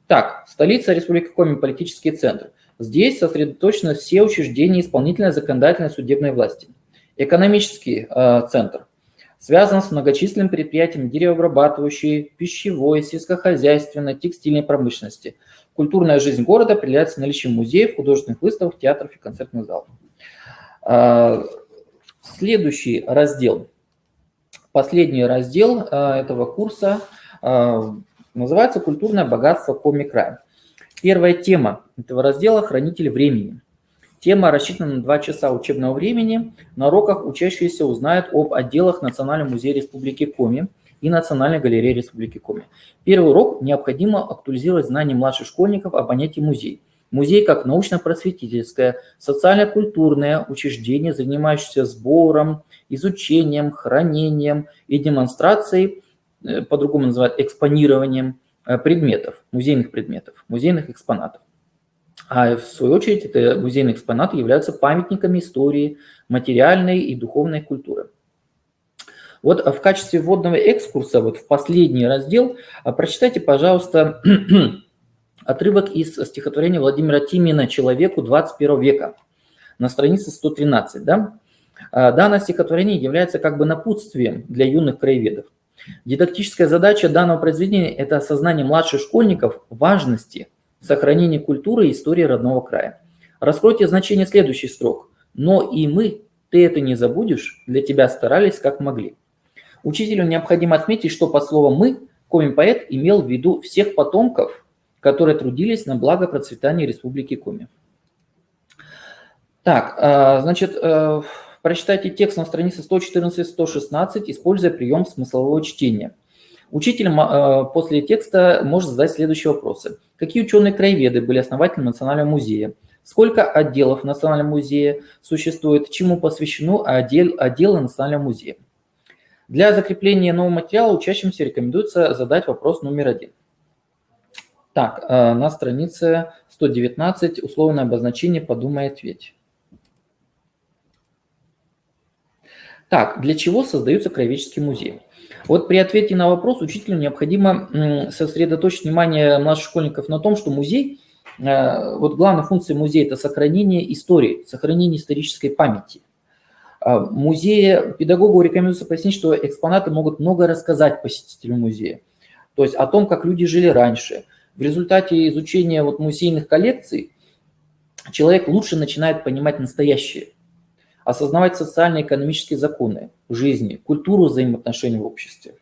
Так, столица Республики Коми, политический центр. Здесь сосредоточены все учреждения исполнительной, законодательной, судебной власти. Экономический центр связан с многочисленными предприятиями деревообрабатывающей, пищевой, сельскохозяйственной, текстильной промышленности. Культурная жизнь города определяется наличием музеев, художественных выставок, театров и концертных залов. Следующий раздел, последний раздел этого курса называется «Культурное богатство Коми-края». Первая тема этого раздела – «Хранитель времени». Тема рассчитана на 2 часа учебного времени. На уроках учащиеся узнают об отделах Национального музея Республики Коми и Национальной галереи Республики Коми. Первый урок необходимо актуализировать знания младших школьников о понятии музей. Музей как научно-просветительское, социально-культурное учреждение, занимающееся сбором, изучением, хранением и демонстрацией, по-другому называют экспонированием предметов, музейных экспонатов. А в свою очередь, это музейные экспонаты являются памятниками истории, материальной и духовной культуры. Вот в качестве вводного экскурса, вот в последний раздел, прочитайте, пожалуйста, отрывок из стихотворения Владимира Тимина «Человеку 21 века» на странице 113. Да? Данное стихотворение является как бы напутствием для юных краеведов. Дидактическая задача данного произведения – это осознание младших школьников важности сохранения культуры и истории родного края. Раскройте значение следующих строк. «Но и мы, ты это не забудешь, для тебя старались как могли». Учителю необходимо отметить, что под словом «мы» Коми-поэт имел в виду всех потомков, которые трудились на благо процветания Республики Коми. Так, значит, прочитайте текст на странице 114-116, используя прием смыслового чтения. Учитель после текста может задать следующие вопросы. Какие ученые-краеведы были основателями Национального музея? Сколько отделов Национального музея существует? Чему посвящены отделы Национального музея? Для закрепления нового материала учащимся рекомендуется задать вопрос номер 1. Так, на странице 119 условное обозначение «Подумай, ответь». Так, для чего создаются краеведческие музеи? Вот при ответе на вопрос учителю необходимо сосредоточить внимание младших школьников на том, что музей, вот главная функция музея – это сохранение истории, сохранение исторической памяти. Музее педагогу рекомендуется пояснить, что экспонаты могут много рассказать посетителю музея, то есть о том, как люди жили раньше. В результате изучения вот музейных коллекций человек лучше начинает понимать настоящее, осознавать социально-экономические законы жизни, культуру взаимоотношений в обществе.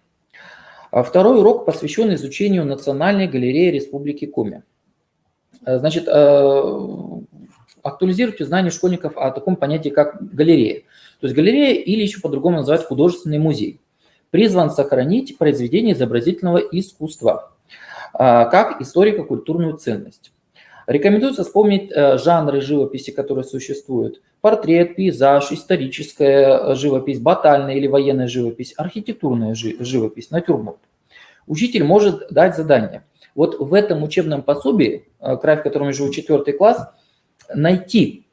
Второй урок посвящен изучению Национальной галереи Республики Коми. Значит, актуализируйте знания школьников о таком понятии, как галерея. То есть галерея, или еще по-другому называют художественный музей, призван сохранить произведения изобразительного искусства как историко-культурную ценность. Рекомендуется вспомнить жанры живописи, которые существуют. Портрет, пейзаж, историческая живопись, батальная или военная живопись, архитектурная живопись, натюрморт. Учитель может дать задание. Вот в этом учебном пособии, край, в котором я живу, 4 класс, найти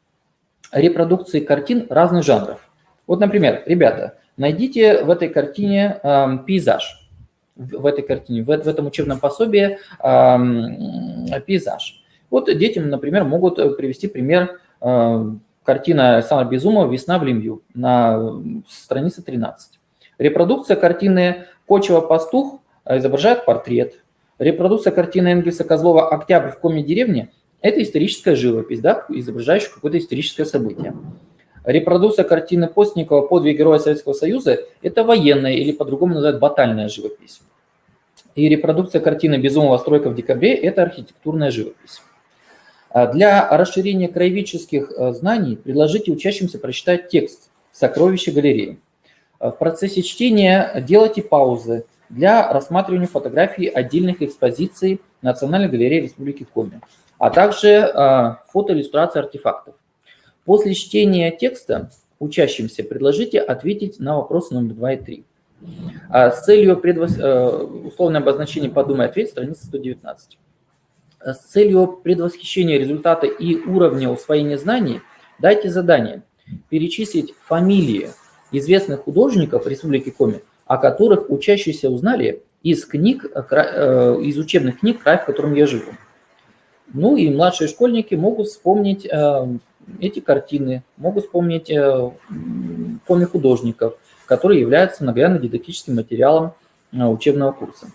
репродукции картин разных жанров. Вот, например, ребята, найдите в этой картине пейзаж. В этом учебном пособии пейзаж. Вот детям, например, могут привести пример картина Александра Безумова «Весна в Лимью» на странице 13. Репродукция картины Кочева-Пастух изображает портрет. Репродукция картины Энгельса Козлова «Октябрь в Коми-деревне» – это историческая живопись, да, изображающая какое-то историческое событие. Репродукция картины Постникова «Подвиг героя Советского Союза» – это военная или по-другому называют батальная живопись. И репродукция картины Безумова «Стройка в декабре» – это архитектурная живопись. Для расширения краеведческих знаний предложите учащимся прочитать текст «Сокровища галереи». В процессе чтения делайте паузы для рассматривания фотографий отдельных экспозиций Национальной галереи Республики Коми, а также фотоиллюстрации артефактов. После чтения текста учащимся предложите ответить на вопросы номер 2 и 3. С целью условное обозначение «Подумай, ответь», страница 119. С целью предвосхищения результата и уровня усвоения знаний дайте задание перечислить фамилии известных художников Республики Коми, о которых учащиеся узнали из учебных книг края, в котором я живу. Ну и младшие школьники могут вспомнить эти картины, могут вспомнить коми-художников, которые являются наглядно-дидактическим материалом учебного курса.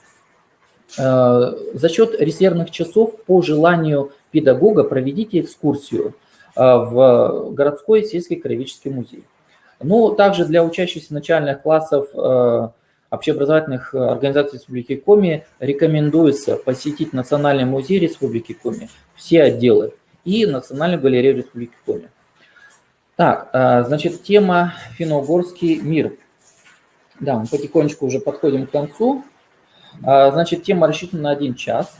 За счет резервных часов по желанию педагога проведите экскурсию в городской сельский краеведческий музей. Но также для учащихся начальных классов общеобразовательных организаций Республики Коми рекомендуется посетить Национальный музей Республики Коми, все отделы, и Национальную галерею Республики Коми. Так, значит, тема «Финно-Угорский мир». Да, мы потихонечку уже подходим к концу. Значит, тема рассчитана на 1 час.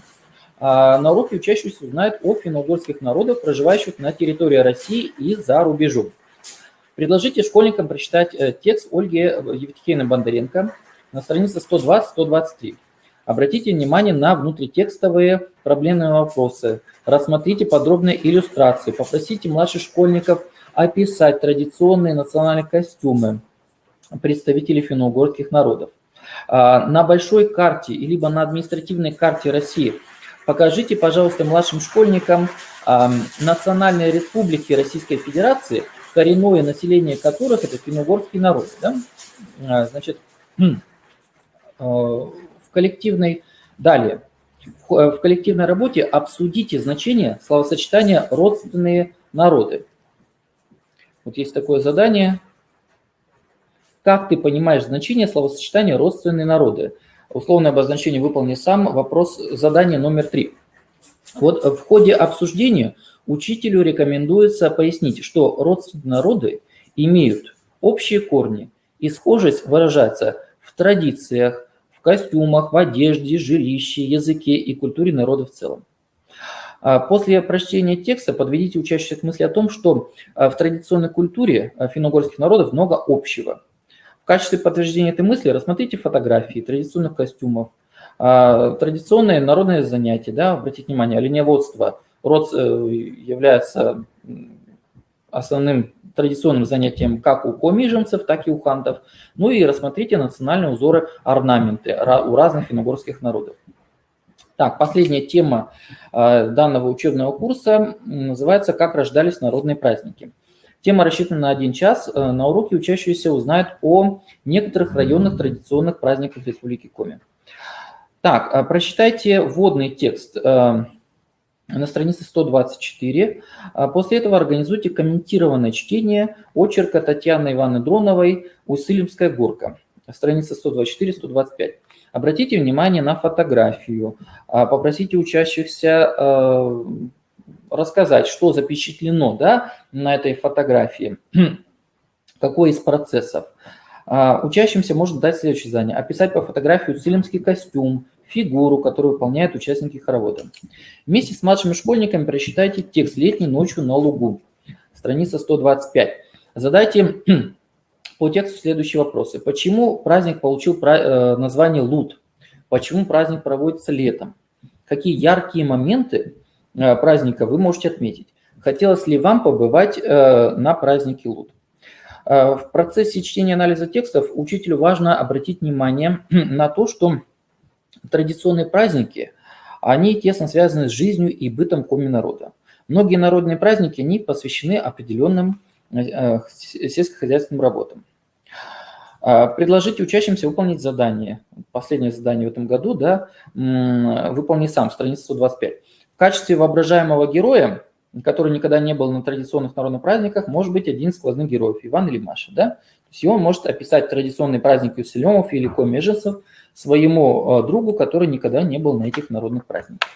На уроке учащиеся узнают о финно-угорских народах, проживающих на территории России и за рубежом. Предложите школьникам прочитать текст Ольги Евтихеевны Бондаренко на странице 120-123. Обратите внимание на внутритекстовые проблемные вопросы. Рассмотрите подробные иллюстрации. Попросите младших школьников описать традиционные национальные костюмы представителей финно-угорских народов. На большой карте, либо на административной карте России покажите, пожалуйста, младшим школьникам национальные республики Российской Федерации, коренное население которых это финно-угорский народ. Да? Значит, в коллективной работе обсудите значение словосочетания «родственные народы». Вот есть такое задание. Как ты понимаешь значение словосочетания «родственные народы»? Условное обозначение выполни сам. Вопрос задания номер 3. Вот в ходе обсуждения учителю рекомендуется пояснить, что родственные народы имеют общие корни, и схожесть выражается в традициях, в костюмах, в одежде, жилище, языке и культуре народа в целом. После прочтения текста подведите учащихся к мысли о том, что в традиционной культуре финно-угорских народов много общего. В качестве подтверждения этой мысли рассмотрите фотографии традиционных костюмов, традиционные народные занятия. Да, обратите внимание, оленеводство является основным традиционным занятием как у комижемцев, так и у хантов. Ну и рассмотрите национальные узоры, орнаменты у разных финно-угорских народов. Так, последняя тема данного учебного курса называется «Как рождались народные праздники». Тема рассчитана на 1 час. На уроке учащиеся узнают о некоторых районных традиционных праздниках Республики Коми. Так, прочитайте вводный текст на странице 124. После этого организуйте комментированное чтение очерка Татьяны Ивановны Дроновой «Усыльмская горка», страница 124-125. Обратите внимание на фотографию, попросите учащихся рассказать, что запечатлено, да, на этой фотографии, какой из процессов. Учащимся можно дать следующее задание: описать по фотографии усыльмский костюм, фигуру, которую выполняют участники хоровода. Вместе с младшими школьниками прочитайте текст «Летней ночью на лугу», страница 125. Задайте по тексту следующие вопросы. Почему праздник получил название Лут? Почему праздник проводится летом? Какие яркие моменты праздника вы можете отметить? Хотелось ли вам побывать на празднике Лут? В процессе чтения и анализа текстов учителю важно обратить внимание на то, что традиционные праздники, они тесно связаны с жизнью и бытом коми-народа. Многие народные праздники, они посвящены определенным сельскохозяйственным работам. Предложите учащимся выполнить задание. Последнее задание в этом году, да, выполни сам, страница 125. В качестве воображаемого героя, который никогда не был на традиционных народных праздниках, может быть один из сквозных героев, Иван или Маша. Да? То есть он может описать традиционный праздник усыльмов или комеженцев своему другу, который никогда не был на этих народных праздниках.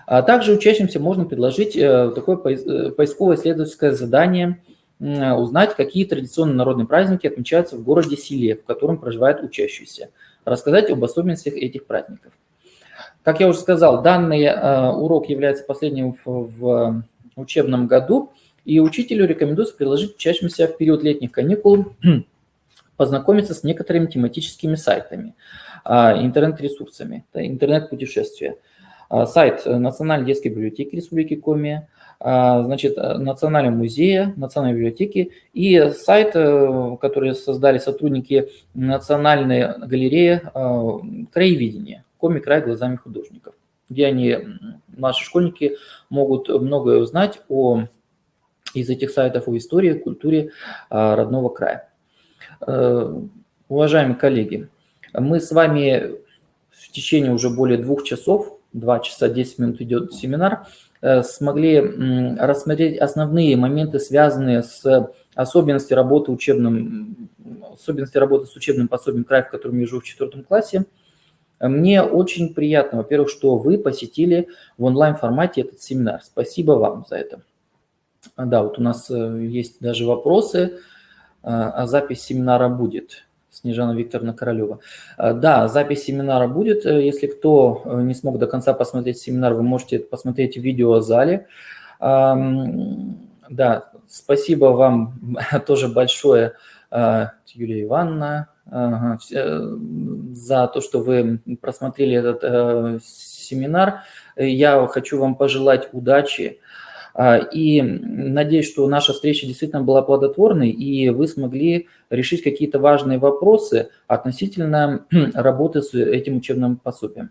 Также учащимся можно предложить такое поисковое исследовательское задание: узнать, какие традиционные народные праздники отмечаются в городе-селе, в котором проживают учащиеся, рассказать об особенностях этих праздников. Как я уже сказал, данный урок является последним в учебном году, и учителю рекомендуется предложить учащимся в период летних каникул познакомиться с некоторыми тематическими сайтами, интернет-ресурсами, интернет-путешествия. Сайт Национальной детской библиотеки Республики Коми, значит, Национального музея, Национальной библиотеки и сайт, который создали сотрудники Национальной галереи краеведения «Коми край глазами художников», где наши школьники могут многое узнать из этих сайтов о истории, культуре родного края. Уважаемые коллеги, мы с вами в течение уже более 2 часов, 2 часа 10 минут идет семинар, смогли рассмотреть основные моменты, связанные с особенностью работы с учебным пособием «Край», в котором я живу в 4 классе. Мне очень приятно, во-первых, что вы посетили в онлайн-формате этот семинар. Спасибо вам за это. Да, вот у нас есть даже вопросы, а запись семинара будет. Снежана Викторовна Королева. Да, запись семинара будет. Если кто не смог до конца посмотреть семинар, вы можете посмотреть в видеозале. Да, спасибо вам тоже большое, Юлия Ивановна, за то, что вы просмотрели этот семинар. Я хочу вам пожелать удачи. И надеюсь, что наша встреча действительно была плодотворной, и вы смогли решить какие-то важные вопросы относительно работы с этим учебным пособием.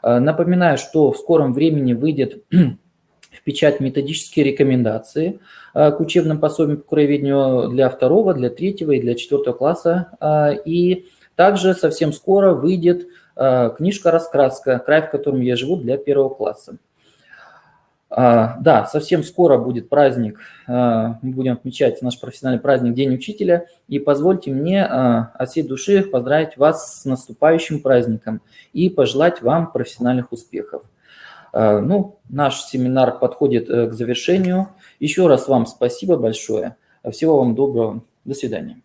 Напоминаю, что в скором времени выйдет в печать методические рекомендации к учебным пособиям по краеведению для 2, для 3 и для 4 класса. И также совсем скоро выйдет книжка-раскраска «Край, в котором я живу» для 1 класса. Да, совсем скоро будет праздник, мы будем отмечать наш профессиональный праздник День учителя, и позвольте мне от всей души поздравить вас с наступающим праздником и пожелать вам профессиональных успехов. Ну, наш семинар подходит к завершению. Еще раз вам спасибо большое. Всего вам доброго. До свидания.